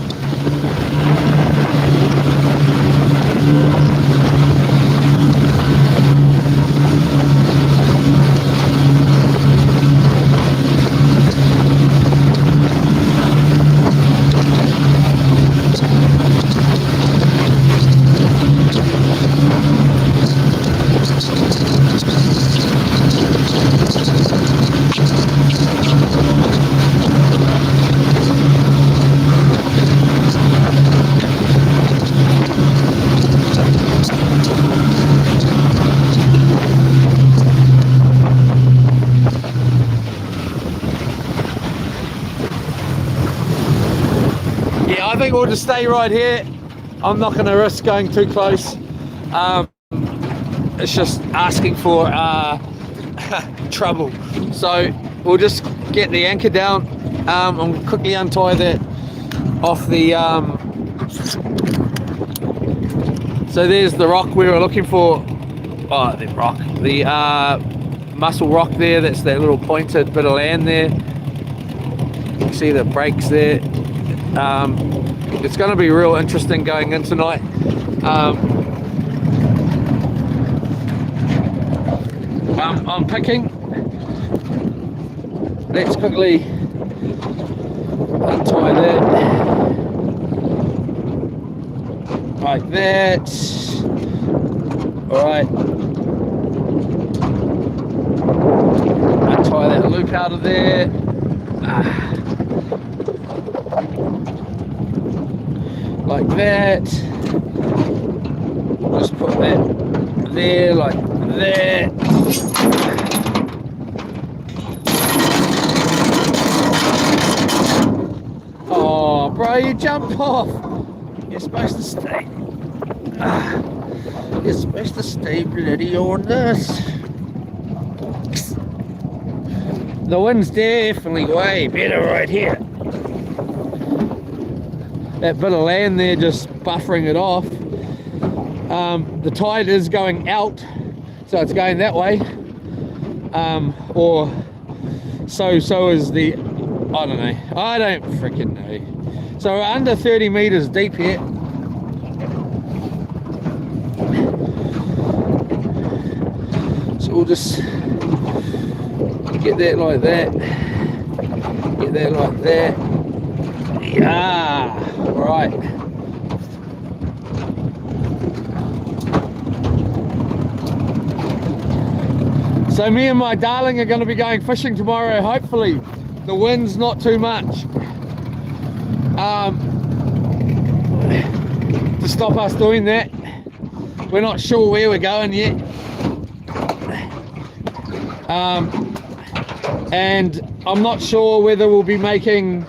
I think we'll just stay right here. I'm not going to risk going too close. It's just asking for trouble. So we'll just get the anchor down and quickly untie that off the... So there's the rock we were looking for. Oh, the rock. The Muscle Rock there. That's that little pointed bit of land there. You see the breaks there. It's going to be real interesting going in tonight. I'm picking. Let's quickly untie that like that. Alright, untie that loop out of there. Like that. Just put that there, like that. Oh, bro, you jumped off. You're supposed to stay. You're supposed to stay bloody on this. The wind's definitely way better right here. That bit of land there just buffering it off. The tide is going out, so it's going that way. Or so is the, I don't know. I don't freaking know. So we're under 30 meters deep here. So we'll just get that like that. Get that like that. Yeah. Right. So me and my darling are going to be going fishing tomorrow. Hopefully the wind's not too much to stop us doing that. We're not sure where we're going yet. And I'm not sure whether we'll be making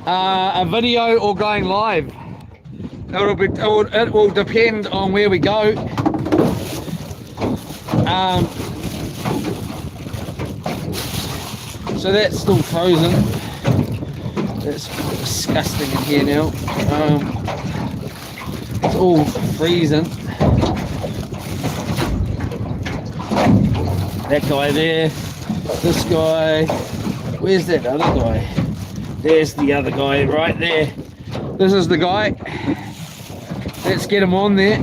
a video or going live. It will depend on where we go. So that's still frozen. That's disgusting in here now. It's all freezing. That guy there, this guy, where's that other guy? There's the other guy right there. This is the guy. Let's get him on there.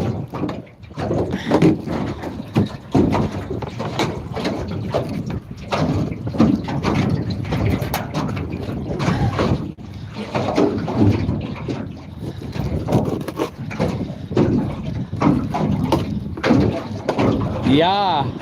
Yeah.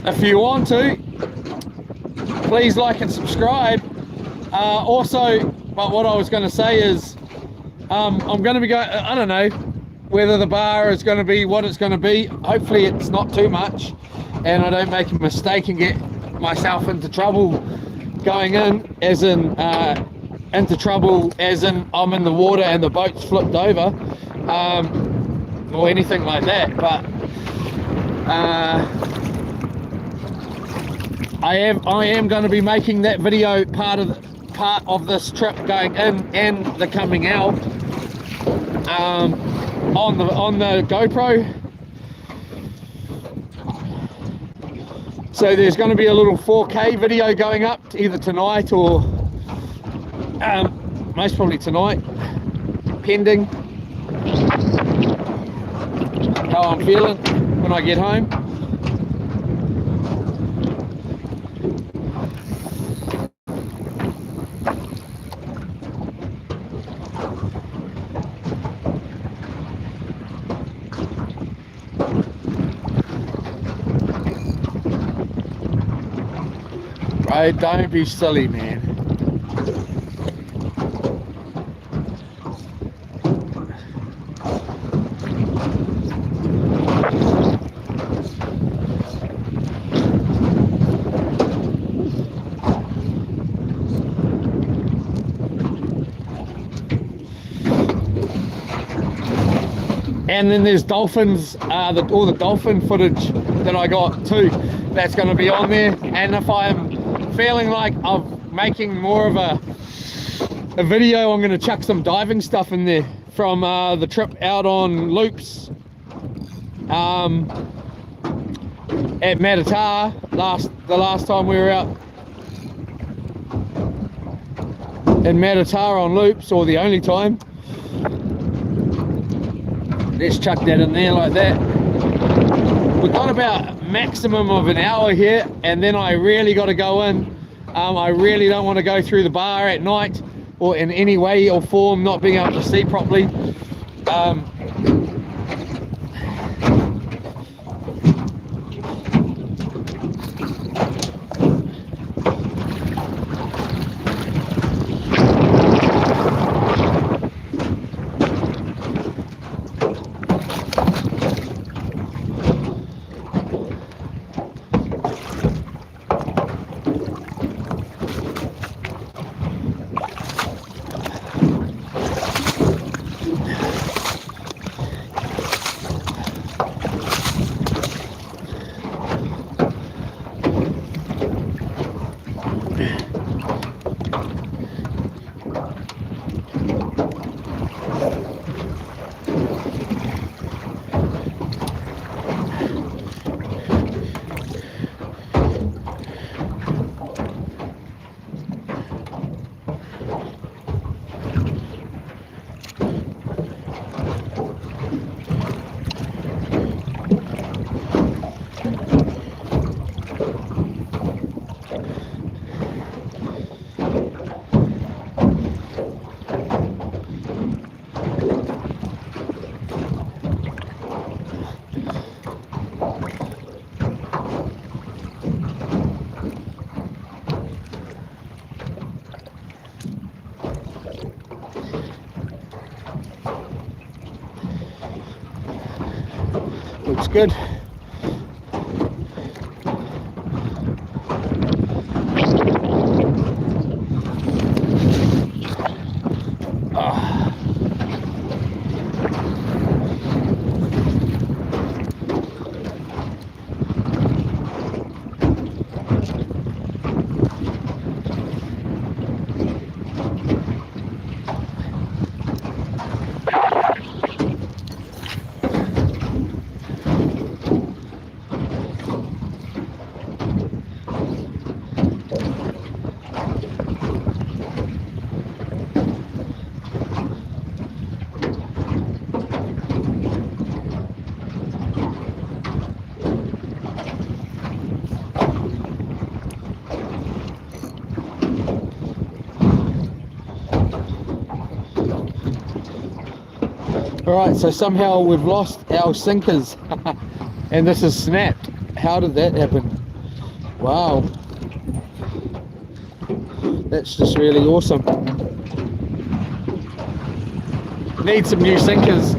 If you want to, please like and subscribe. Also, but what I was going to say is, I'm going to be going, I don't know whether the bar is going to be what it's going to be. Hopefully it's not too much and I don't make a mistake and get myself into trouble going in, as in into trouble as in I'm in the water and the boat's flipped over, or anything like that. But I am going to be making that video part of this trip going in and the coming out on the GoPro. So there's going to be a little 4K video going up either tonight or most probably tonight, pending how I'm feeling when I get home. Right, don't be silly, man. And then there's Dolphins, all the dolphin footage that I got too. That's going to be on there. And if I'm feeling like I'm making more of a video, I'm going to chuck some diving stuff in there from the trip out on loops at Matata the last time we were out in Matata on loops, or the only time. Let's chuck that in there like that. We've got about maximum of an hour here, and then I really got to go in. I really don't want to go through the bar at night or in any way or form, not being able to see properly. Looks good. Alright, so somehow we've lost our sinkers and this has snapped. How did that happen? Wow. That's just really awesome. Need some new sinkers.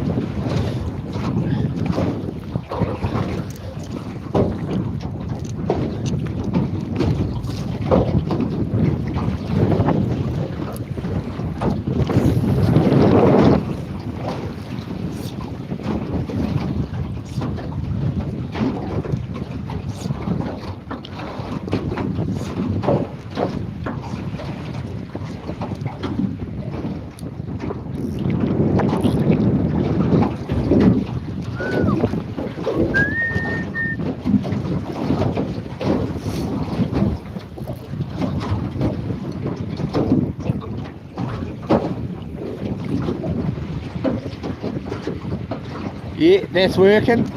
Yeah, that's working.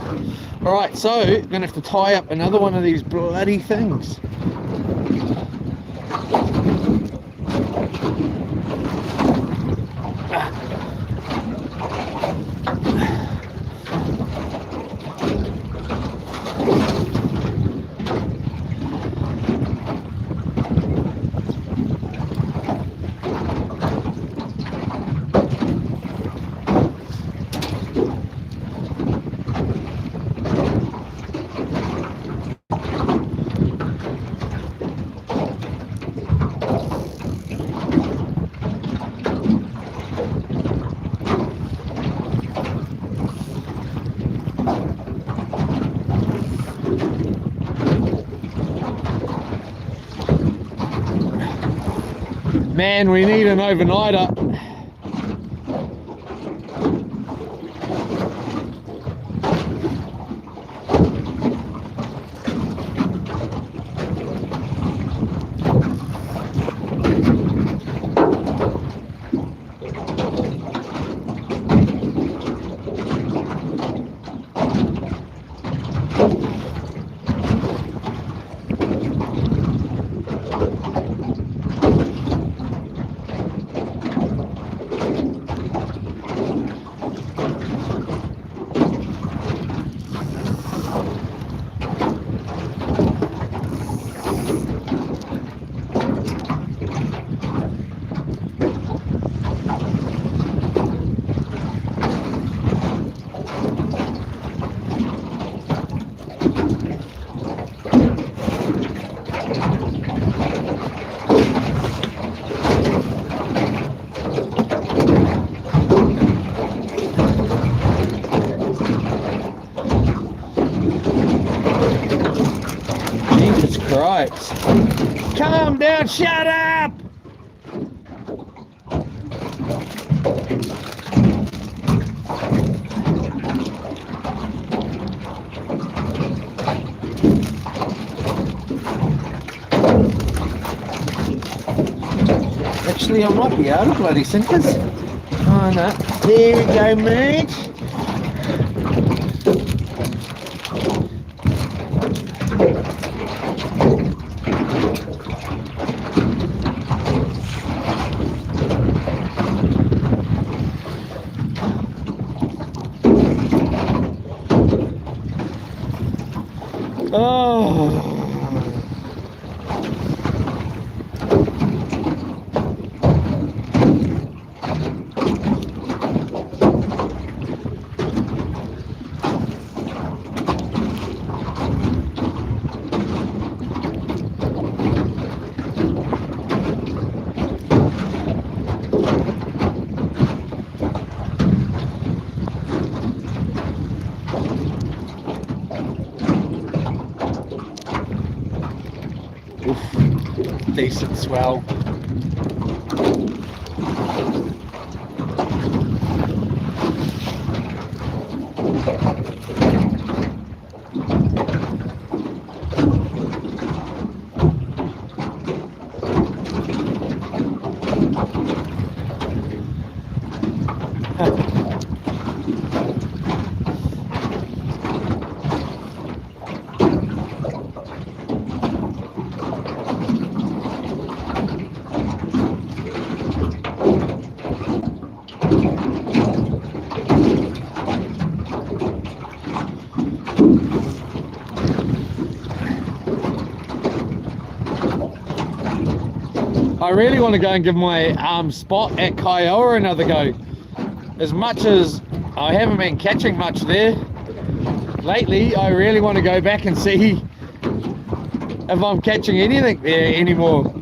Alright, so gonna have to tie up another one of these bloody things. Man, we need an overnighter. Jesus Christ. Calm down, shut up! Actually, I might be out of bloody sinkers. Oh no. There we go, mate. Oh. Decent swell. really want to go and give my spot at Kiowa another go. As much as I haven't been catching much there lately, I really want to go back and see if I'm catching anything there anymore.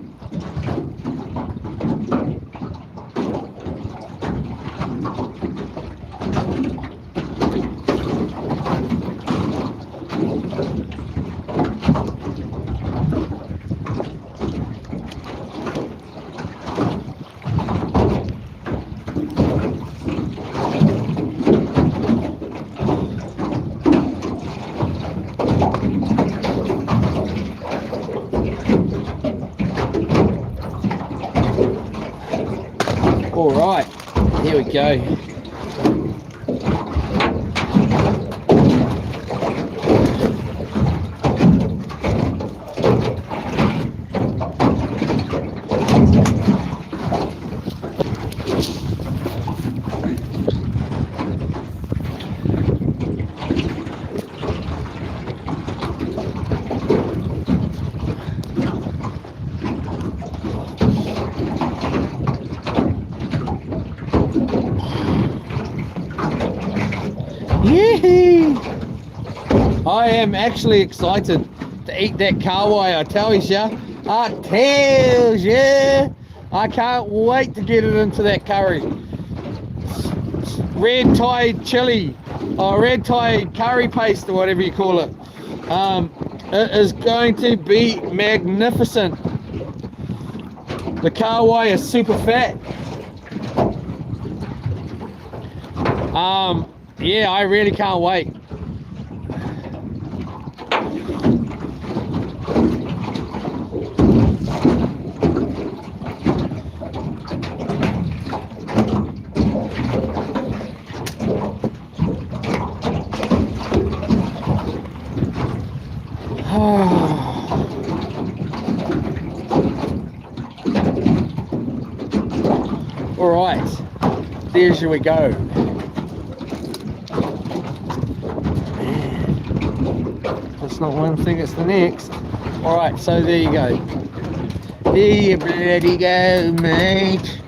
All right, here we go. I am actually excited to eat that kahawai, I tells ya. I tells ya. I can't wait to get it into that curry. Red Thai chili, or red Thai curry paste, or whatever you call it. It is going to be magnificent. The kahawai is super fat. Yeah, I really can't wait. All right, there we go. That's not one thing, it's the next. All right, so there you go. There you bloody go, mate.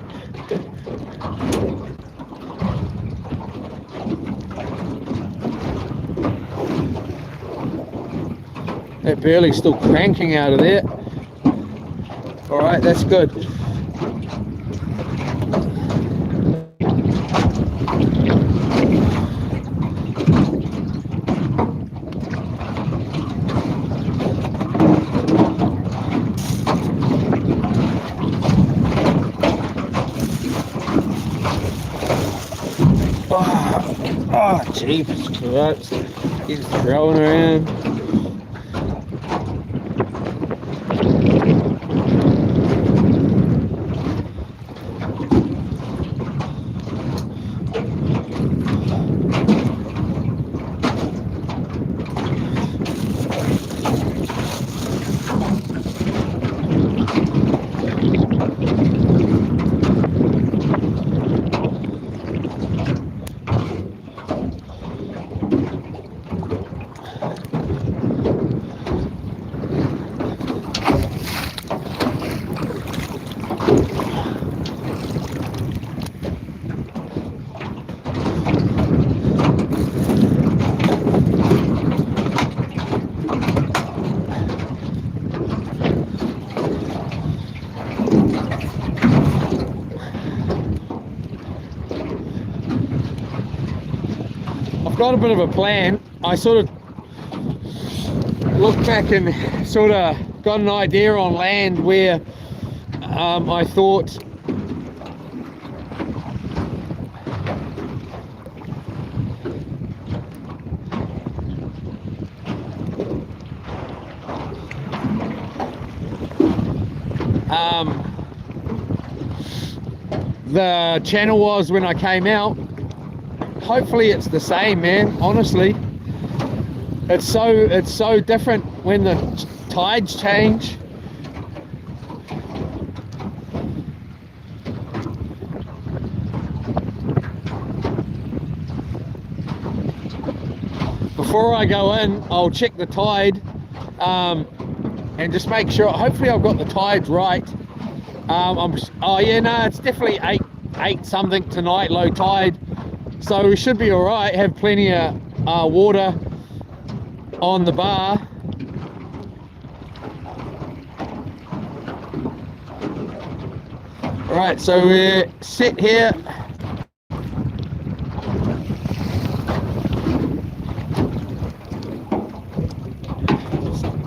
That Burley's still cranking out of there. All right, that's good. Oh, Jesus Christ. He's throwing around. Got a bit of a plan. I sort of looked back and sort of got an idea on land where I thought the channel was when I came out. Hopefully it's the same, man. Honestly, it's so different when the tides change. Before I go in, I'll check the tide and just make sure. Hopefully I've got the tides right. Oh yeah, no, it's definitely eight something tonight, low tide. So we should be all right. Have plenty of water on the bar. All right, so we're set here.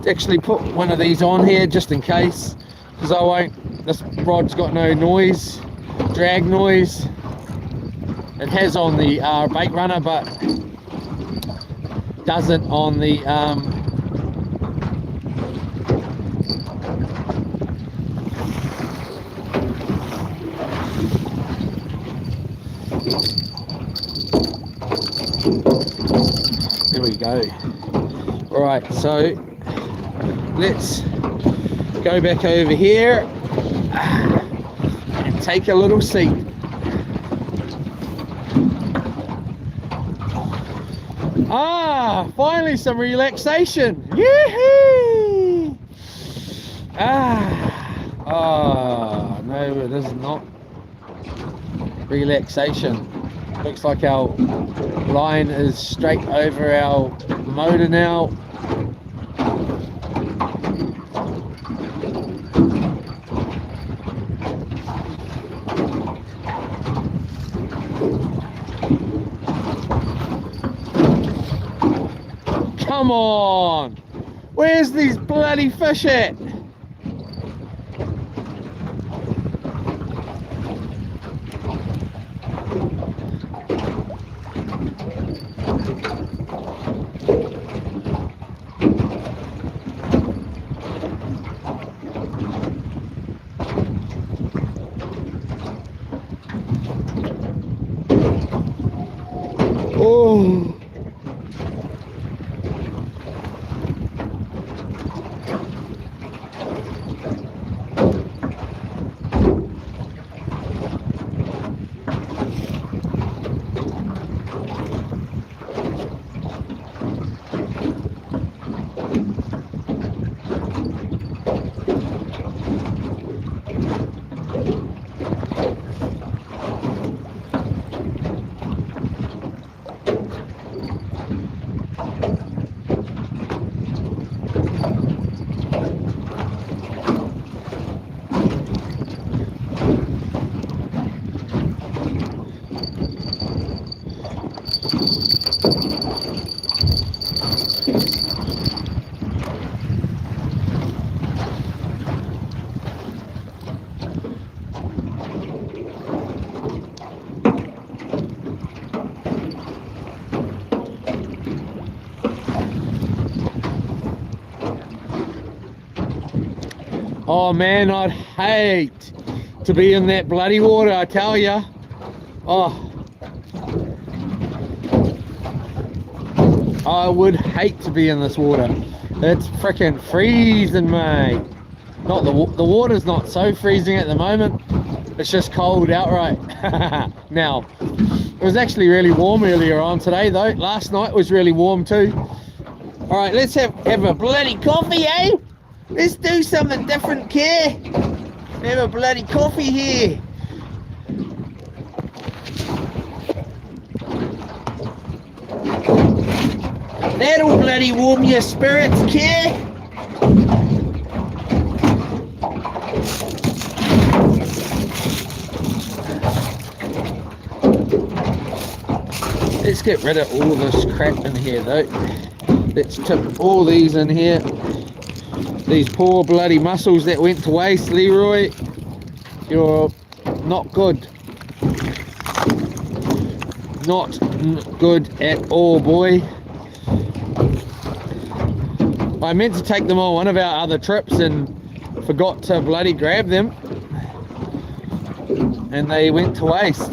Actually put one of these on here just in case, because I won't, this rod's got no noise, drag noise. It has on the bait runner, but doesn't on the there we go. All right, so let's go back over here and take a little seat. Finally some relaxation. Yee-hee! Oh no, it is not relaxation. Looks like our line is straight over our motor now. Come on! Where's these bloody fish at? Oh! Oh man, I'd hate to be in that bloody water, I tell ya. Oh, I would hate to be in this water. It's freaking freezing, mate. Not the water's not so freezing at the moment. It's just cold outright. Now, it was actually really warm earlier on today though. Last night was really warm too. All right, let's have a bloody coffee, eh? Let's do something different, care. Have a bloody coffee here. That'll bloody warm your spirits, care. Let's get rid of all this crap in here though. Let's tip all these in here. These poor bloody mussels that went to waste, Leroy. You're not good. Not good at all, boy. I meant to take them on one of our other trips and forgot to bloody grab them. And they went to waste.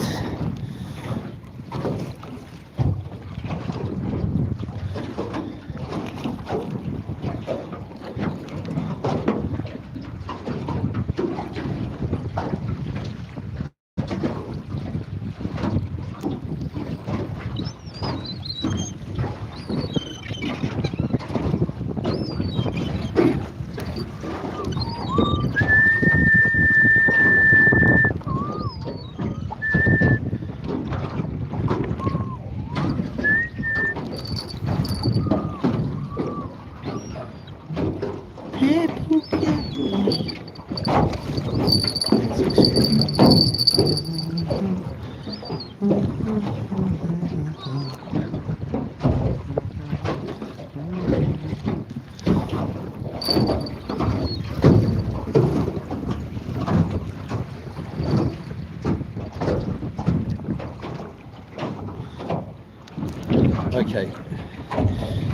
Okay.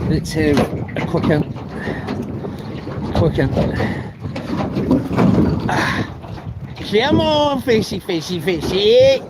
Let's have a quick one. Come on, fishy, fishy, fishy.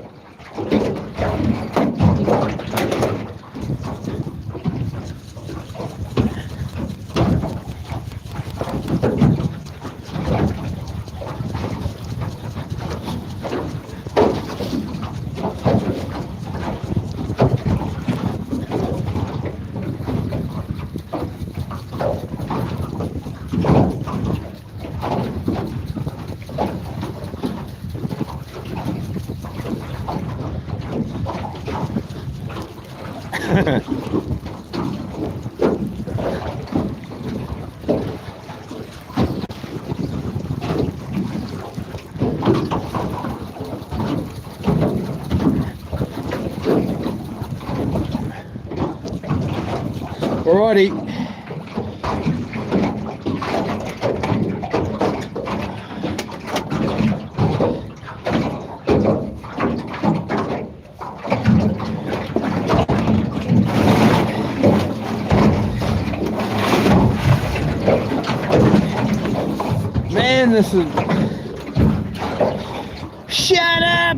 Alrighty. Man, this is... Shut up!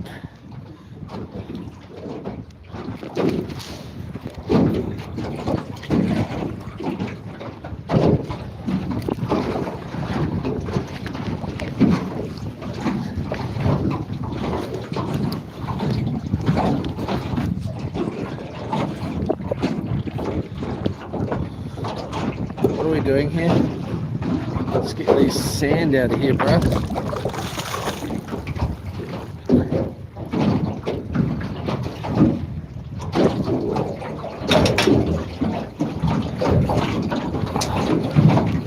What are we doing here? Let's get this sand out of here, bro.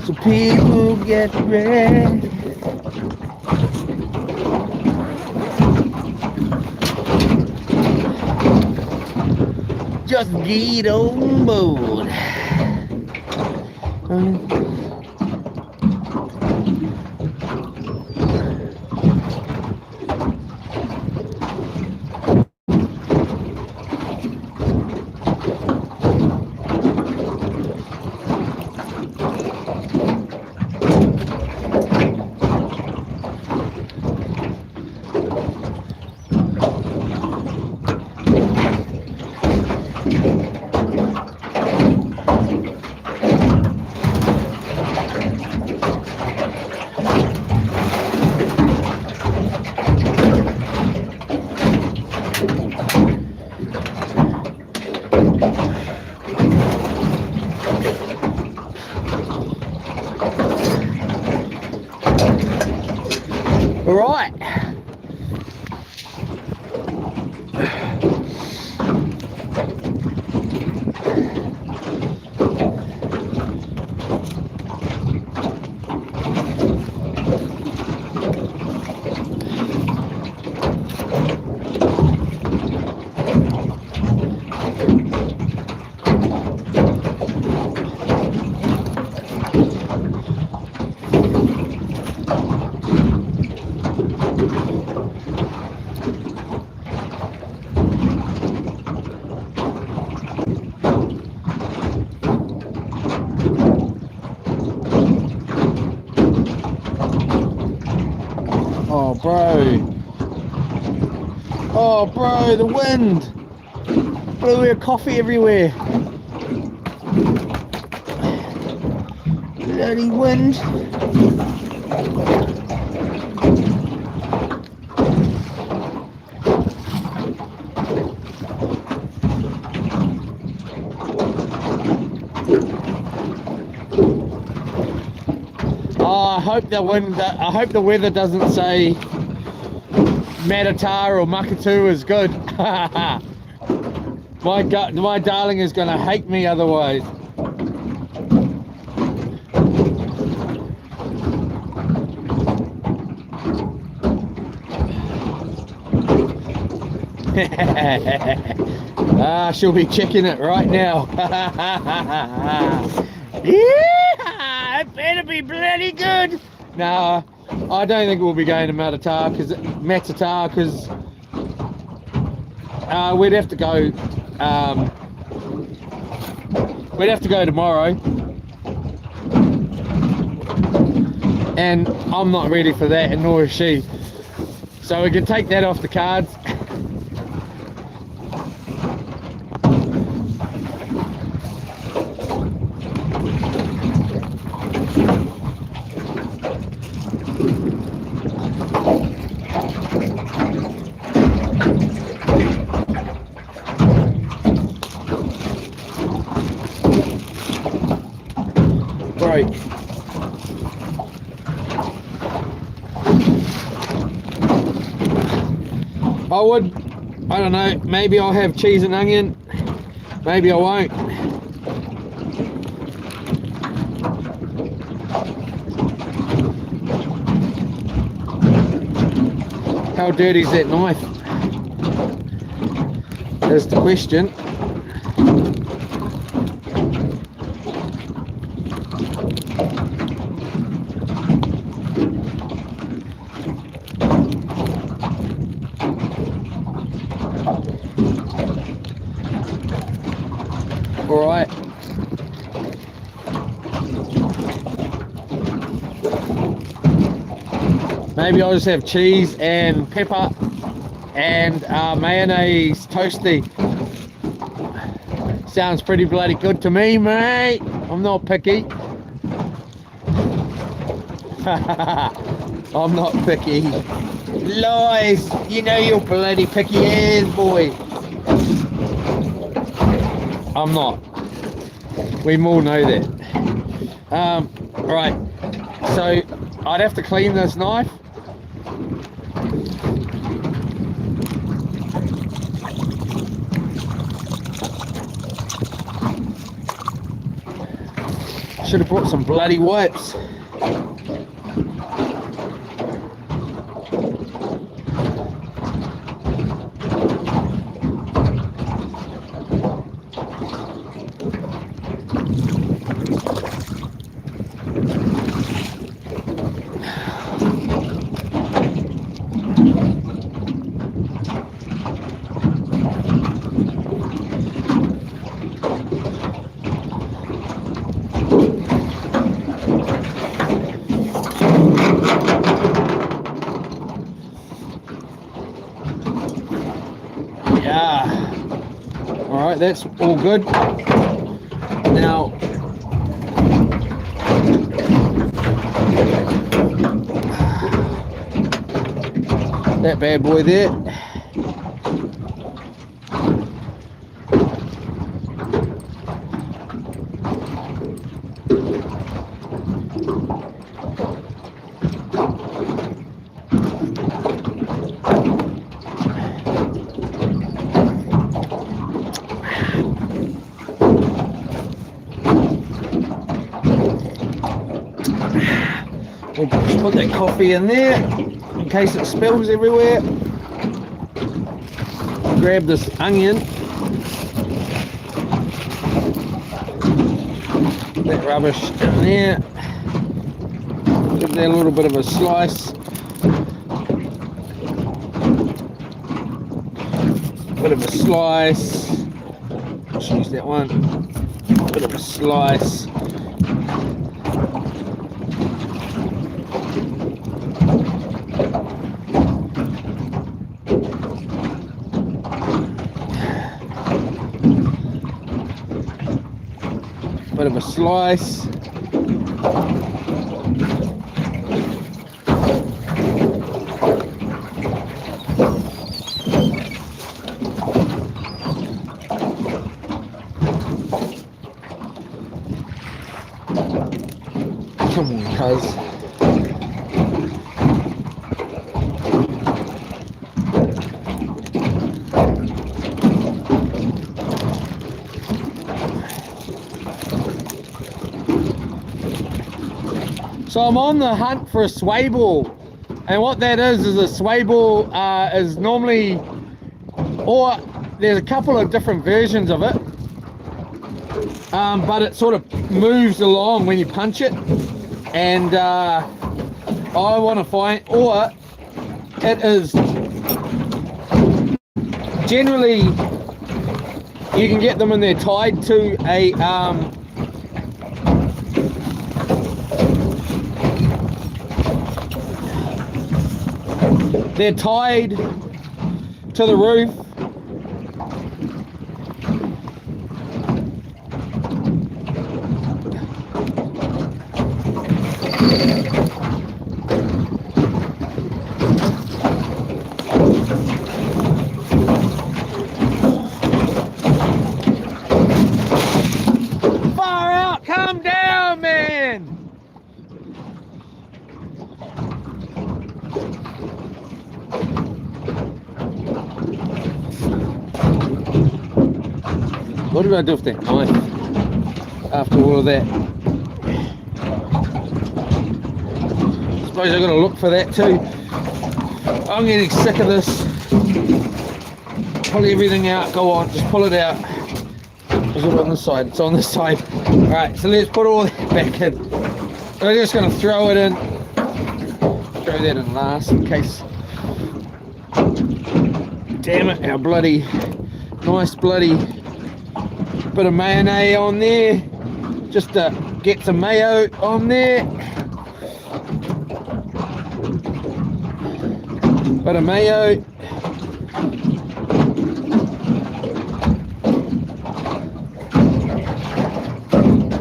So people get ready. Just get on board. All right. Oh, bro, the wind blew your coffee everywhere. Bloody wind. Oh, I hope the weather doesn't say Matatar or Makatu is good. My darling is going to hate me otherwise. She'll be checking it right now. Yeah, it better be bloody good. No, I don't think we'll be going to Matatar because we'd have to go we'd have to go tomorrow. And I'm not ready for that, and nor is she. So we can take that off the cards. Right. I don't know, maybe I'll have cheese and onion, maybe I won't. How dirty is that knife? That's the question. All right. Maybe I'll just have cheese and pepper and mayonnaise toasty. Sounds pretty bloody good to me, mate. I'm not picky. I'm not picky. Lies. You know you're bloody picky ass, boy. I'm not. We all know that. Right. So I'd have to clean this knife. Should have brought some bloody wipes. Alright, that's all good. Now, that bad boy there. We'll just put that coffee in there in case it spills everywhere. Grab this onion. That rubbish in there. Give that a little bit of a slice. Bit of a slice. Let's use that one. Bit of a slice. Bit of a slice. Come on, cuz. So I'm on the hunt for a sway ball, and what that is a sway ball is normally, or there's a couple of different versions of it, but it sort of moves along when you punch it, and I want to find, or it is generally you can get them and they're tied to a they're tied to the roof. Far out, come down, man. What do I do with that knife after all of that? I suppose I've got to look for that too. I'm getting sick of this. Pull everything out, go on, just pull it out. Is it on this side? It's on this side. Alright, so let's put all that back in. We're just going to throw it in. Throw that in last in case. Damn it, our bloody, nice bloody bit of mayonnaise on there, just to get some mayo on there. Bit of mayo.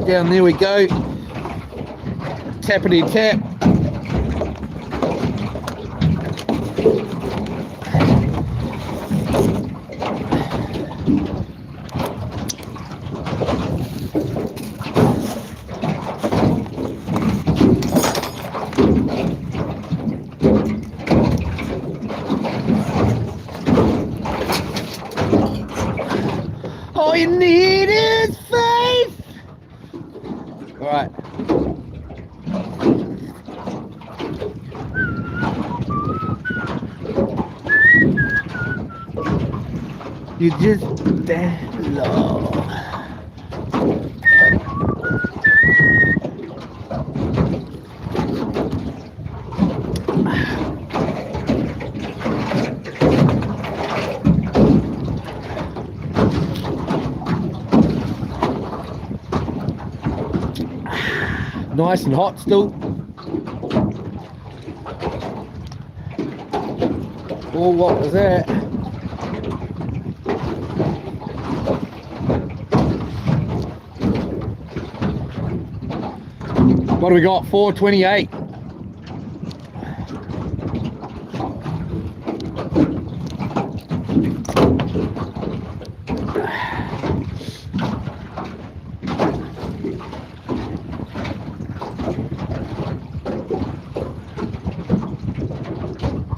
Down there we go. Tappity tap. All you need is faith. All right. You just that low. Nice and hot still. Oh, what was that? What do we got? 428.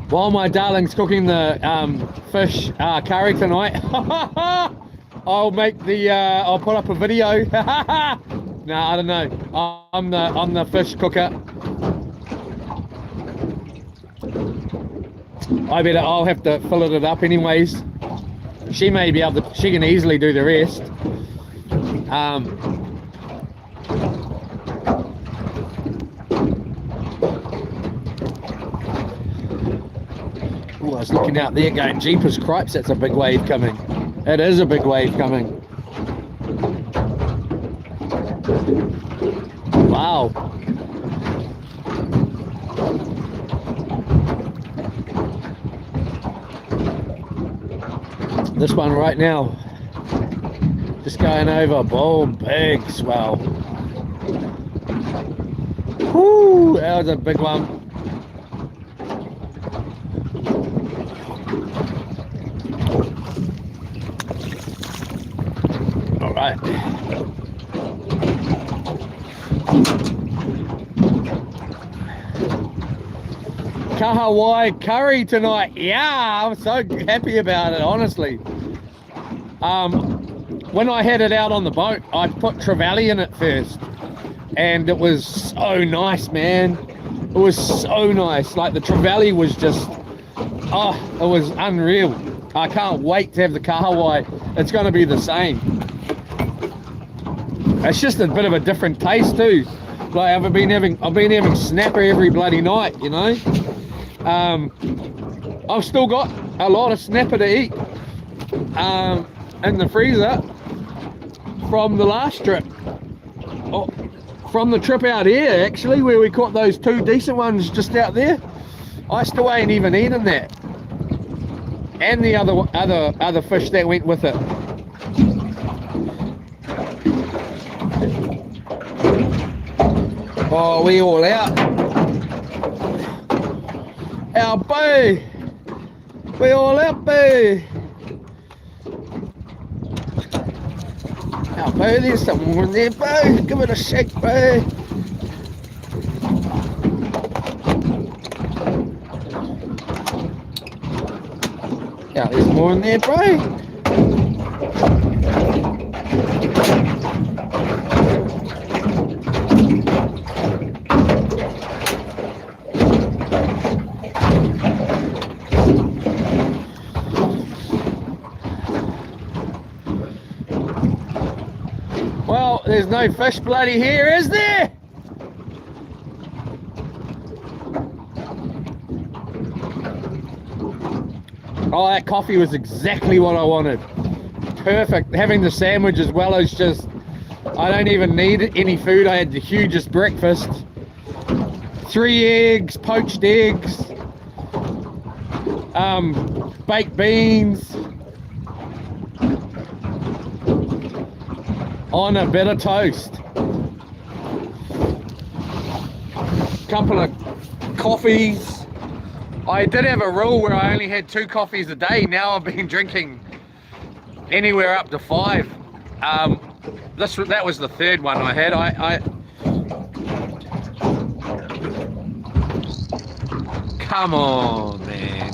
While my darling's cooking the fish curry tonight, I'll make the I'll put up a video. No, I don't know. I'm the fish cooker. I'll have to fill it up anyways. She may be able to. She can easily do the rest. I was looking out there going, jeepers cripes, that's a big wave coming. It is a big wave coming. Wow. This one right now, just going over, boom, big swell. Whoo, that was a big one. Right. Kahawai curry tonight. Yeah, I'm so happy about it, honestly. When I had it out on the boat, I put trevally in it first, and it was so nice, man. It was so nice. Like the trevally was just, oh, it was unreal. I can't wait to have the kahawai. It's going to be the same. It's just a bit of a different taste too. Like I've been having snapper every bloody night, you know. I've still got a lot of snapper to eat. in the freezer from the last trip. Oh, from the trip out here, actually, where we caught those 2 decent ones just out there. I still ain't even eaten that. And the other fish that went with it. Oh, we all out. Out, boo. We all out, boo. Out, boo. There's some more in there, boo. Give it a shake, boo. Yeah, there's more in there, bro. Well, there's no fish bloody here, is there? Oh, that coffee was exactly what I wanted. Perfect. Having the sandwich as well as just, I don't even need any food. I had the hugest breakfast. 3 eggs, poached eggs, baked beans, on a bit of toast. Couple of coffees. I did have a rule where I only had 2 coffees a day. Now I've been drinking anywhere up to 5. That was the 3rd one I had. Come on, man.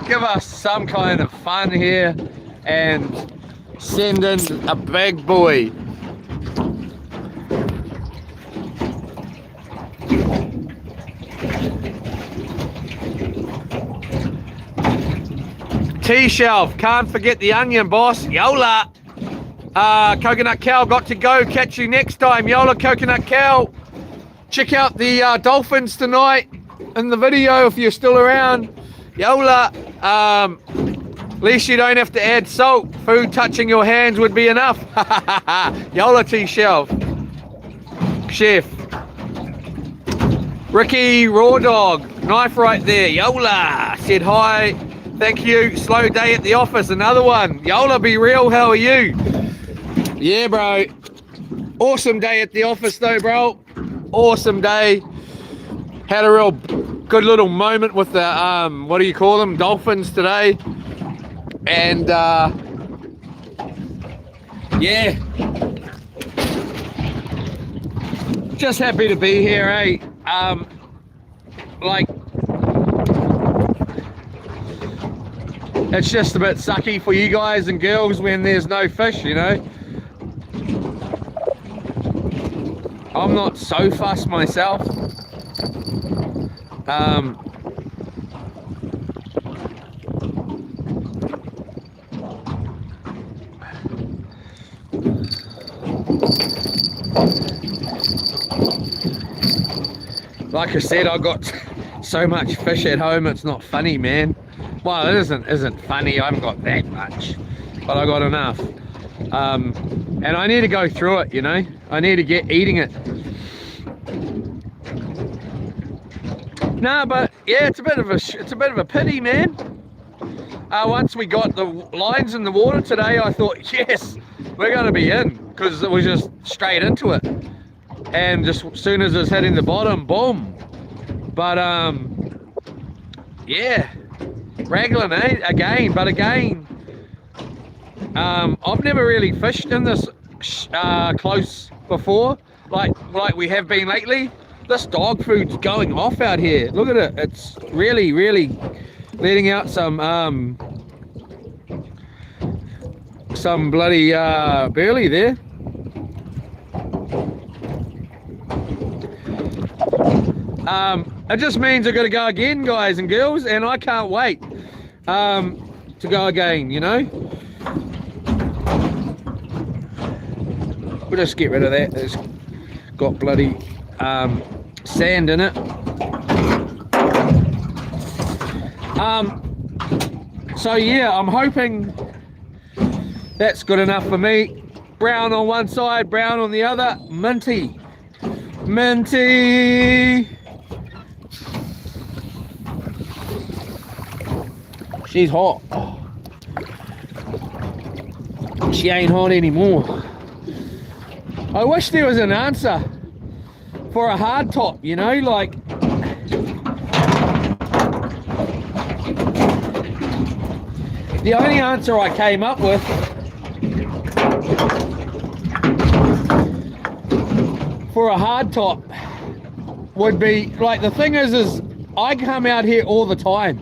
Give us some kind of fun here and send in a big boy. T-shelf, can't forget the onion, boss. Yola. Coconut Cow got to go. Catch you next time. Yola, Coconut Cow. Check out the Dolphins tonight in the video if you're still around. Yola. At least you don't have to add salt. Food touching your hands would be enough. Yola, T-shelf. Chef. Ricky Raw Dog. Knife right there. Yola. Said hi. Thank you. Slow day at the office. Another one. Yola, be real. How are you? Yeah, bro. Awesome day at the office, though, bro. Awesome day. Had a real good little moment with the, what do you call them? Dolphins today. And, yeah. Just happy to be here, eh? Like, it's just a bit sucky for you guys and girls when there's no fish, you know. I'm not so fussed myself. Like I said, I got so much fish at home, it's not funny, man. Well, it isn't funny. I haven't got that much, but I got enough. And I need to go through it, you know. I need to get eating it. No, but yeah, it's a bit of a pity, man. Once we got the lines in the water today, I thought, yes, we're going to be in, because it was just straight into it. And just as soon as it's hitting the bottom, boom. But yeah. Raglan, eh? Again, I've never really fished in this close before, like we have been lately. This dog food's going off out here. Look at it. It's really, really letting out some bloody burley there. It just means I've got to go again, guys and girls, and I can't wait to go again, you know. We'll just get rid of that. It's got bloody sand in it. So yeah, I'm hoping That's good enough for me. Brown on one side, brown on the other. Minty. Minty. She's hot. She ain't hot anymore. I wish there was an answer for a hard top, you know, like the only answer I came up with for a hard top would be, like, the thing is I come out here all the time.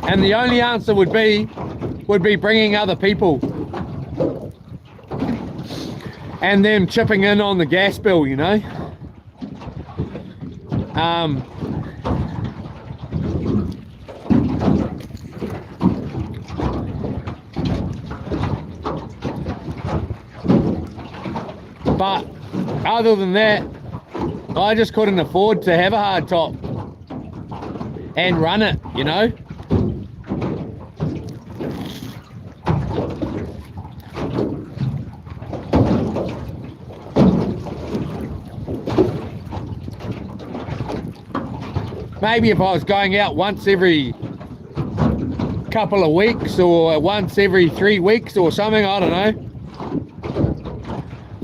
And the only answer would be bringing other people and them chipping in on the gas bill, you know. But other than that, I just couldn't afford to have a hard top and run it, you know. Maybe if I was going out once every couple of weeks or once every 3 weeks or something, I don't know,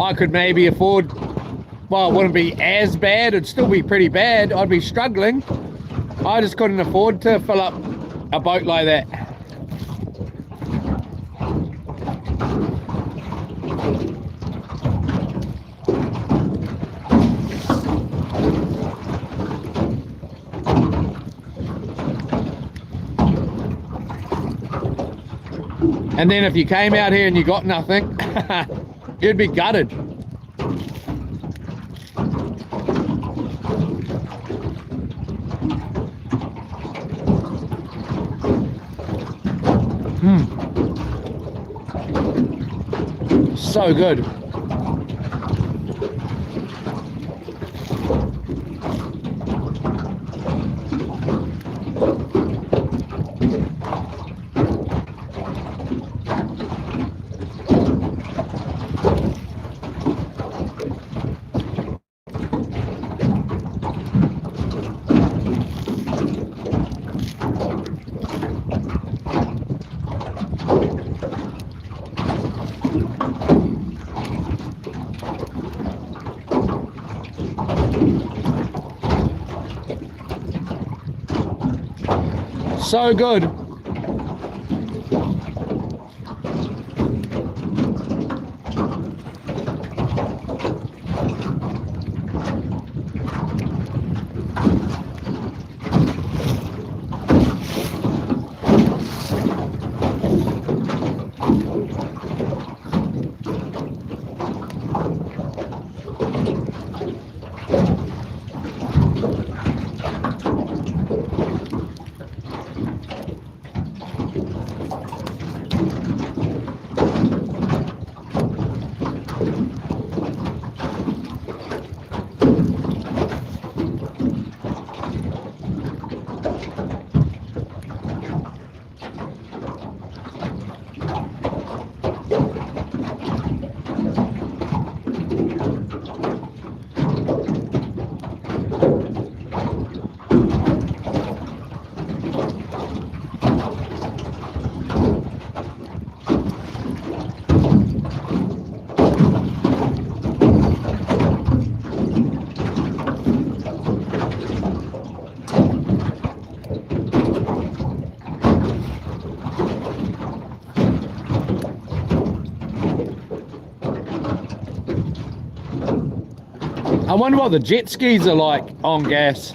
I could maybe afford, well, it wouldn't be as bad, it'd still be pretty bad, I'd be struggling. I just couldn't afford to fill up a boat like that. And then if you came out here and you got nothing, you'd be gutted. So good. So good. I wonder what the jet skis are like on gas.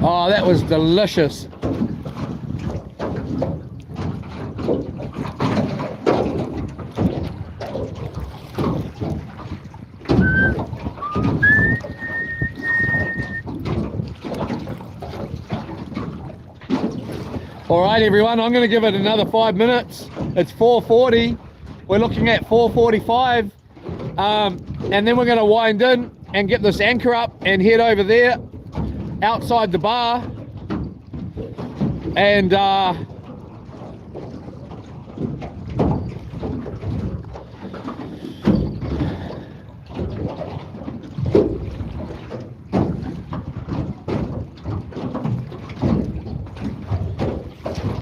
Oh, that was delicious. All right, everyone, I'm going to give it another 5 minutes. It's 4:40. We're looking at 4:45. And then we're going to wind in and get this anchor up and head over there outside the bar. And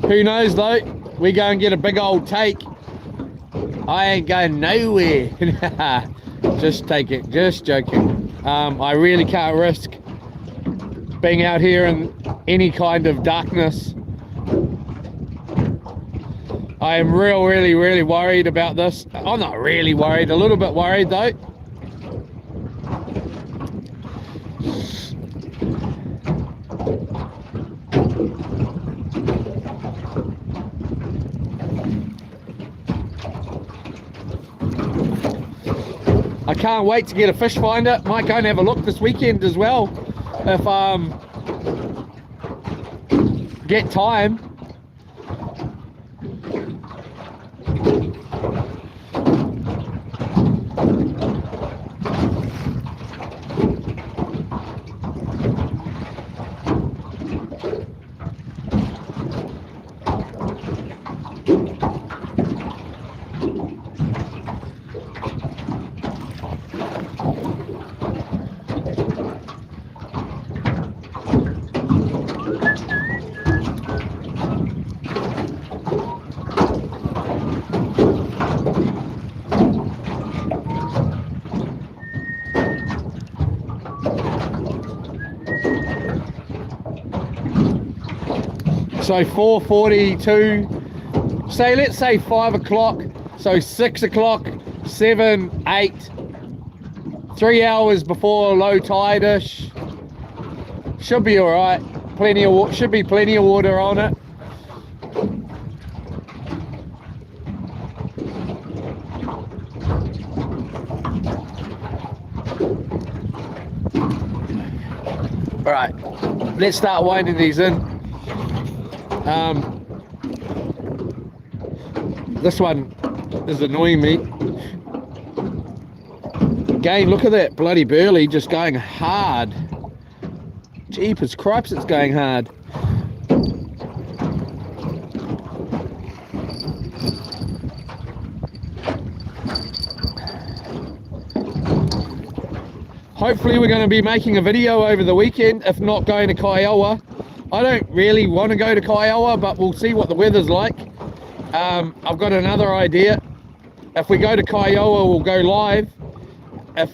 who knows though, we go and get a big old take. I ain't going nowhere. Just take it, just joking. I really can't risk being out here in any kind of darkness. I am really worried about this. I'm not really worried, a little bit worried though. I can't wait to get a fish finder. Might go and have a look this weekend as well, if get time. So 4:42, say let's say 5 o'clock, so 6 o'clock, 7, 8, 3 hours before low tide-ish. Should be all right. Plenty of should be plenty of water on it. All right, let's start winding these in. This one is annoying me. Again, look at that bloody Burley just going hard. Jeepers cripes, it's going hard. Hopefully we're going to be making a video over the weekend, if not going to Kiowa. I don't really want to go to Kiowa, but we'll see what the weather's like. I've got another idea. If we go to Kiowa, we'll go live. If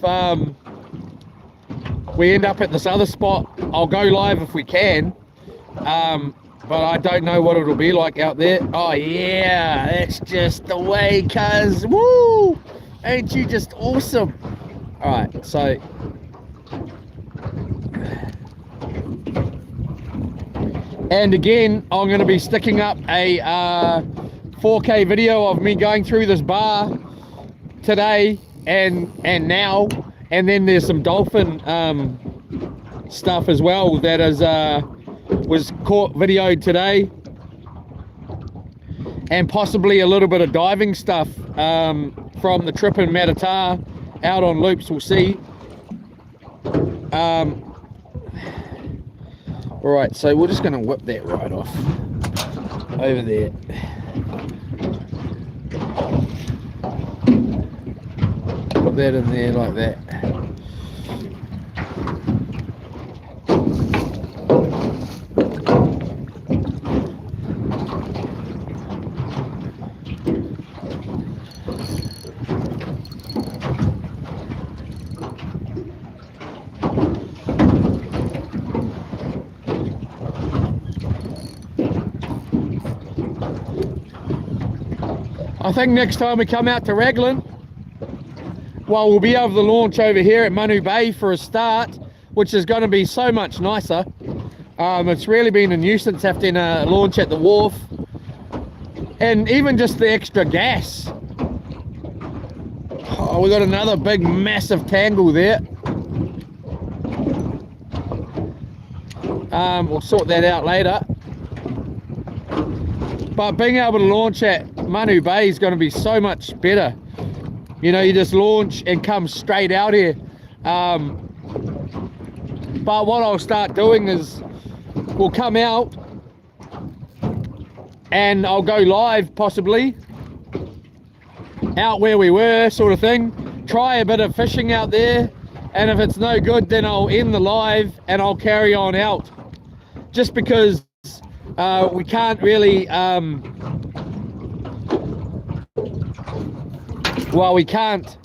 we end up at this other spot, I'll go live if we can. But I don't know what it'll be like out there. Oh yeah, that's just the way, cuz. Woo! Ain't you just awesome? Alright, so and again, I'm going to be sticking up a 4K video of me going through this bar today and now, and then there's some dolphin stuff as well that is was caught videoed today, and possibly a little bit of diving stuff from the trip in Matata out on loops. We'll see. All right, so we're just going to whip that right off over there. Put that in there like that. I think next time we come out to Raglan, well, we'll be able to launch over here at Manu Bay for a start, which is going to be so much nicer. It's really been a nuisance having to launch at the wharf, and even just the extra gas. Oh, we got another big massive tangle there. We'll sort that out later. But being able to launch at Manu Bay is going to be so much better. You know, you just launch and come straight out here. But what I'll start doing is we'll come out and I'll go live possibly out where we were, sort of thing. Try a bit of fishing out there, and if it's no good, then I'll end the live and I'll carry on out. Just because we can't really we can't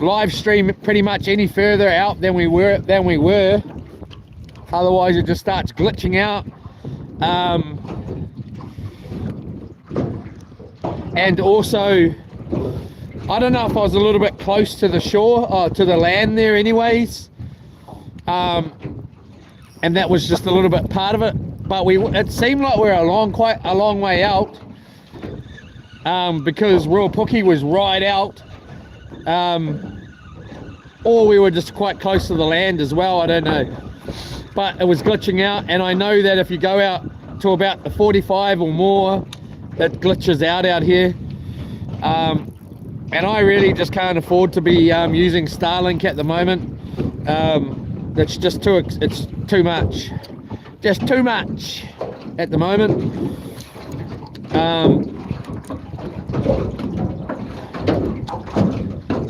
live stream pretty much any further out than we were. Otherwise it just starts glitching out. And also, I don't know if I was a little bit close to the shore or to the land there anyways, and that was just a little bit part of it. But it seemed like we're quite a long way out, because Relocating was right out, or we were just quite close to the land as well. I don't know, but it was glitching out, and I know that if you go out to about the 45 or more, it glitches out here. And I really just can't afford to be using Starlink at the moment. It's just it's too much, just too much at the moment.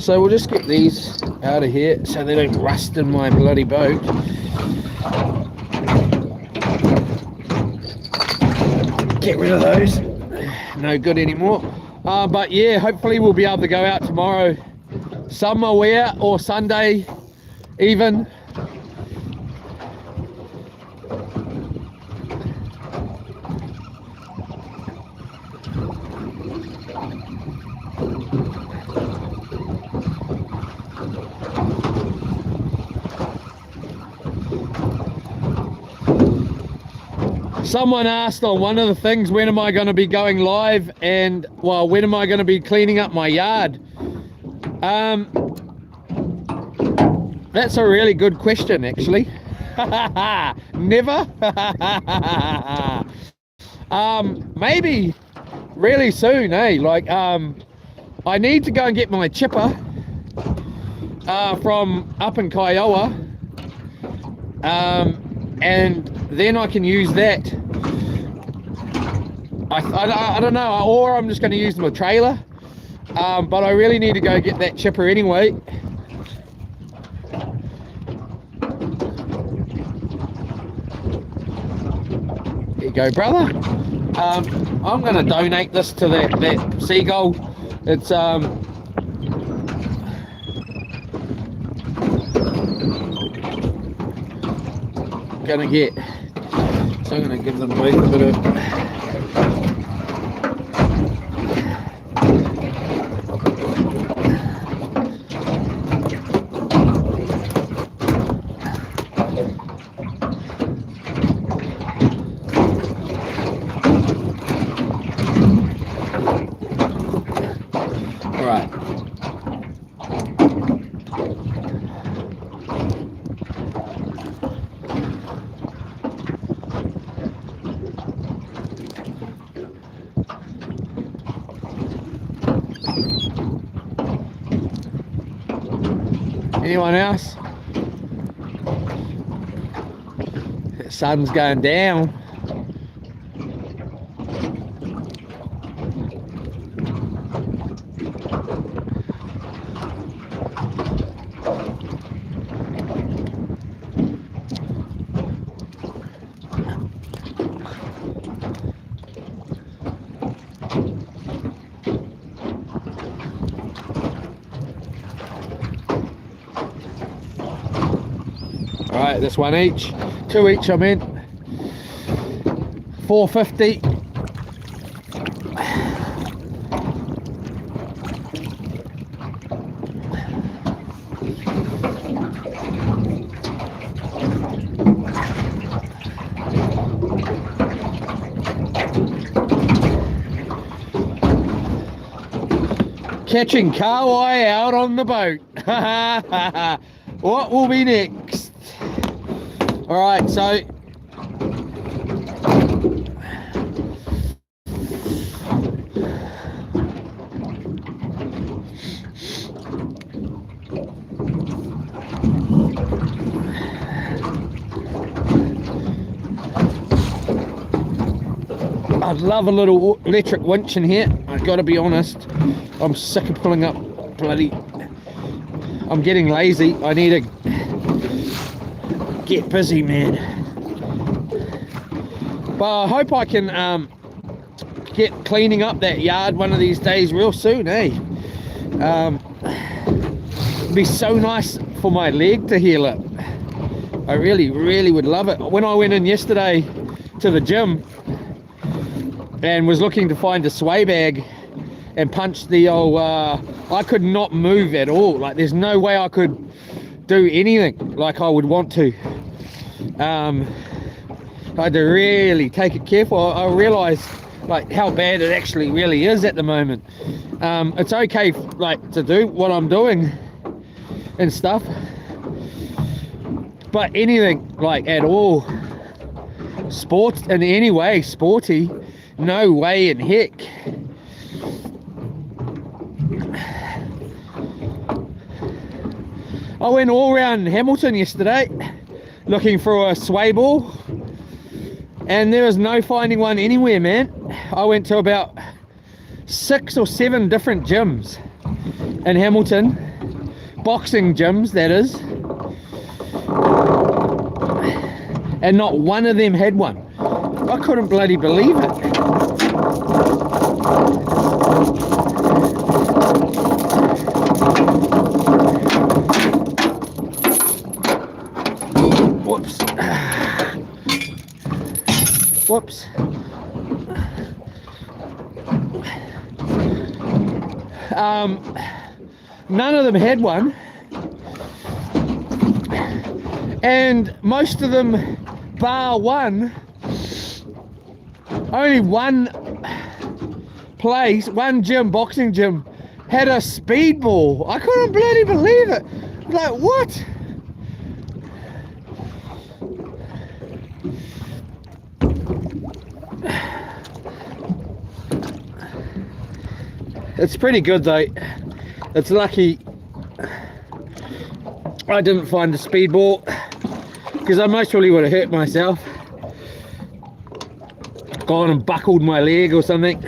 So we'll just get these out of here so they don't rust in my bloody boat. Get rid of those, no good anymore. But yeah, hopefully we'll be able to go out tomorrow somewhere, or Sunday even. Someone asked on one of the things, when am I going to be going live, and well, when am I going to be cleaning up my yard? That's a really good question, actually. Never. Maybe really soon, like I need to go and get my chipper from up in Kiowa, and then I can use that. I don't know, or I'm just going to use my trailer, but I really need to go get that chipper anyway. There you go, brother. I'm going to donate this to that seagull. It's gonna get, so I'm gonna give them both a bit of anyone else? The sun's going down. Alright, this one each, two each I meant, $4.50. Catching kahawai out on the boat. What will be next? All right, so I'd love a little electric winch in here. I gotta be honest, I'm sick of pulling up bloody. I'm getting lazy. I need to get busy, man. But I hope I can get cleaning up that yard one of these days real soon, eh? It'd be so nice for my leg to heal up. I really, really would love it. When I went in yesterday to the gym and was looking to find a sway bag and punch the old, I could not move at all. Like, there's no way I could do anything like I would want to. I had to really take it careful. I realized like how bad it actually really is at the moment. It's okay like to do what I'm doing and stuff, but anything like at all sports in any way sporty, no way in heck. I went all around Hamilton yesterday looking for a sway ball, and there was no finding one anywhere, man. I went to about 6 or 7 different gyms in Hamilton, boxing gyms that is, and not one of them had one. I couldn't bloody believe it. Whoops. Whoops. None of them had one, and most of them, bar one, only one place, one gym, boxing gym, had a speedball. I couldn't bloody believe it. Like, what? It's pretty good though. It's lucky I didn't find the speedball, because I most probably would have hurt myself, gone and buckled my leg or something.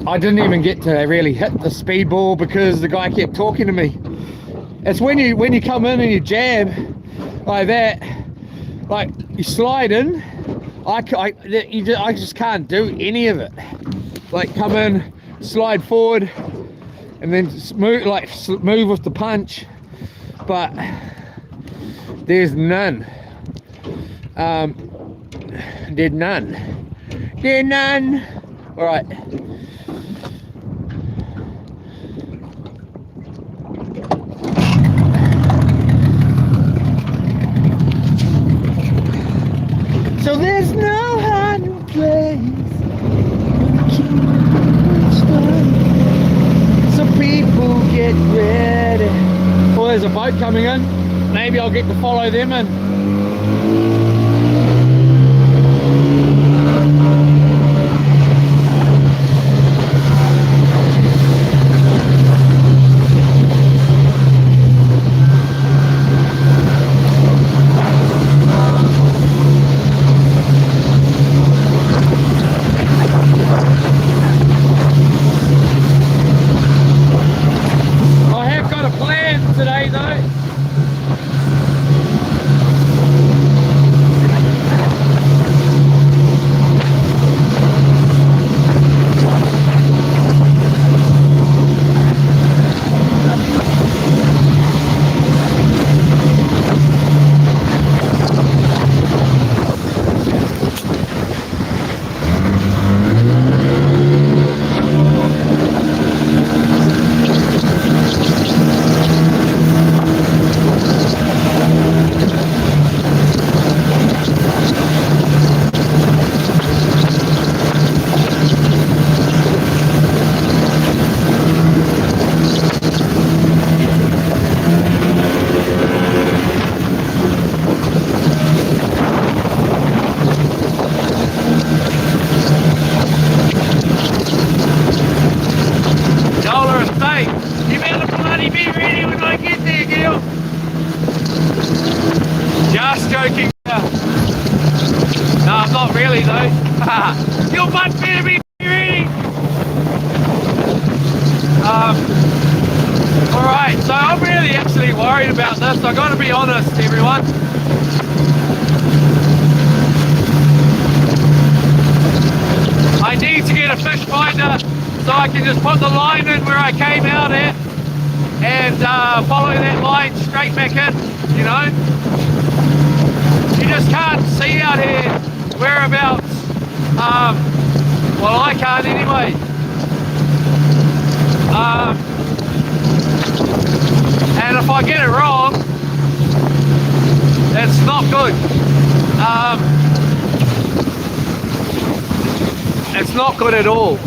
I didn't even get to really hit the speedball because the guy kept talking to me. It's when you come in and you jab like that, like you slide in, I just can't do any of it. Like, come in, slide forward, and then move with the punch, but there's none. There's none. All right. So there's no hiding place when the kingdom starts. So people get ready. Oh, there's a boat coming in. Maybe I'll get to follow them in. just joking. No, I'm not really though. Your butt better be ready. Alright, so I'm really actually worried about this. I gotta be honest, everyone. I need to get a fish finder so I can just put the line in where I came out at and follow that line straight back in, you know. You just can't see out here whereabouts. Well, I can't anyway. And if I get it wrong, it's not good. It's not good at all.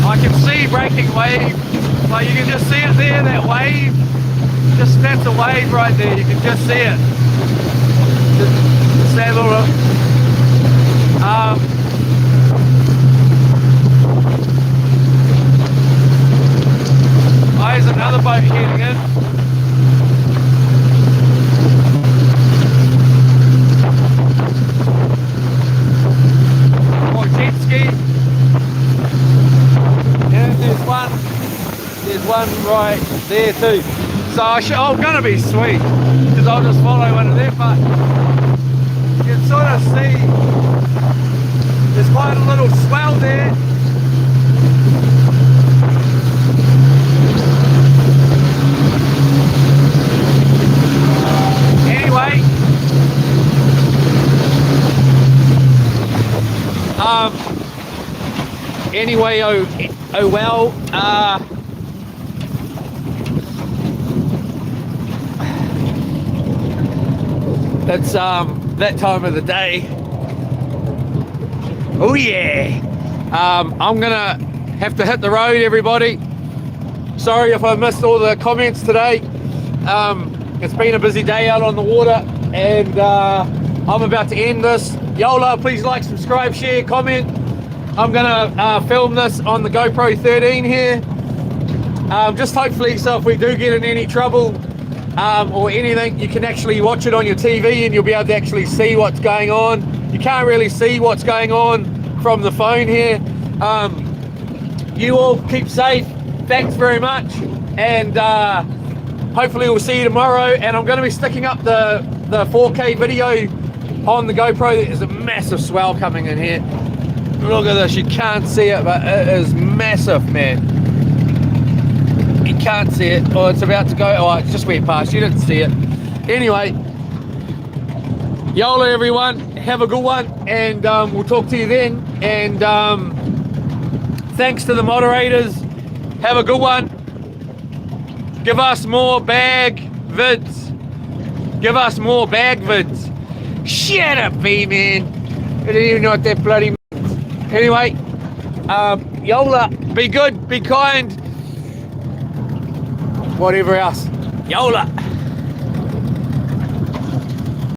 I can see breaking wave, like you can just see it there, that wave, that's a wave right there, you can just see it. Just that little, there's another boat heading in. More jet ski. And there's one right there too. So I'm gonna be sweet, because I'll just follow one of them, but you can sort of see there's quite a little swell there. Anyway, oh well, it's that time of the day. Oh yeah. I'm gonna have to hit the road, everybody. Sorry if I missed all the comments today. It's been a busy day out on the water, and I'm about to end this. Yola, please like, subscribe, share, comment. I'm gonna film this on the GoPro 13 here. Just hopefully, so if we do get in any trouble or anything, you can actually watch it on your TV and you'll be able to actually see what's going on. You can't really see what's going on from the phone here. You all keep safe. Thanks very much, and hopefully we'll see you tomorrow. And I'm going to be sticking up the 4K video on the GoPro. There's a massive swell coming in here. Look at this, you can't see it, but it is massive, man. You can't see it. Oh, it's about to go. Oh, it just went past. You didn't see it. Anyway, YOLO everyone. Have a good one, and we'll talk to you then. And thanks to the moderators. Have a good one. Give us more bag vids. Give us more bag vids. Shut up, B-man. I didn't even know what that bloody meant. Anyway, Yola, be good, be kind, whatever else. Yola.